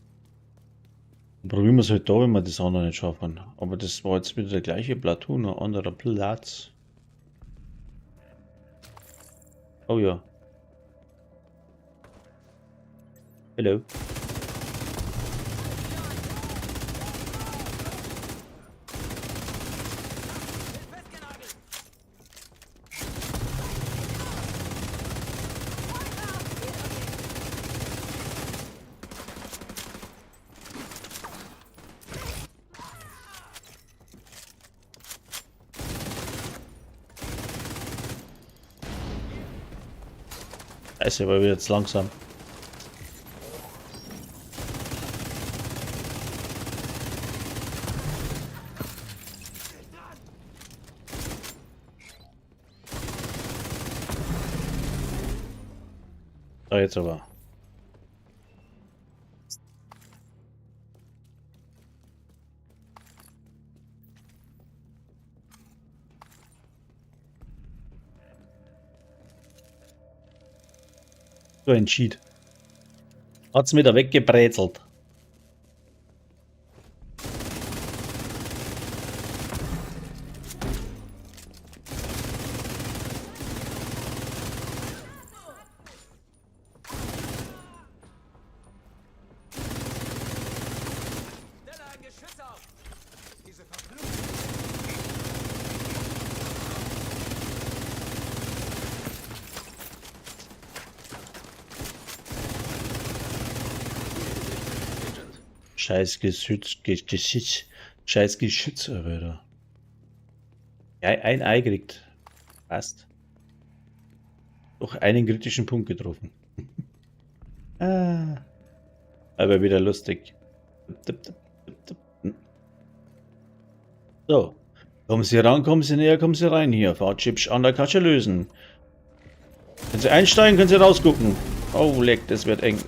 Dann probieren wir es halt da, wenn wir das andere nicht schaffen. Aber das war jetzt wieder der gleiche Platoon, ein anderer Platz. Oh ja. Hello. Scheiße, weil wir jetzt langsam. Da jetzt aber. So ein Cheat. Hat's mir da weggebrezelt. Stelle ein Geschütz auf! Diese Scheiß Geschütz. Scheiß Geschütz, Alter. Ja, ein Ei kriegt. Passt. Doch einen kritischen Punkt getroffen. Ah. Aber wieder lustig. So. Kommen Sie ran, kommen Sie näher, kommen Sie rein hier. Fahrtchips an der Katsche lösen. Wenn Sie einsteigen, können Sie rausgucken. Oh, leck, das wird eng.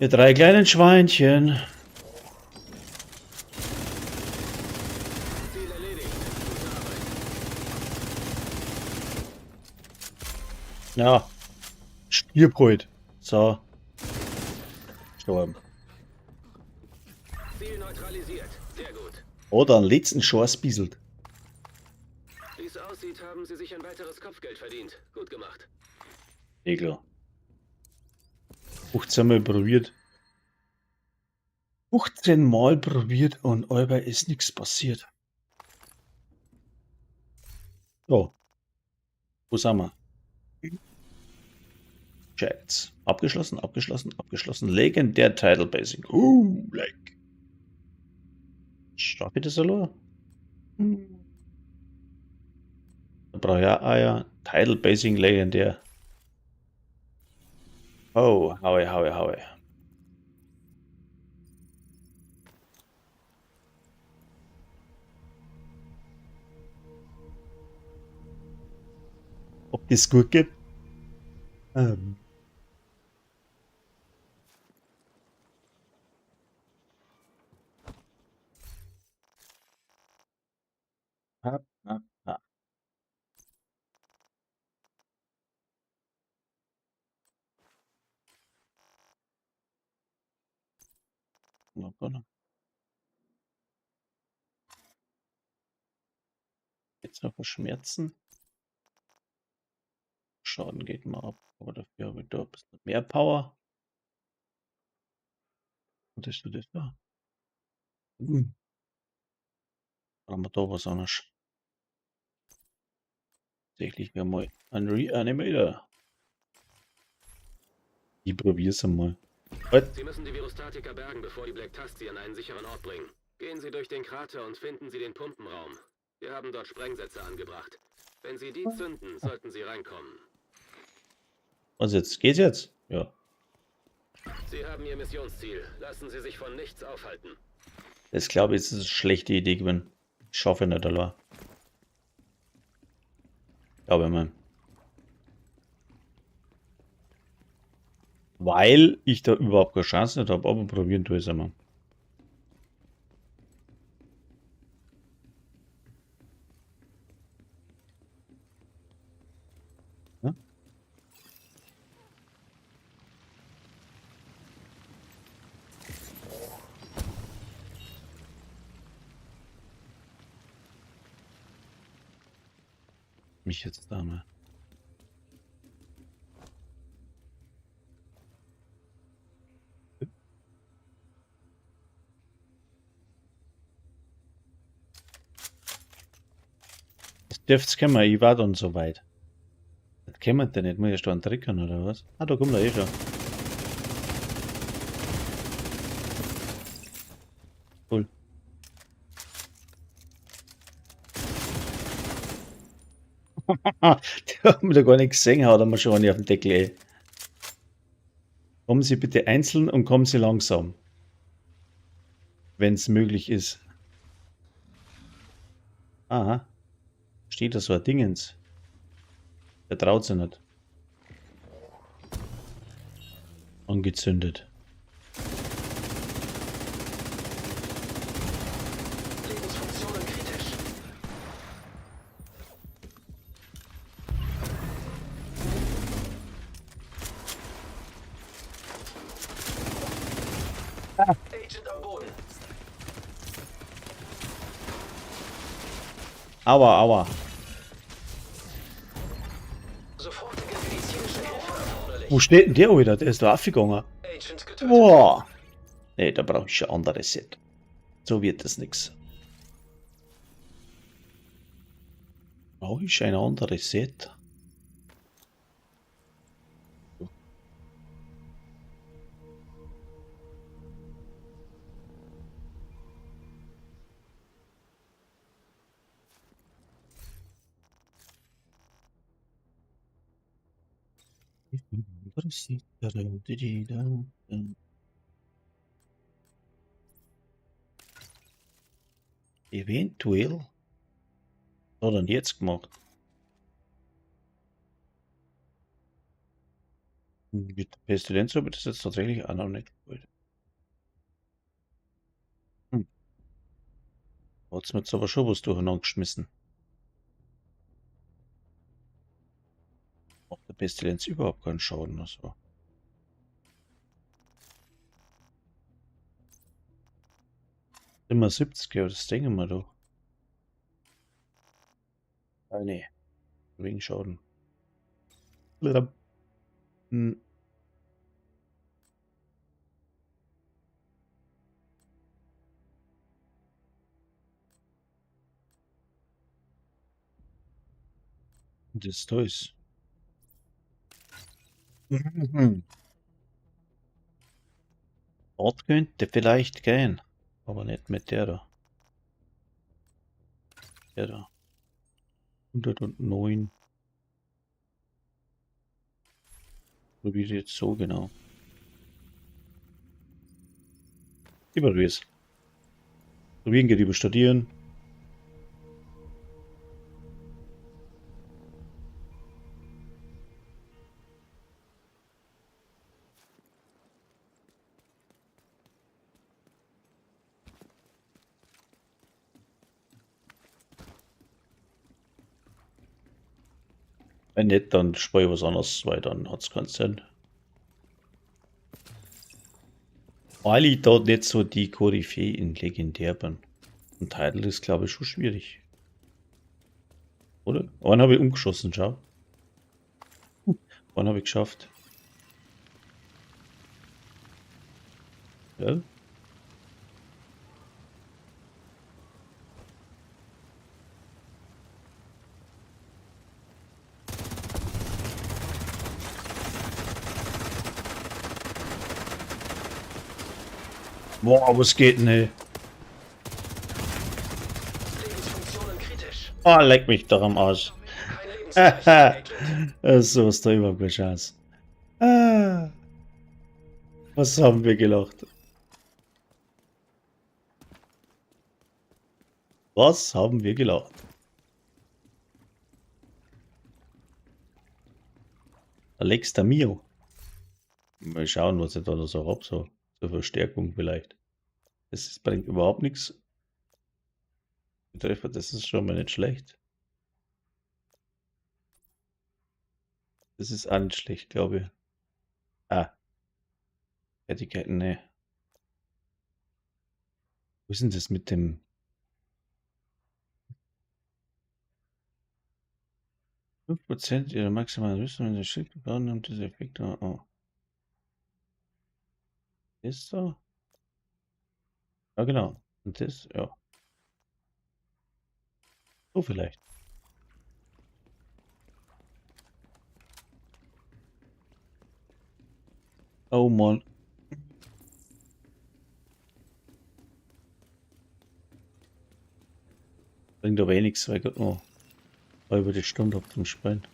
Ihr 3 kleinen Schweinchen. Ziel erledigt. Gute Arbeit. Ja. Stirb heute. So. Gestorben. Ziel neutralisiert. Sehr gut. Oder einen letzten Schuss bisselt. Wie es aussieht, haben Sie sich ein weiteres Kopfgeld verdient. Gut gemacht. Eh klar. 15 Mal probiert. 15 Mal probiert und aber ist nichts passiert. So. Wo sind wir? Chats. Abgeschlossen, abgeschlossen, abgeschlossen. Legendär Title Basing. Like. Schaffe ich das allein? Da brauche ich auch Eier. Title Basing legendär. Oh, haue. Ob das gut geht? Ha. Jetzt noch verschmerzen. Schaden geht mal ab, aber dafür habe ich da ein bisschen mehr Power. Und ist das da? Haben wir da was anderes? Tatsächlich wäre mal ein Reanimator. Ich probier's einmal. Halt. Sie müssen die Virostatika bergen, bevor die Black Tusk sie an einen sicheren Ort bringen. Gehen Sie durch den Krater und finden Sie den Pumpenraum. Wir haben dort Sprengsätze angebracht. Wenn Sie die zünden, sollten Sie reinkommen. Was jetzt? Geht's jetzt? Ja. Sie haben Ihr Missionsziel. Lassen Sie sich von nichts aufhalten. Das glaube ich, ist eine schlechte Idee gewesen. Ich schaffe nicht allein. Glaube ich mal. Weil ich da überhaupt keine Chance nicht habe, aber probieren tue ich es einmal. Ja? Mich jetzt da mal. Das dürft's können wir, ich war dann so weit. Das können wir denn nicht, muss ich da einen Trickern oder was? Ah, da kommt er eh schon. Cool. Die haben da gar nichts gesehen, hat er mir schon eine auf den Deckel. Ey. Kommen Sie bitte einzeln und kommen Sie langsam. Wenn es möglich ist. Aha. Steht da so ein Dingens. Der traut sich nicht. Angezündet. Lebensfunktionen kritisch. Agent am Boden. Aua. Sofortige medizinische Hilfe erforderlich. Wo steht denn der wieder? Der ist da aufgegangen. Agent getötet. Boah. Nee, da brauche ich ein anderes Set. So wird das nix. Brauche ich ein anderes Set? Eventuell. Was hat er denn jetzt gemacht? Mit der Pestilenz habe ich das jetzt tatsächlich auch noch nicht geholt. Hat's mir jetzt aber schon was durcheinander geschmissen. Macht der Pestilenz überhaupt keinen Schaden, also. Immer 70, ja, das denken wir doch. Ah, nee. Wegen Schaden. Hm. Das da ist. Dort könnte vielleicht gehen. Aber nicht mit der da. Der da. 109. Probiere jetzt so genau. Immer wie es. Probieren geht über Studieren. Wenn nicht, dann spare ich was anderes, weil dann hat es keinen Sinn. Weil ich dort nicht so die Koryphäe in Legendär bin. Ein Titel ist, glaube ich, schon schwierig. Oder? Einen habe ich umgeschossen, schau. Einen habe ich geschafft. Ja. Boah, was geht denn, ey? Lebensfunktionen kritisch. Ah, leck mich doch am Arsch. Kein Lebenszeichen, Agent. So ist da überhaupt keine Chance. Ah, was haben wir gelacht? Was haben wir gelacht? Alexa Mio. Mal schauen, was ich da noch so habe, so zur Verstärkung vielleicht. Das bringt überhaupt nichts. Treffer, das ist schon mal nicht schlecht. Das ist auch nicht schlecht, glaube ich. Ah. Fertigkeiten, ne. Wo ist denn das mit dem... %, ihrer maximalen Rüstung, wenn sie schickt, bauen nimmt dieser Effekt. Oh. Ist da? Ja, genau. Und das, ja. So vielleicht. Oh Mann. Bringt aber eh nichts, weil ich noch über die Stunde auf zum Spielen.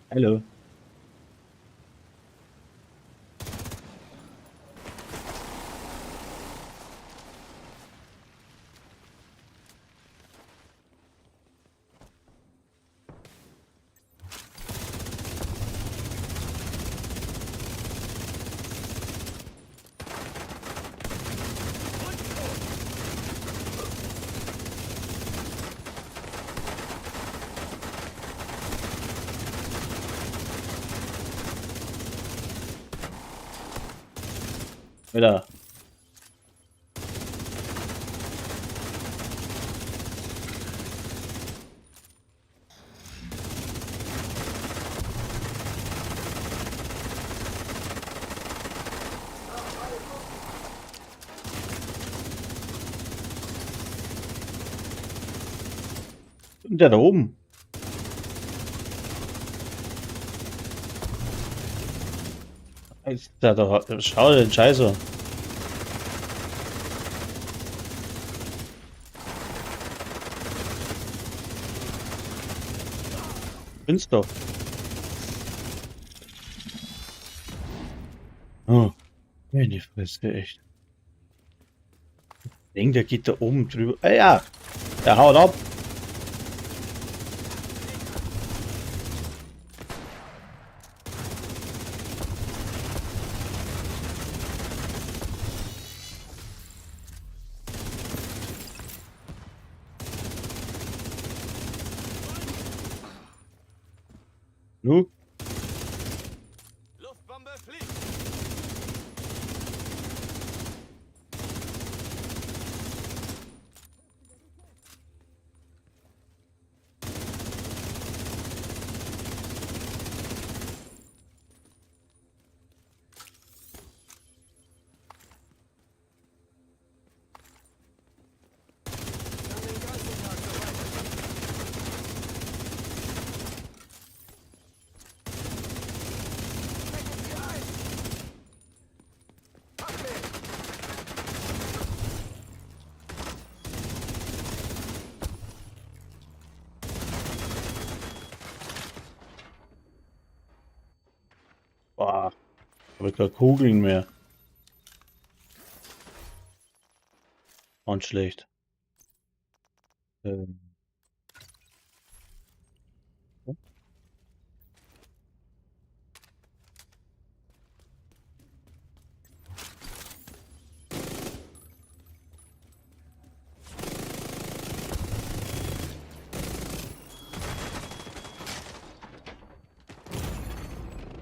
Hallo. Wieder. Der da oben. Da doch, schau den Scheiße. Bin's doch. Oh, meine Fresse, echt. Ich denke, der geht da oben drüber. Ah ja, der haut ab. Nu? Luftbombe fliegt. Boah, habe ich keine Kugeln mehr. Und schlecht. Ähm.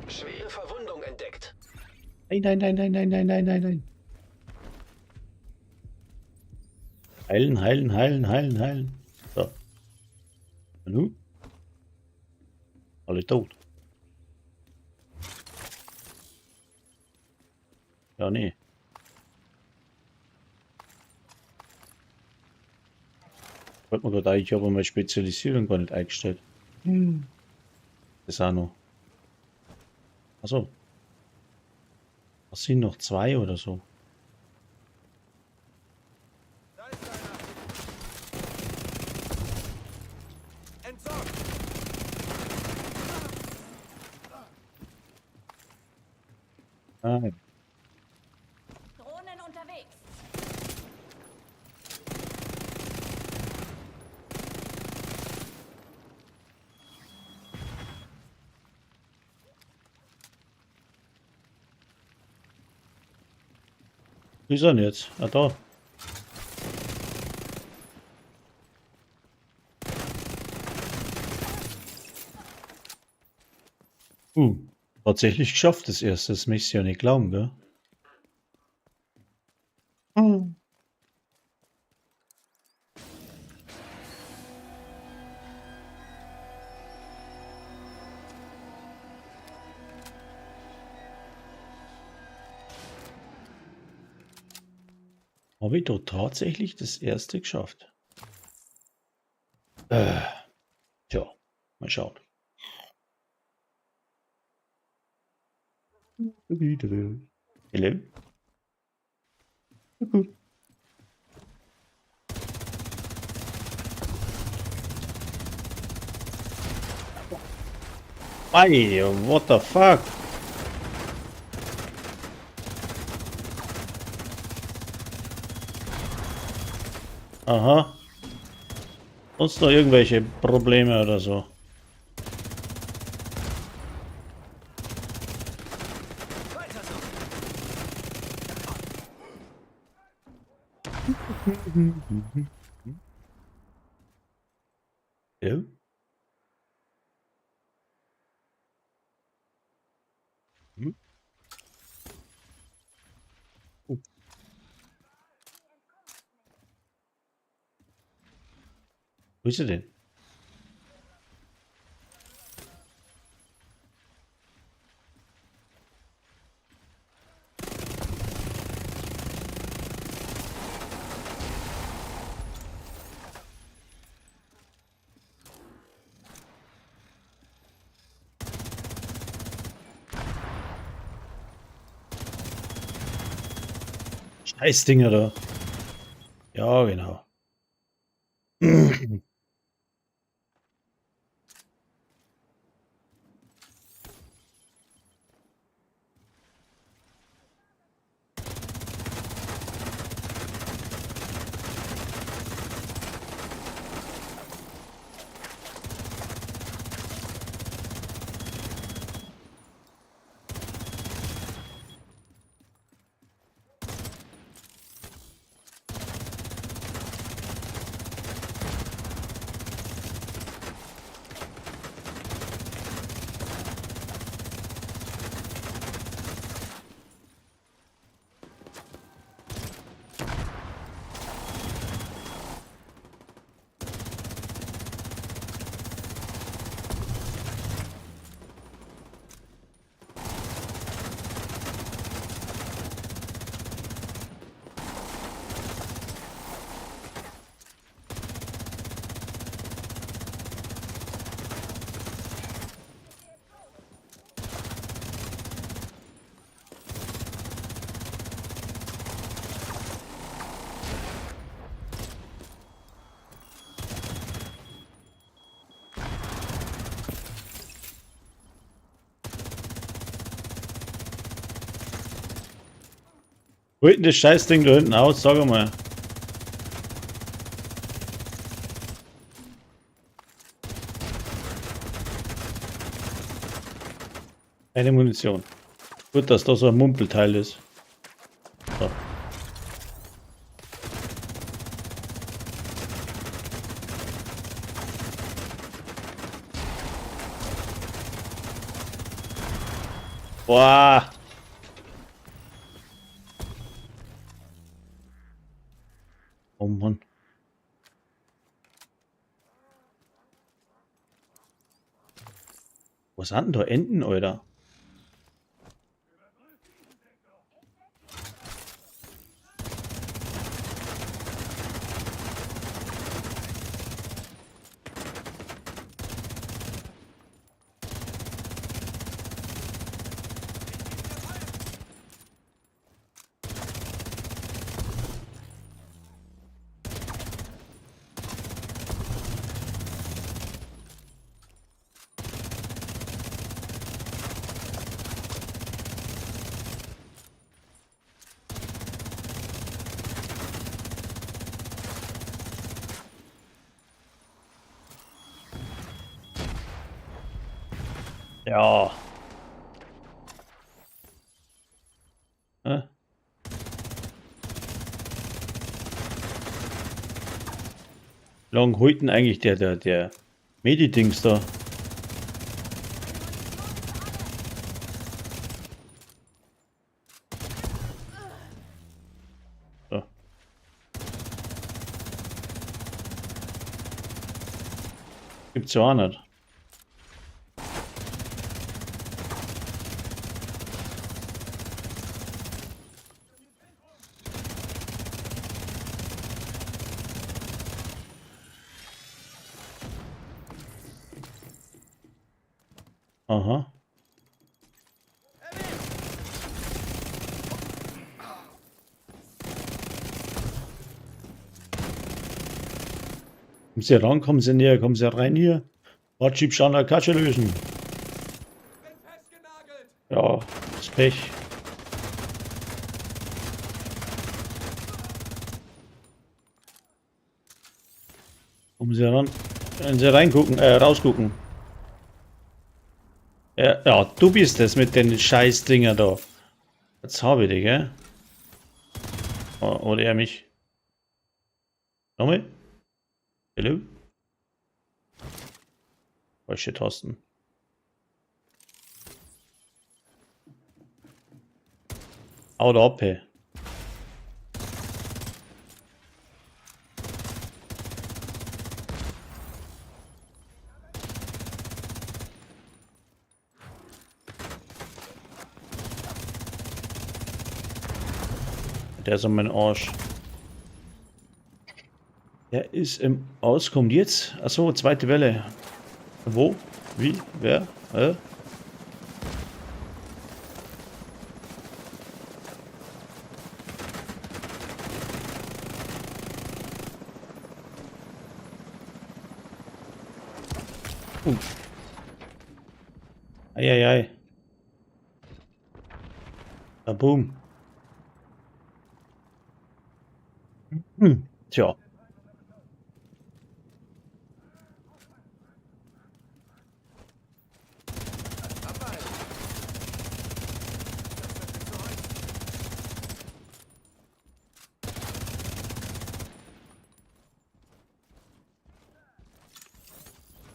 Schwere Verwundung entdeckt. Nein, nein, nein, nein, nein, nein, nein, nein, nein. Heilen, heilen, heilen, heilen, heilen. So. Und nu? Alle tot. Ja, nee. Wollte man gerade eigentlich, aber meine Spezialisierung gar nicht eingestellt. Das auch noch. Achso. Das sind noch 2 oder so. Da ist einer. Entsorgt. Nein. Drohnen unterwegs. Wie ist er denn jetzt? Ah, da. Tatsächlich geschafft, das erste. Das möchte ich ja nicht glauben, gell? Habe ich doch tatsächlich das erste geschafft. Tja, mal schauen. Hello? Gut. Hey, what the fuck? Aha. Sonst noch irgendwelche Probleme oder so? Weiter so. Ja? Hm? Oh. Wo ist er denn? Scheißdinger da. Ja, genau. Wo ist denn das Scheißding da hinten aus? Sag mal. Keine Munition. Gut, dass da so ein Mumpelteil ist. So. Boah. Oh Mann. Wo sind denn da Enten, Alter? Ja. Wie lange holt denn eigentlich der Medi-Dings da? So. Gibt's ja auch nicht. Aha. Kommen Sie ran, kommen Sie näher, kommen Sie rein hier. Wartschiebsch an der Katsche lösen. Ja, das Pech. Kommen Sie ran. Können Sie reingucken, rausgucken. Ja, du bist es mit den Scheißdinger da. Jetzt habe ich dich, gell? Oder er mich. Nochmal? Hallo? Falsche Tasten. Haut ab, hey. Der ist an meinem Arsch. Der ist im Aus. Kommt jetzt? Achso, zweite Welle. Wo? Wie? Wer? Eieiei. Ah, boom. Tja.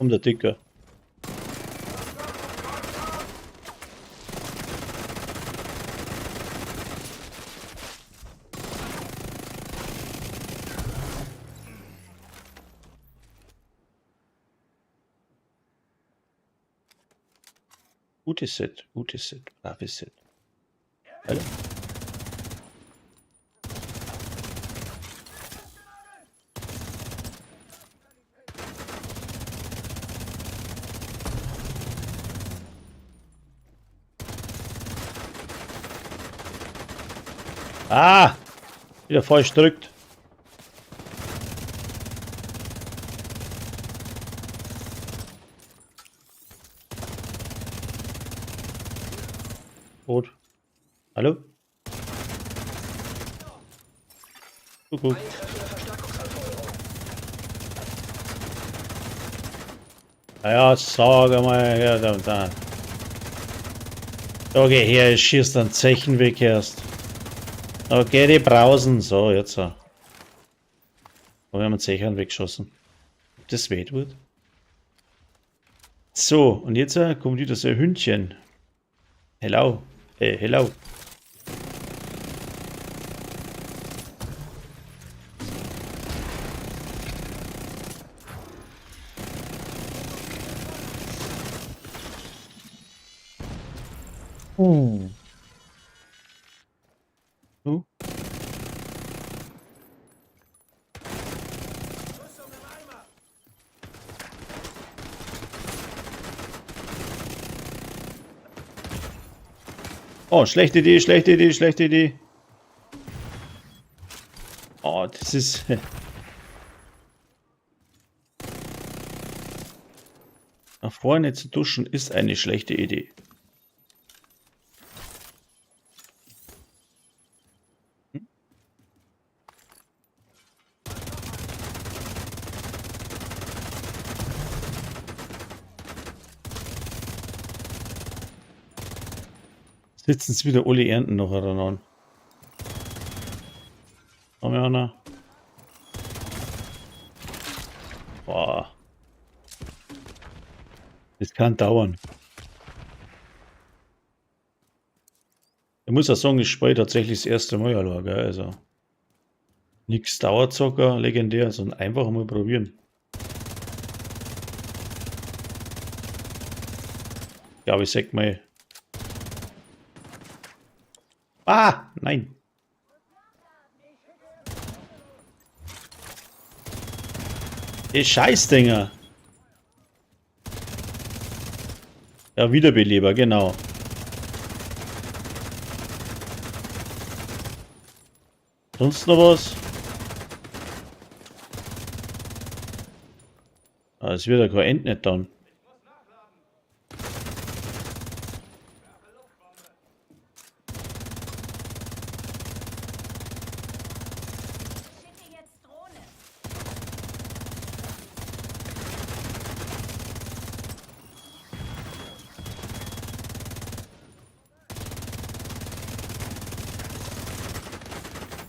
Der Dicke. Gutes Set, braves Set. Hallo? Ah! Wieder falsch drückt. Gut. Hallo? Kuckuck. Eintreffende Verstärkungsanforderung. Ja, sag mal, ja, da. Da geh her, ich schieß dann Zechen weg erst. Okay, die Brausen. So, jetzt so. Da haben wir einen Zechern weggeschossen. Ob das weh tut? So, und jetzt kommt wieder so ein Hündchen. Hello. Hello. Du? Oh, schlechte Idee, schlechte Idee, schlechte Idee. Oh, das ist... Nach vorne zu duschen ist eine schlechte Idee. Sitzen sie wieder alle Ernten noch aneinander. Haben wir einer? Boah. Das kann dauern. Ich muss ja sagen, ich spiele tatsächlich das erste Mal allein, gell? Also nichts Dauerzocker, legendär, sondern einfach mal probieren. Ich glaube, ich sag mal. Ah, nein. Die Scheißdinger. Ja, Wiederbeleber, genau. Sonst noch was? Ah, es wird ja kein End nicht dann.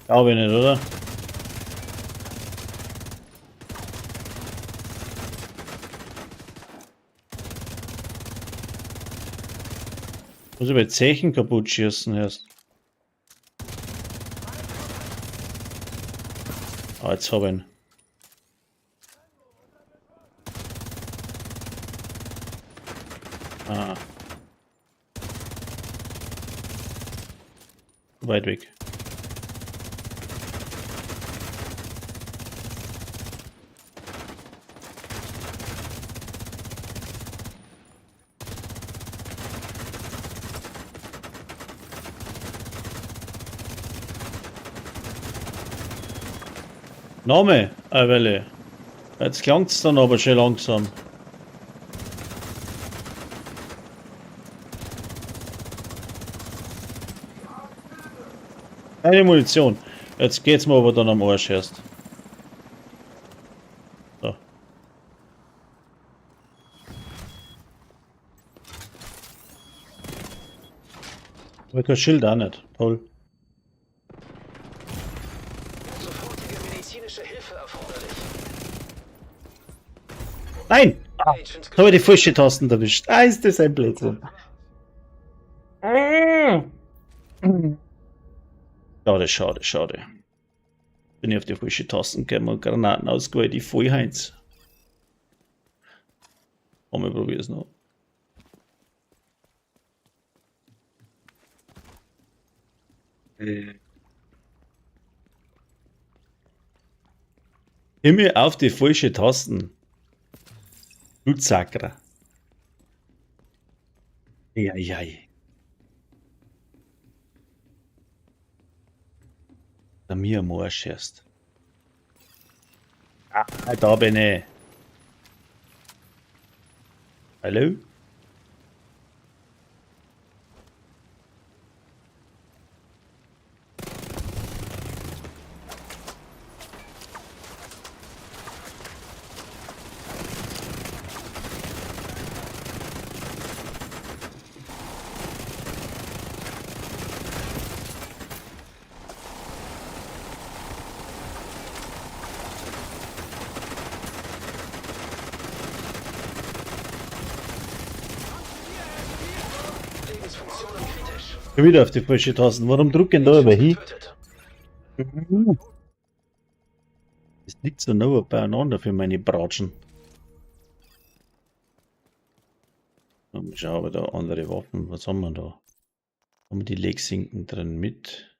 Glaube ich nicht, oder? Muss ich bei Zechen kaputt schießen erst. Ah, jetzt habe ich ihn. Ah. Weit weg. Name, Welle. Jetzt klangt es dann aber schon langsam. Keine Munition. Jetzt geht's mir aber dann am Arsch erst. So. Aber kein Schild auch nicht. Toll. Sofortige medizinische Hilfe erforderlich. Nein! Ah, Agent da habe ich die falsche Tasten erwischt. Ah, ist das ein Blödsinn. Schade, schade, schade. Bin ich auf die falsche Tasten gekommen und Granaten ausgewählt, die Vollheinz. Aber wir probieren es noch. Immer auf die falsche Tasten. Blutsacra. Eieiei. Da mir am Arsch erst. Ah, da bin ich. Hallo? Schon wieder auf die falsche Tasten. Warum drücken da aber hin? Getötet. Das liegt so nah beieinander für meine Bratschen. Ich schaue aber da andere Waffen. Was haben wir da? Haben wir die Legsinken drin mit?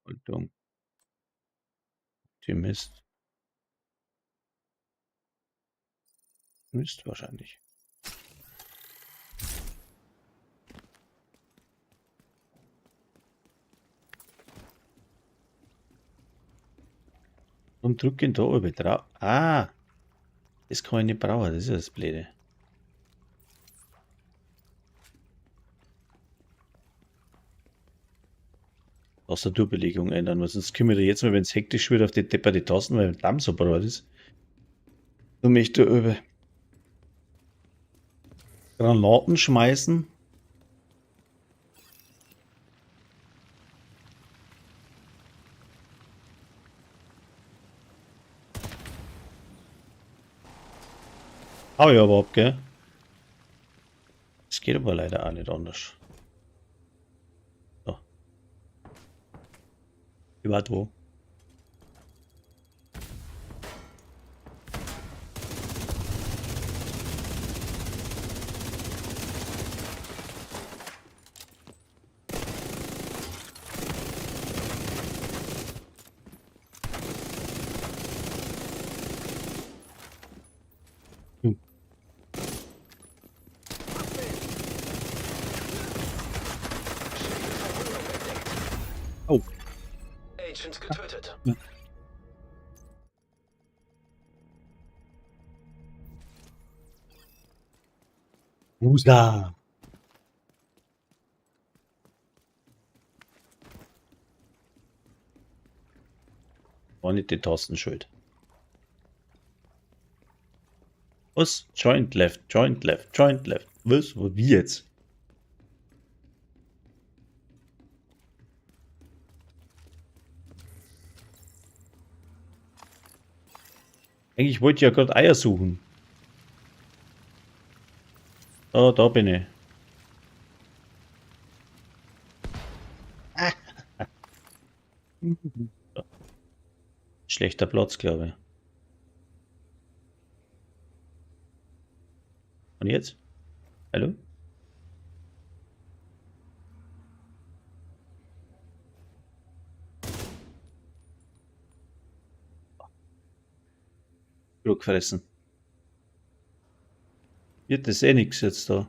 Haltung. Optimist. Mist wahrscheinlich. Und drücken da oben drauf. Ah! Das kann ich nicht brauchen, das ist das Blöde. Tastaturbelegung ändern, weil sonst kümmere ich jetzt mal, wenn es hektisch wird, auf die depperte Tasten, weil der Damm so breit ist. Du möchtest da über Granaten schmeißen. Hau ich aber ab, gell? Das geht aber leider auch nicht anders. So. Überhaupt wo? Oh. Agent getötet. Musa. War nicht die Tasten schuld. Was? Joint left, joint left, joint left. Was? Wie jetzt? Eigentlich wollte ich ja gerade Eier suchen. Oh, da bin ich. Schlechter Platz, glaube ich. Und jetzt? Hallo? Druck fressen. Wird das eh nichts jetzt da?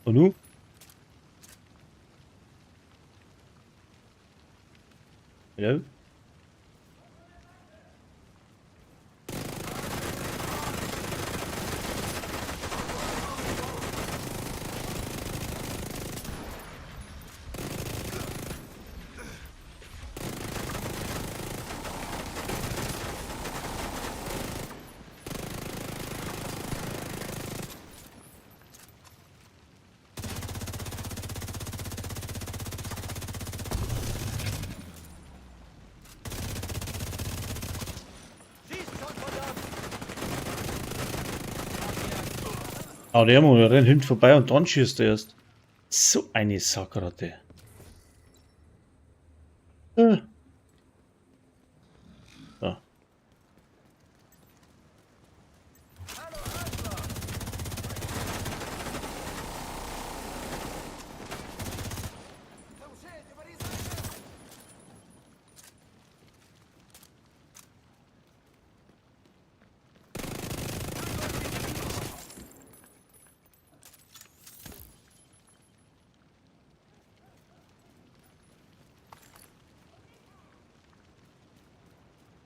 Und nun? Hallo? Ah, der Mann, der rennt hinten vorbei und dann schießt er erst. So eine Sackratte. So.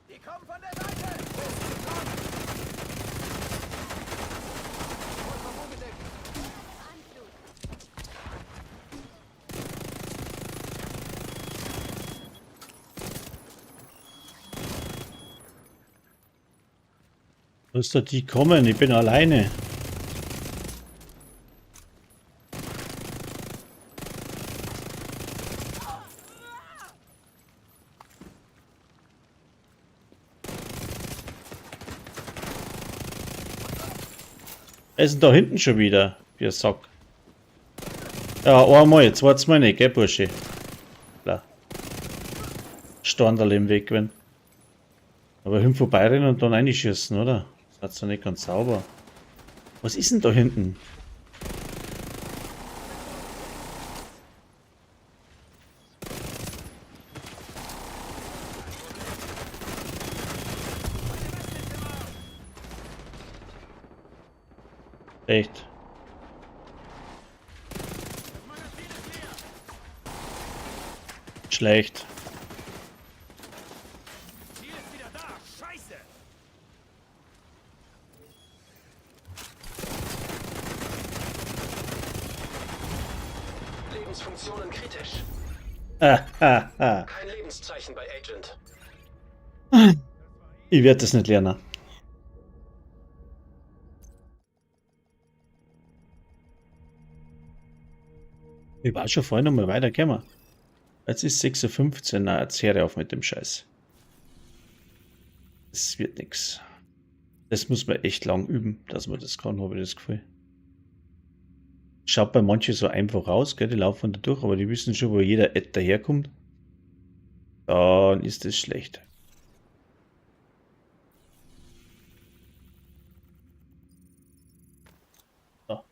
Die kommen von der Seite! Lass doch die kommen, ich bin alleine. Er ist da hinten schon wieder, wie ein Sack. Ja, einmal, jetzt wart's mal nicht, gell, Bursche? Klar. Standal im Weg, wenn. Aber hin vorbeirennen und dann reinschießen, oder? Das hat's doch nicht ganz sauber. Was ist denn da hinten? Echt? Schlecht. Lebensfunktionen kritisch. Kein Kein Lebenszeichen bei Agent. Ich werde das nicht lernen. Ich war schon vorhin noch mal weitergekommen. Jetzt ist 6:15 Uhr. Na, jetzt höre auf mit dem Scheiß. Das wird nix. Das muss man echt lang üben, dass man das kann, habe ich das Gefühl. Schaut bei manchen so einfach aus, gell? Die laufen da durch, aber die wissen schon, wo jeder Ad daherkommt. Dann ist das schlecht. So.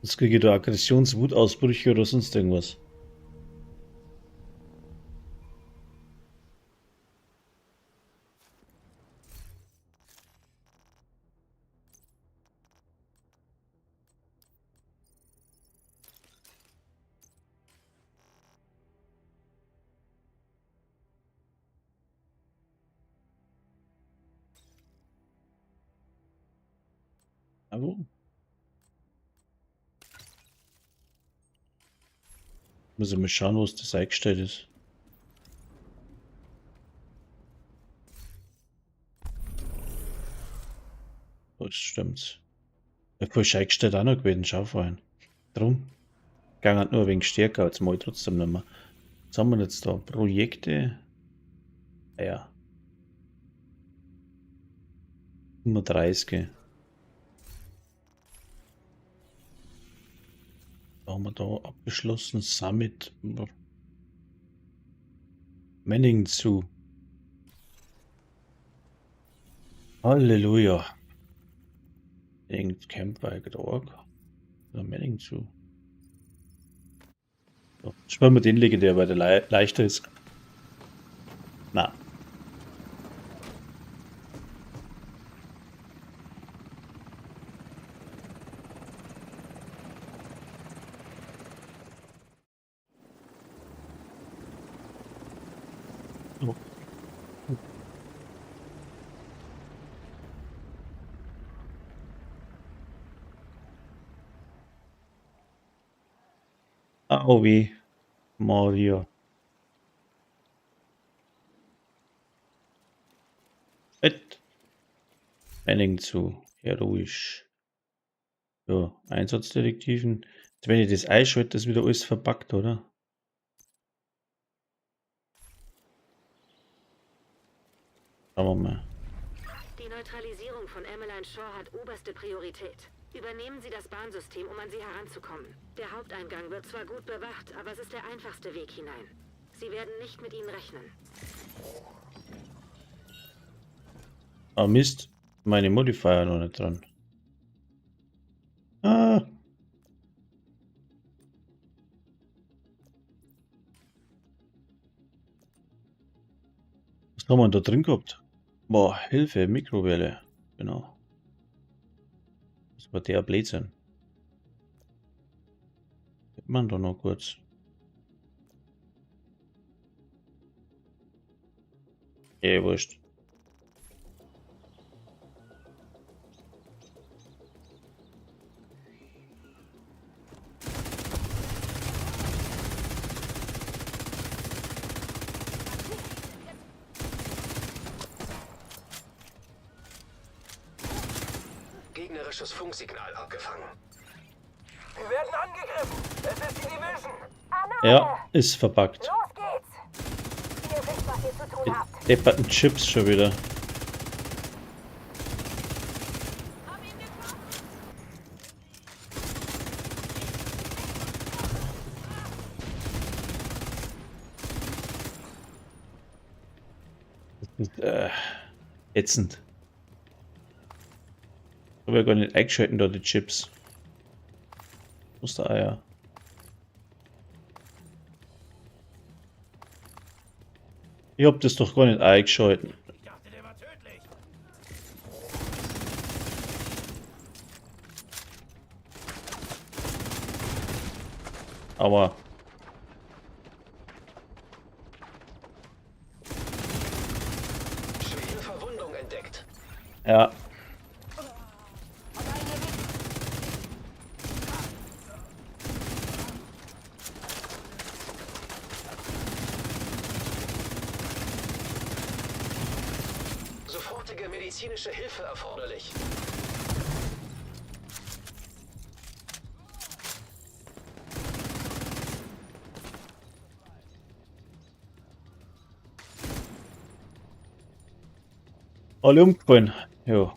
Jetzt kriege ich da Aggressionswutausbrüche oder sonst irgendwas. Aber muss ich mal schauen, was das eingestellt ist. Das stimmt. Ja, voll eingestellt auch noch gewesen, schau vorhin. Drum. Gang halt nur ein wenig stärker, jetzt mal trotzdem nicht mehr. Was haben wir jetzt da? Projekte. Ja. 130. Da haben wir da abgeschlossen. Summit. Manning zu. Halleluja. Irgend Campfire.org. Oder Manning zu. So, spielen wir den legendär, weil der leichter ist. Na. Oh. Au wie Mario. Bett. Manning zu. Heroisch. Ja, Einsatzdetektiven. Jetzt, wenn ich das einschalte, ist wieder alles verpackt, oder? Schauen wir mal. Die Neutralisierung von Emmeline Shaw hat oberste Priorität. Übernehmen Sie das Bahnsystem, um an sie heranzukommen. Der Haupteingang wird zwar gut bewacht, aber es ist der einfachste Weg hinein. Sie werden nicht mit Ihnen rechnen. Ah, Mist. Meine Modifier noch nicht dran. Ah. Was haben wir da drin gehabt? Boah, Hilfe, Mikrowelle. Genau. Das war der Blödsinn. Hört man da noch kurz. Wurscht. Gegnerisches Funksignal abgefangen. Wir werden angegriffen. Es ist die Division. Ja, ist verbuggt. Los geht's! Ihr wisst, was ihr zu tun habt. Depperten Chips schon wieder. Das ist ätzend. Ich habe ja gar nicht eingeschalten da die Chips. Ostereier. Ich hab das doch gar nicht eingeschalten. Ich dachte, der war tödlich. Aber Schwere Verwundung entdeckt. ja. Sofortige medizinische Hilfe erforderlich. Alle umgefallen. Ja.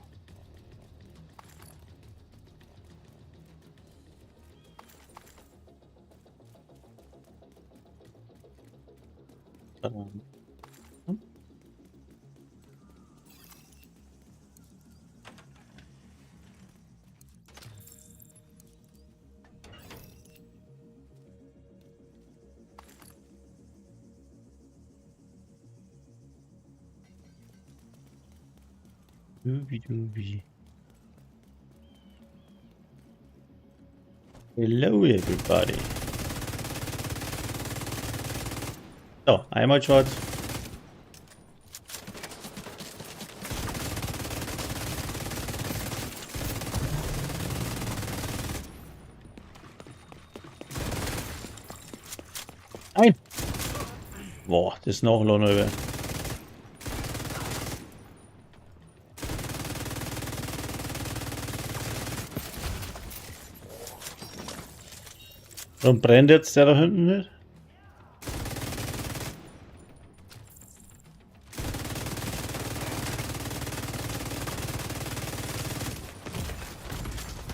Dubi. Hello everybody. So, einmal Shot. Nein! Boah, das ist noch Lohn. Und brennt jetzt der da hinten nicht?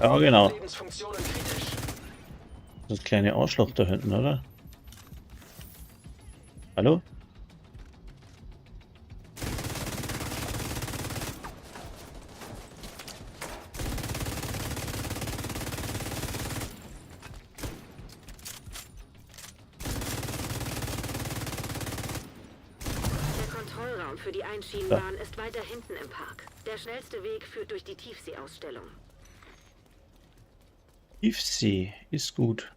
Ja, genau. Lebensfunktionen kritisch. Das kleine Arschloch da hinten, oder? Hallo? Für die Einschienenbahn ist weiter hinten im Park. Der schnellste Weg führt durch die Tiefseeausstellung. Tiefsee ist gut.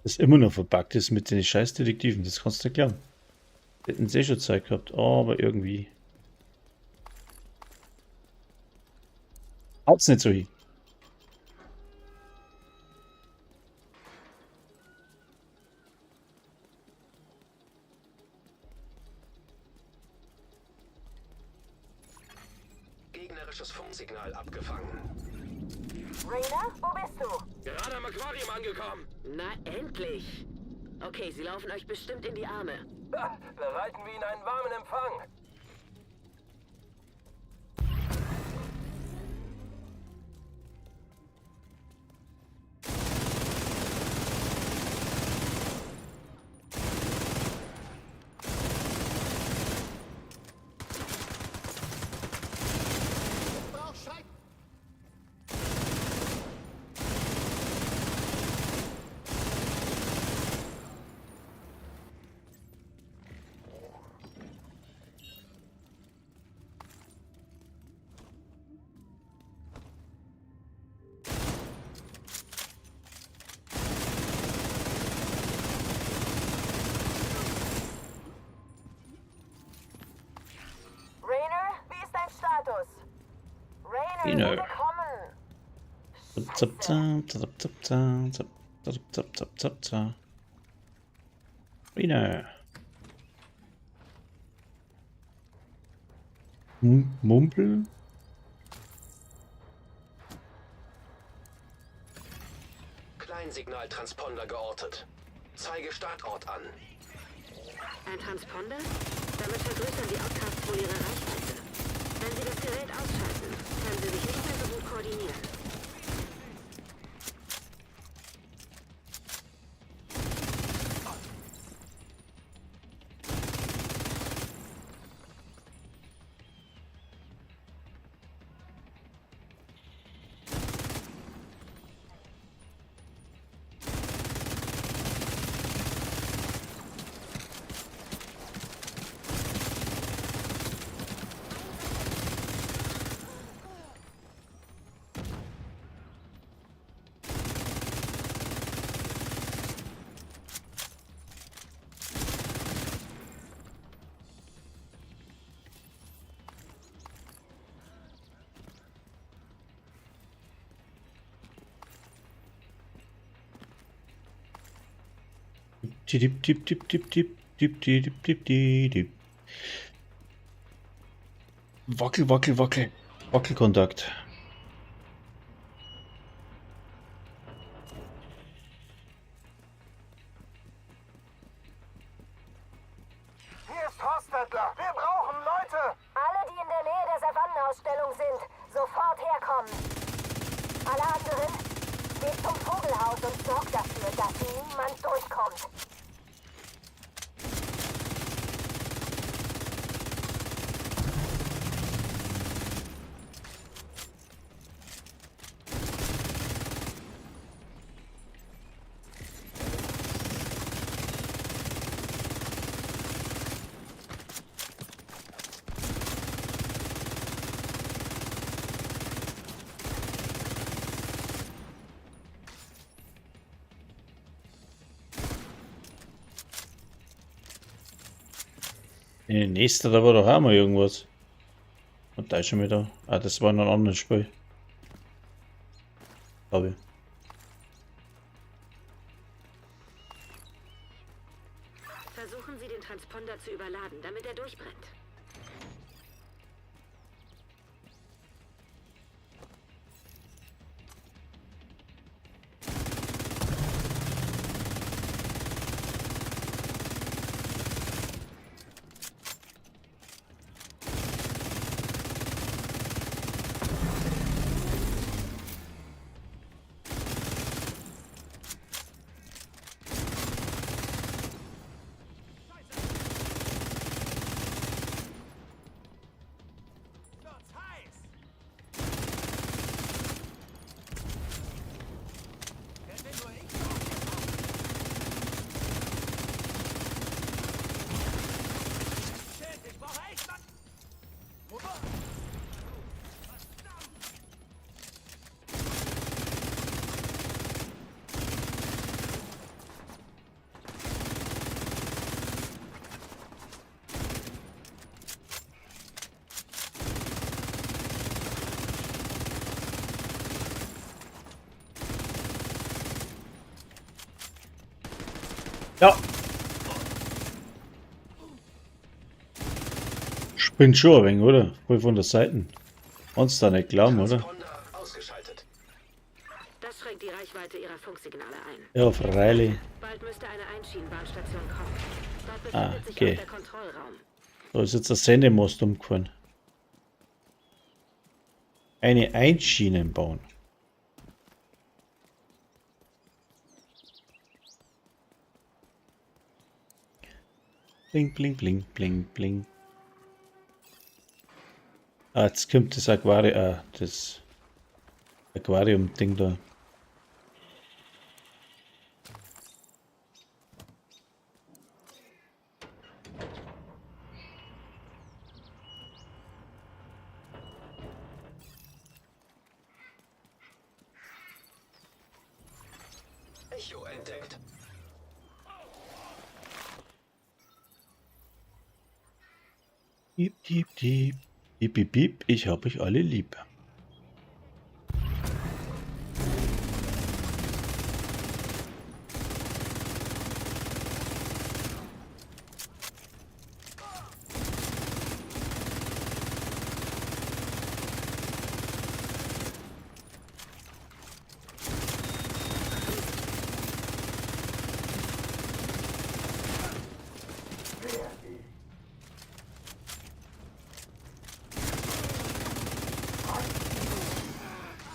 Das ist immer noch verbuggt ist mit den scheiß Detektiven, das kannst du nicht glauben. Die hätten sie schon Zeit gehabt, aber irgendwie. Haut's nicht so hin. Gegnerisches Funksignal abgefangen. Rainer, wo bist du? Gerade am Aquarium angekommen. Na endlich! Okay, sie laufen euch bestimmt in die Arme. Bereiten wir ihnen einen warmen Empfang. Rainer, Mumpel? Kleinsignaltransponder geortet. Zeige Startort an. Ein Transponder? Damit vergrößern die Outcasts wohl ihre Reichweite. Wenn sie das Gerät ausschalten, können sie sich nicht mehr so gut koordinieren. Tip, tip, tip, tip, tip, tip, tip, tip, tip, tip. Wackel, wackel, wackel. Wackelkontakt. Hier ist Horstadler. Wir brauchen Leute. Alle, die in der Nähe der Savannenausstellung sind, sofort herkommen. Alle anderen, geht zum Vogelhaus und sorgt dafür, dass niemand durchkommt. Nächster, da war doch auch mal irgendwas. Und da ist schon wieder. Ah, das war noch ein anderes Spiel. Glaube ich. Versuchen Sie, den Transponder zu überladen, damit er durchbrennt. Ja. Springt schon ein wenig, oder? Voll von der Seite. Uns da nicht glauben, oder? Transponder ausgeschaltet. Das schränkt die Reichweite Ihrer Funksignale ein. Ja, freilich. Bald müsste eine Einschienenbahnstation kommen. Dort befindet Ah, sich okay. auch der Kontrollraum. Da ist jetzt der Sendemast umgefallen. Eine Einschienen bauen. Bling, bling, bling, bling, bling. Ah, jetzt kommt das das Aquarium-Ding da. Echo entdeckt. Piep, piep, piep. Piep, piep, piep. Ich hab euch alle lieb.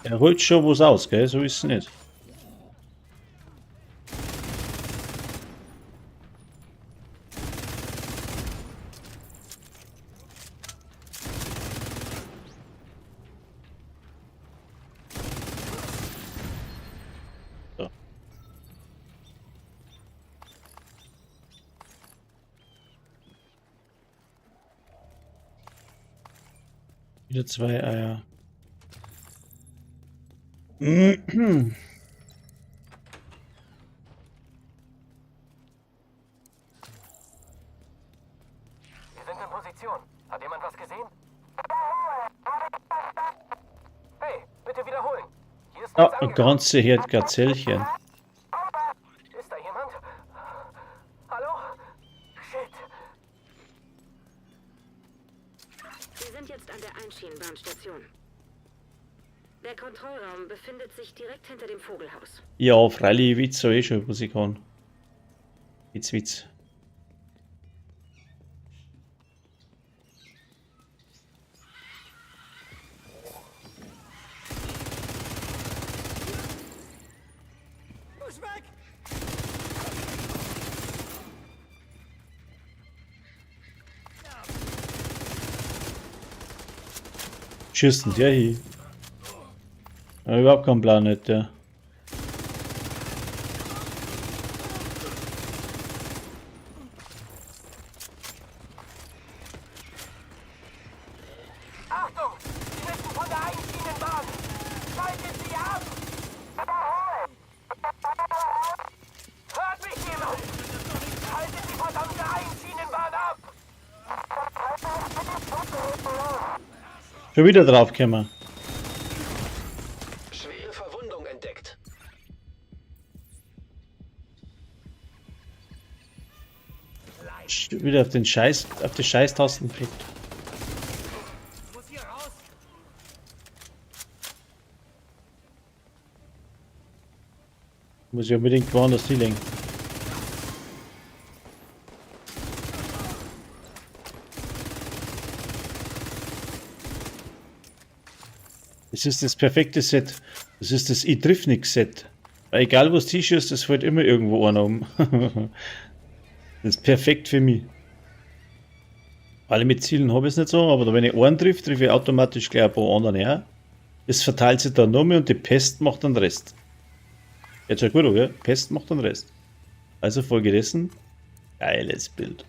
Er holt schon was aus, gell? So ist es nicht. So. Wieder 2 Eier. Wir sind in Position. Hat jemand was gesehen? Hey, bitte wiederholen. Hier ist Ah, nichts ein angekommen. ganze Herd Gazellchen. Ist da jemand? Hallo? Shit. Sie sind jetzt an der Einschienenbahnstation. Der Kontrollraum befindet sich direkt hinter dem Vogelhaus. Ja, freilich, Witz, so eh schon, was ich kann. Witz. Push weg! Schießt denn der hier? Ja, überhaupt keinen Plan nicht, der. Achtung! Sie wissen von der Einschienenbahn! Schaltet sie ab! Hört mich jemand! Schaltet die verdammte Einschienenbahn ab! Schon wieder draufgekommen. Schwere Verwundung entdeckt. Schon wieder auf die Scheißtasten geklickt. Muss hier raus! Muss ich unbedingt woanders hinlegen. Das ist das perfekte Set. Das ist das Ich triff nix Set. Weil egal was du schießt, es fällt immer irgendwo einer um. Das ist perfekt für mich. Alle mit Zielen habe ich es nicht so, aber wenn ich einen trifft, treffe ich automatisch gleich ein paar anderen her. Das verteilt sich dann noch mehr und die Pest macht den Rest. Jetzt ja gut, oder? Pest macht den Rest. Also folgedessen, geiles Bild.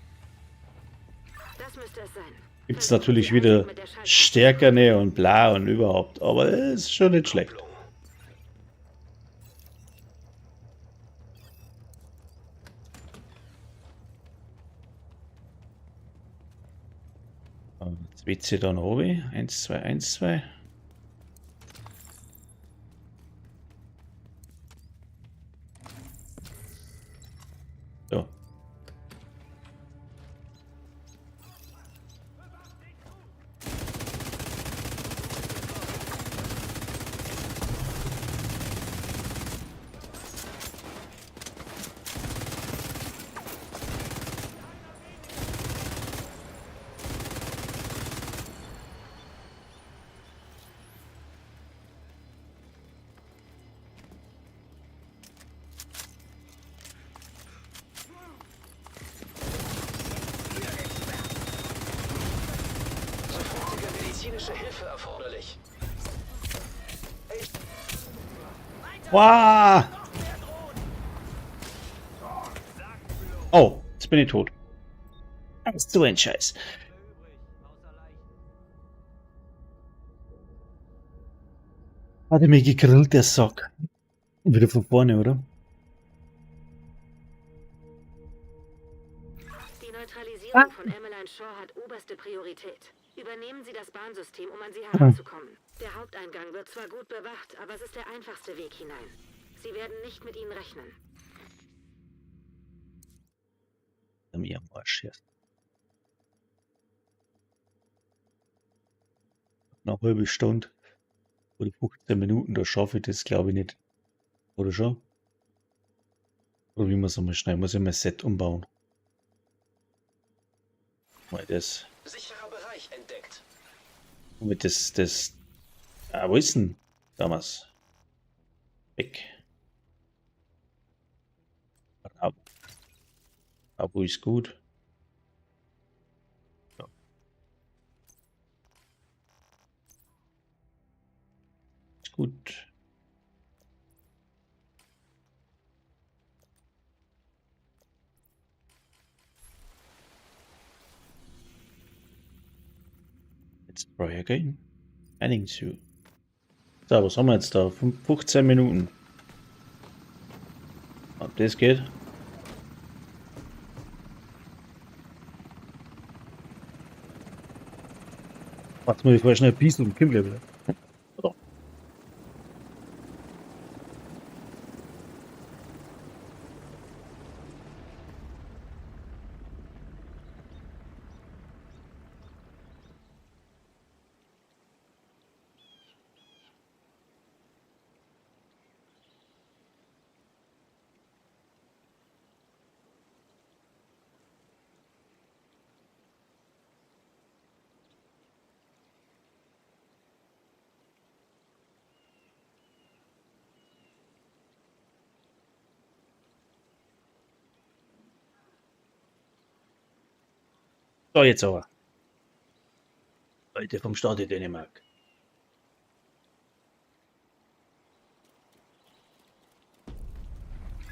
Das müsste es sein. Gibt es natürlich wieder stärkere und bla und überhaupt, aber es ist schon nicht schlecht. Jetzt wird sie dann oben. 1, 2, 1, 2. So. Sofortige medizinische Hilfe erforderlich. Wow! Oh, jetzt bin ich tot. Das ist so ein Scheiß. Hat er mich gegrillt, der Sack. Wieder von vorne, oder? Die Neutralisierung von Emmeline Shaw hat oberste Priorität. Übernehmen Sie das Bahnsystem, um an sie heranzukommen. Der Haupteingang wird zwar gut bewacht, aber es ist der einfachste Weg hinein. Sie werden nicht mit ihnen rechnen. Mir am Arsch jetzt. Noch eine halbe Stunde oder 15 Minuten, da schaffe ich das glaube ich nicht. Oder schon? Probieren wir es einmal schnell. Muss ich mein Set umbauen. Mal das. Sicherer Bereich entdeckt. Mit das. Ah, wo ist denn? Damals. Weg. Abo ist gut. Ja. Ist gut. Let's try again. Adding to. So, was haben wir jetzt da? 15 Minuten. Ob das geht? Warte mal, ich war schnell Piece und Kim-Level. Oder? So, jetzt aber. Leute vom Staat in Dänemark.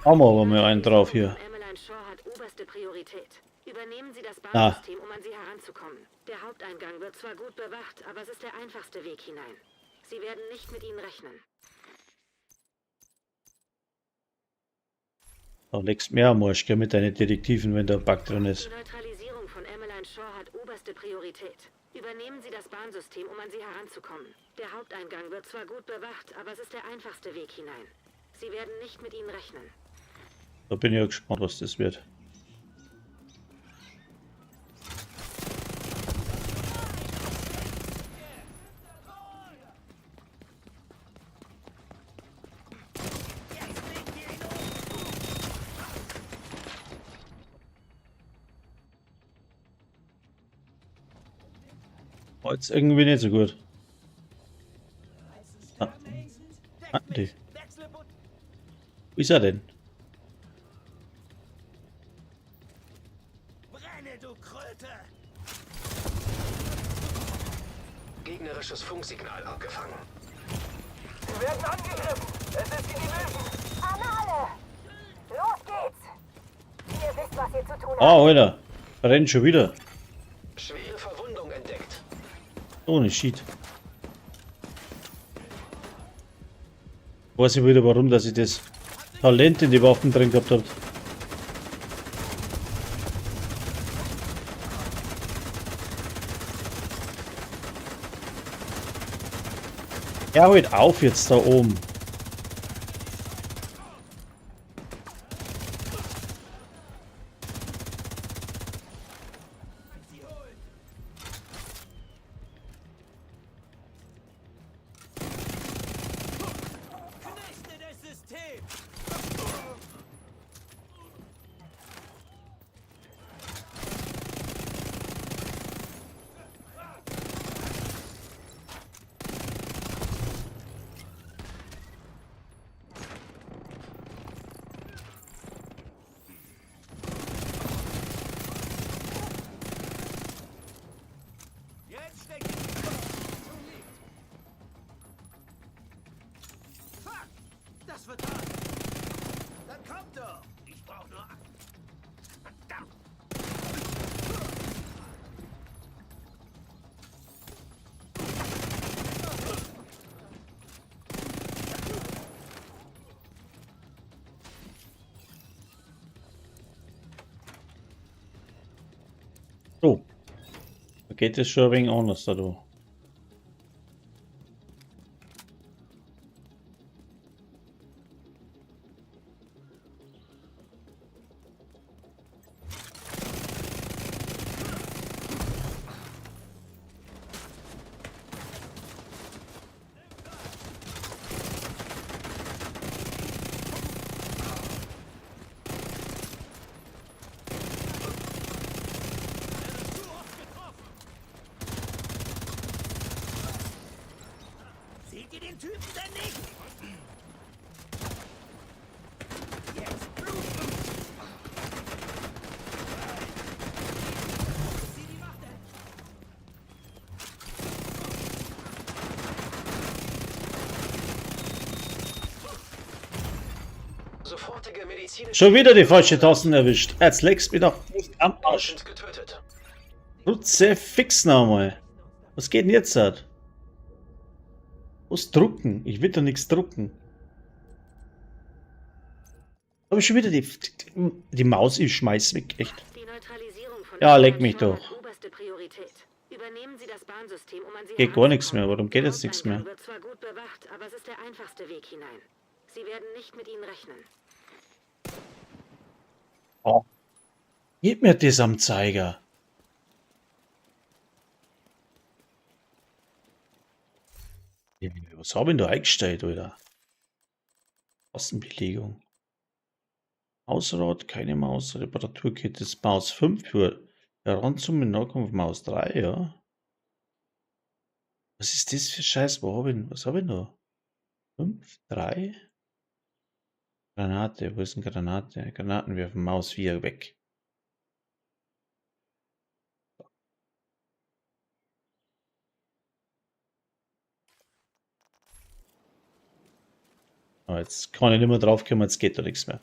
Haben wir aber mal einen drauf hier. Emmeline Shaw hat oberste Priorität. Übernehmen Sie das Ah. Bahnsystem, um an Sie heranzukommen. Der Haupteingang wird zwar gut bewacht, aber es ist der einfachste Weg hinein. Sie werden nicht mit Ihnen rechnen. Da legst mehr am Arsch, gell, mit deinen Detektiven, wenn da ein Bug drin ist. Die Neutralisierung von Emmeline Shaw hat oberste Priorität. Übernehmen Sie das Bahnsystem, um an Sie heranzukommen. Der Haupteingang wird zwar gut bewacht, aber es ist der einfachste Weg hinein. Sie werden nicht mit Ihnen rechnen. Da bin ich ja gespannt, was das wird. War jetzt irgendwie nicht so gut. Die. Wo ist er denn? Gegnerisches Funksignal abgefangen. Wir werden angegriffen. Es ist wie die Löwen. An alle! Los geht's! Ihr wisst, was ihr zu tun habt. Ah, Alter. Er rennt schon wieder. Schwere Verwundung entdeckt. Ohne Shit. Weiß ich wieder, warum, dass ich das Talent in die Waffen drin gehabt habe. Ja, halt auf jetzt da oben. Das wird hart. Dann kommt doch. Ich brauche nur... Verdammt. So. Da geht es schon ein wenig anders da. Du. Seht ihr den Typen denn nicht? Jetzt bluten! Sieh die Macht! Sofortige medizinische Schon wieder die falsche Tasten erwischt. Jetzt legst mich doch nicht am Arsch. Agent getötet. Nutze fix nochmal. Was geht denn jetzt halt? Was drucken? Ich will doch nichts drucken. Habe ich schon wieder die Maus, ich schmeiß weg, echt. Die Neutralisierung von Ja, leck Emerald mich Shore doch. hat oberste Priorität. Übernehmen Sie das Bahnsystem, um an Sie Geht gar nichts mehr, heranzukommen. warum geht Der jetzt nichts mehr? Haupteingang wird zwar gut bewacht, aber es ist der einfachste Weg hinein. Sie werden nicht mit Ihnen rechnen. Oh. Gib mir das am Zeiger. Was habe ich denn da eingestellt, Alter? Tastenbelegung. Mausrad, keine Maus. Reparaturkit ist Maus 5 für Heranzoomen, Nahkampf Maus 3, ja. Was ist das für Scheiß? Was habe ich da? 5, 3? Granate, wo ist eine Granate? Granatenwerfen, Maus 4 weg. Aber jetzt kann ich nicht mehr drauf kommen, jetzt geht da nichts mehr.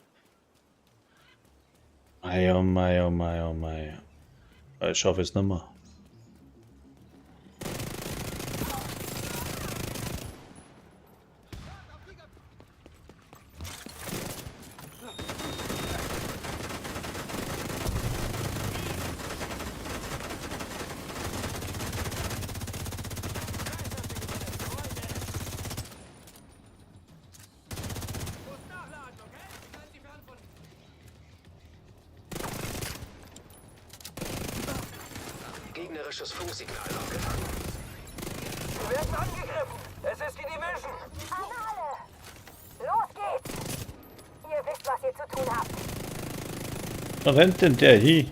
Mei, oh mei, oh mei, oh mei. Ich schaffe es nicht mehr. Gegnerisches Funksignal aufgefangen. Wir werden angegriffen. Es ist die Division. An alle! Los geht's! Ihr wisst, was ihr zu tun habt. Da rennt denn der hin?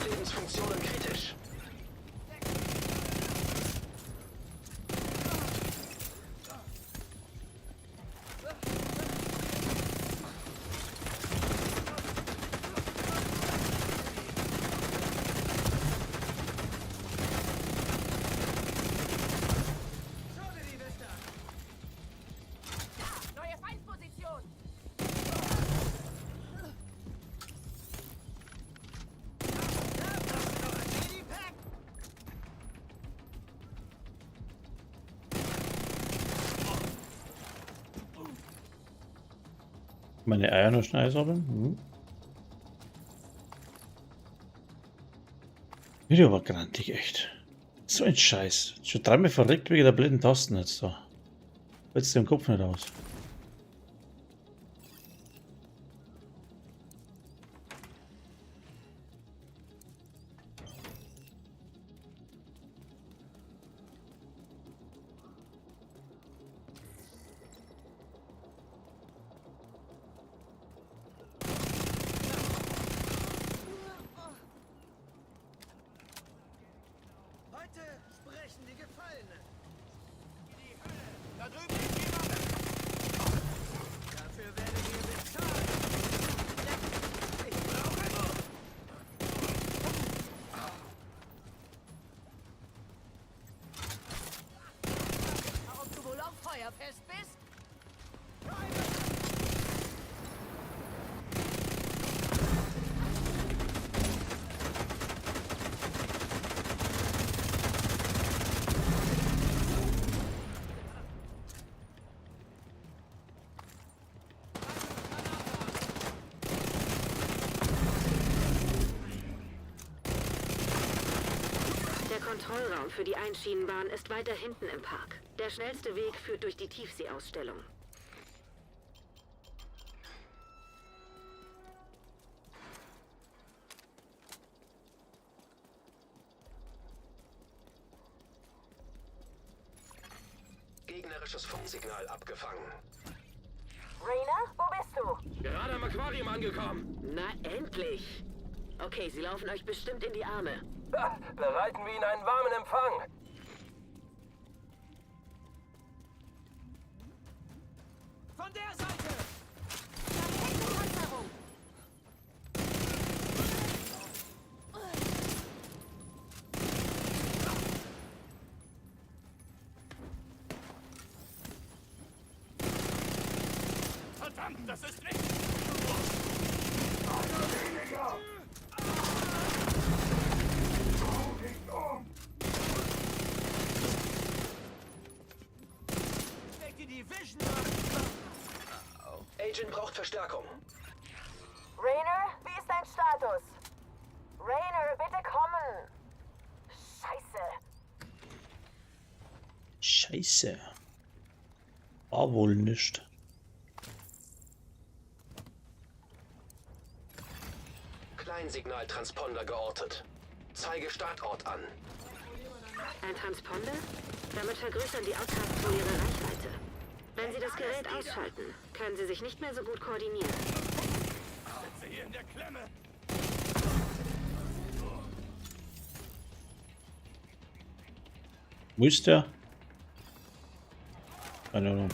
Lebensfunktionen kritisch. Neue Feindposition! Meine Eier noch schnell haben. Video war grantig, echt. So ein Scheiß. Schon dreimal verreckt wegen der blinden Tasten jetzt da. Jetzt den Kopf nicht aus. Heute sprechen die Gefallenen. Da drüben ist jemand. Schutzraum für die Einschienenbahn ist weiter hinten im Park. Der schnellste Weg führt durch die Tiefseeausstellung. Gegnerisches Funksignal abgefangen. Rainer, wo bist du? Gerade am Aquarium angekommen. Na endlich! Okay, sie laufen euch bestimmt in die Arme. Bereiten wir ihnen einen warmen Empfang. Von der Seite! Verdammt, das ist nicht... Agent braucht Verstärkung. Rainer, wie ist dein Status? Rainer, bitte kommen. Scheiße. Scheiße. War wohl nicht. Kleinsignaltransponder geortet. Zeige Startort an. Ein Transponder? Damit vergrößern die Outcasts wohl ihre Reichweite. Wenn sie das Gerät ausschalten, können sie sich nicht mehr so gut koordinieren. Sitze hier in der Klemme. Wo ist der? Keine Ahnung.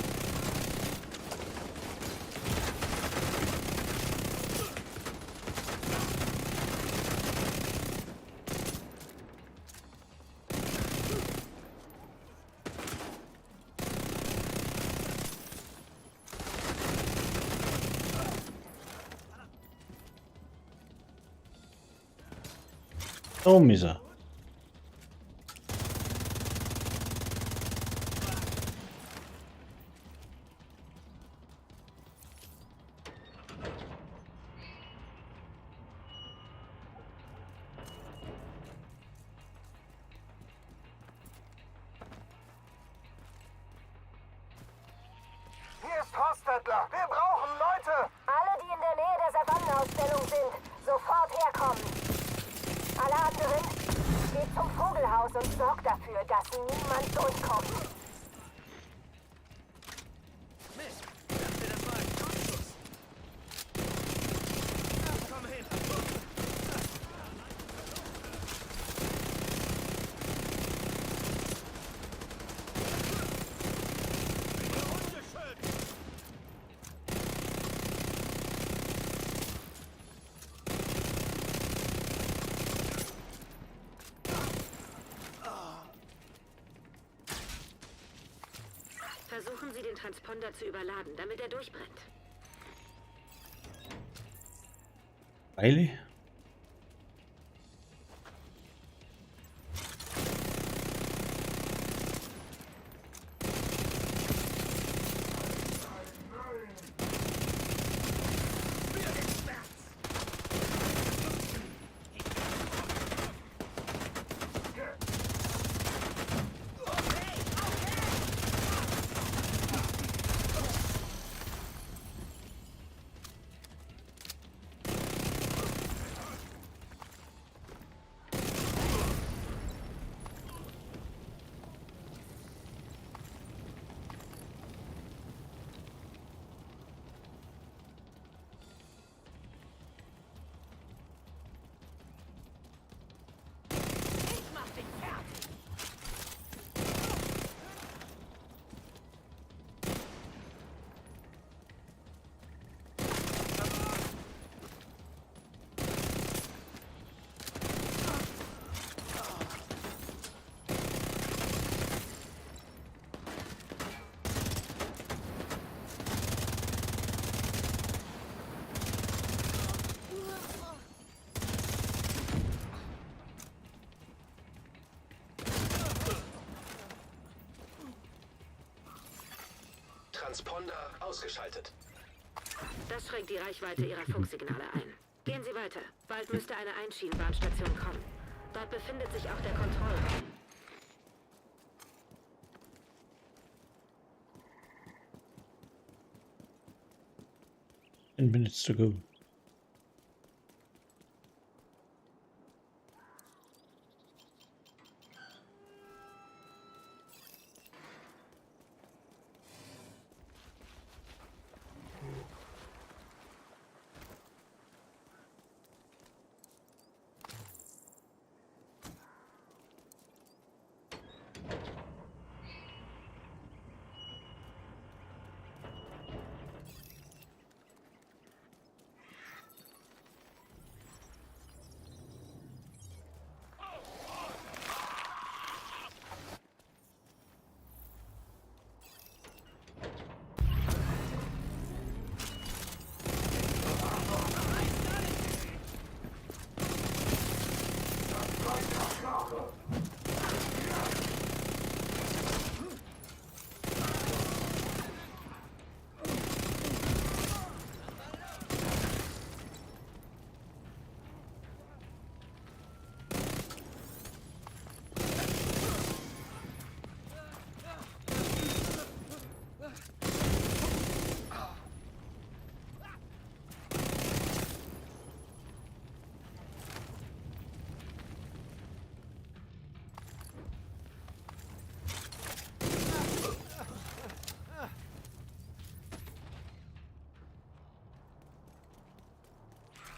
Oh, Misa. Hier ist Hostetler. Wir brauchen Leute. Alle, die in der Nähe der Savannenausstellung sind, sofort herkommen. Alarmgerin, geht zum Vogelhaus und sorgt dafür, dass niemand durchkommt. Mist, dachte, das war ein Totschuss. Komm hin. Versuchen Sie, den Transponder zu überladen, damit er durchbrennt. Riley? Transponder ausgeschaltet. Das schränkt die Reichweite Ihrer Funksignale ein. Gehen Sie weiter. Bald müsste eine Einschienenbahnstation kommen. Dort befindet sich auch der Kontrollraum. 10 minutes to go.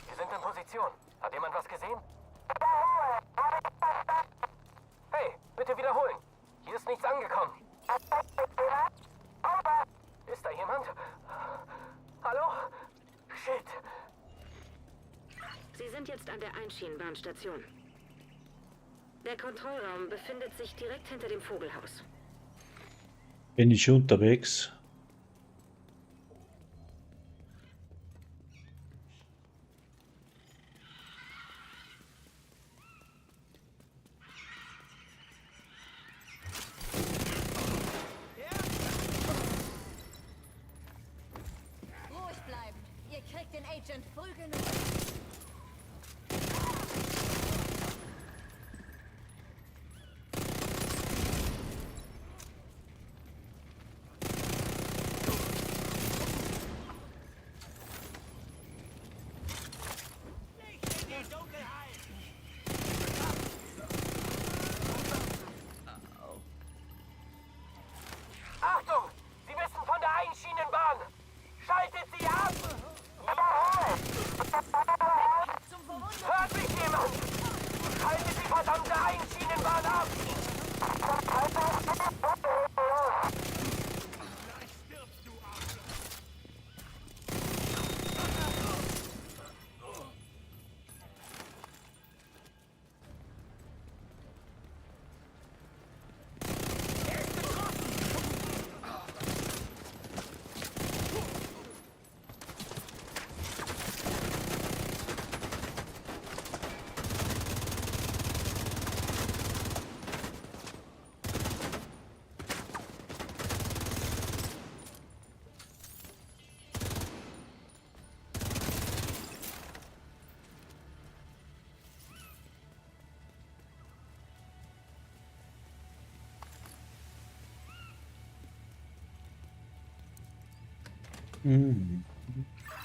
Wir sind in Position. Hat jemand was gesehen? Hey, bitte wiederholen. Hier ist nichts angekommen. Ist da jemand? Hallo? Shit. Sie sind jetzt an der Einschienenbahnstation. Der Kontrollraum befindet sich direkt hinter dem Vogelhaus. Bin ich unterwegs? Ruhig bleiben. Ihr kriegt den Agent früh genug. Achtung! Sie wissen von der Einschienenbahn! Schaltet sie ab! Hört mich jemand? Schaltet die verdammte Einschienenbahn ab!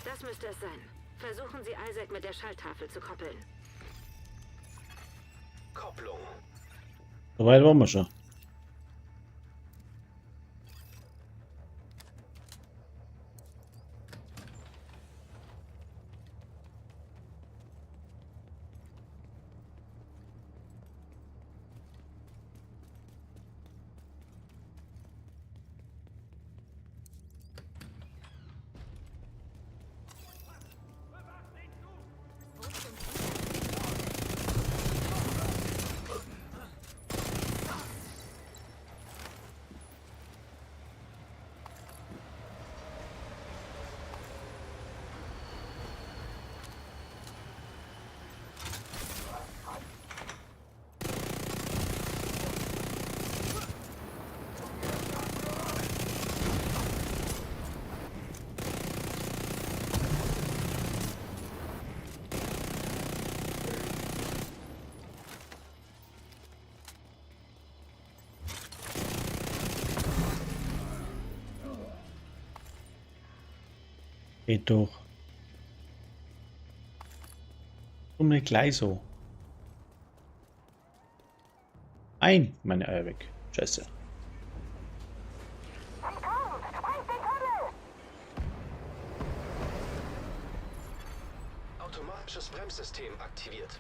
Das müsste es sein. Versuchen Sie, Isaac mit der Schalltafel zu koppeln. Kopplung. Soweit waren wir schon. Geht doch. Und mir gleich so. Meine Eier weg. Scheiße. Sie kommen! Sprengt den Tunnel! Automatisches Bremssystem aktiviert.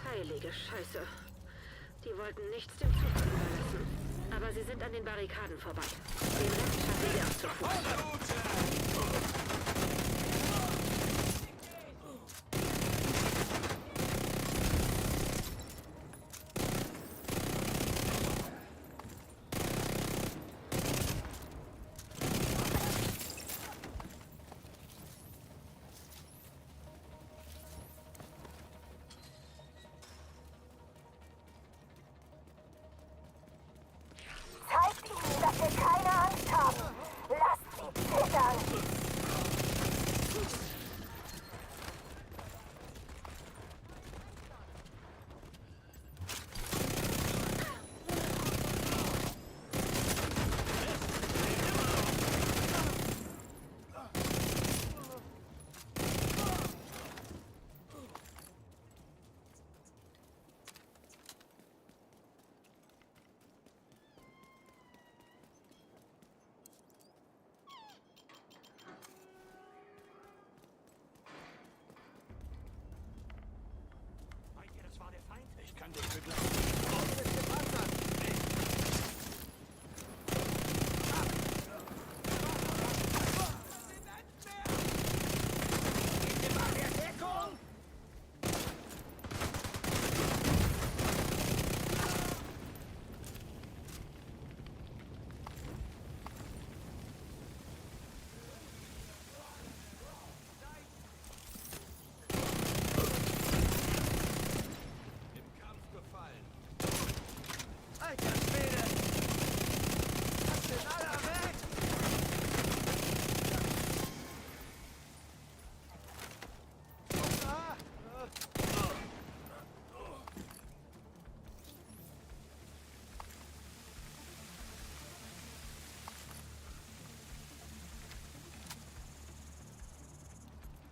Heilige Scheiße. Die wollten nichts dem Zufall überlassen. Aber sie sind an den Barrikaden vorbei. Den Rest schaffen wir auch zu Fuß. Zeigt ihnen, dass wir keine Angst haben. Lasst sie zittern.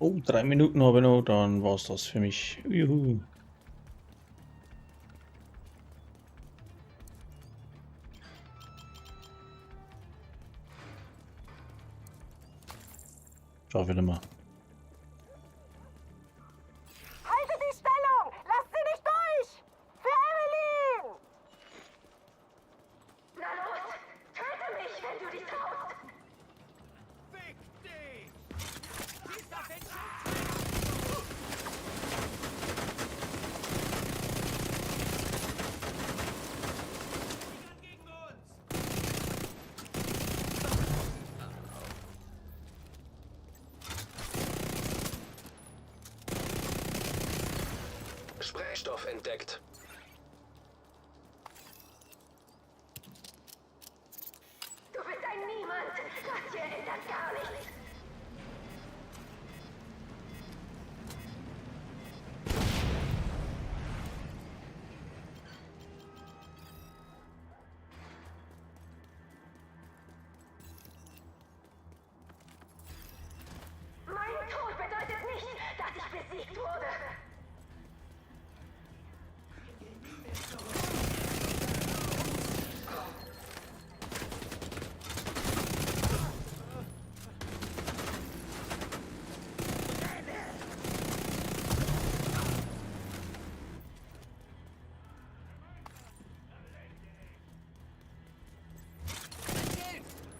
Oh, 3 Minuten habe ich noch, dann war's das für mich. Juhu. Schau wieder mal. Haltet die Stellung! Lasst sie nicht durch! Für Evelyn! Na los! Töte mich, wenn du dich traust! Sprengstoff entdeckt. Du bist ein Niemand! Das hier ändert gar nichts! Mein Tod bedeutet nicht, dass ich besiegt wurde!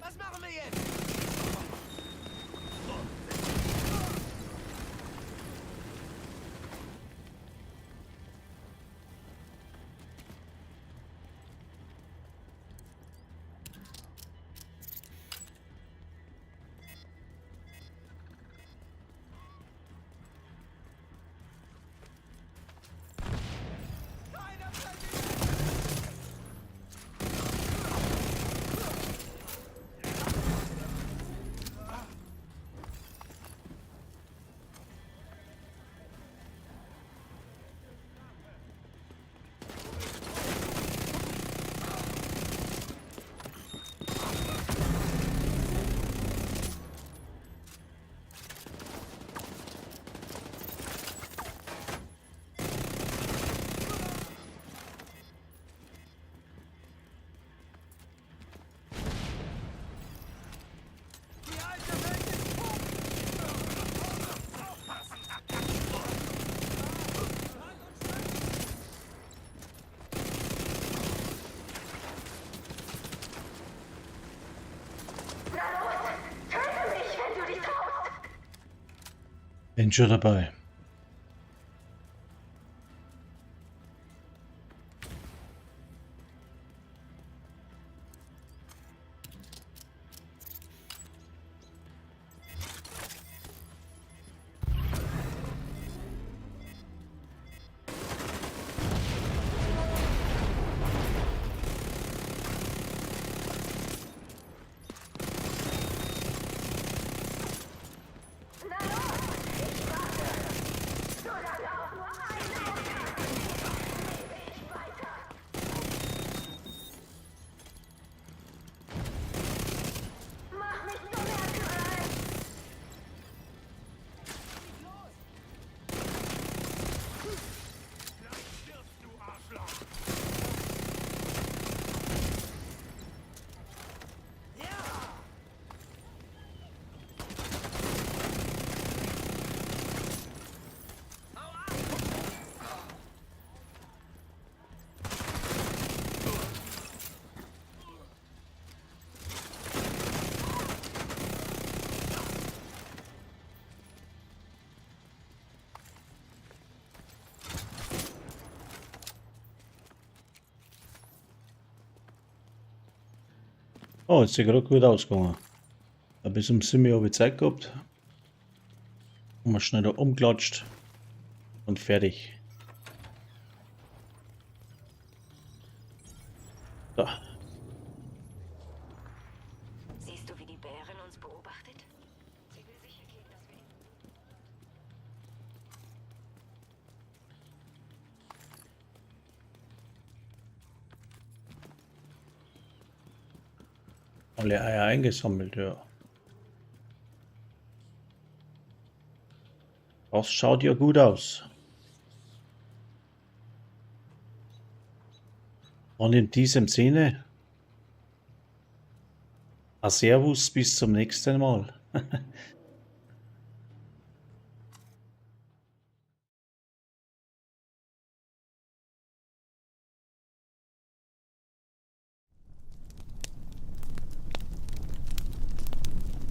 Was machen wir jetzt? Bin schon dabei. Oh, jetzt ist ja gerade gut ausgegangen. Ein bisschen Simi habe ich Zeit gehabt. Haben wir schnell da umklatscht. Und fertig. So. Siehst du, wie die Bärin uns beobachtet? Sie will sicher gehen, dass wir ihn... Alle Eier eingesammelt, ja. Das schaut ja gut aus. Und in diesem Sinne, a Servus, bis zum nächsten Mal.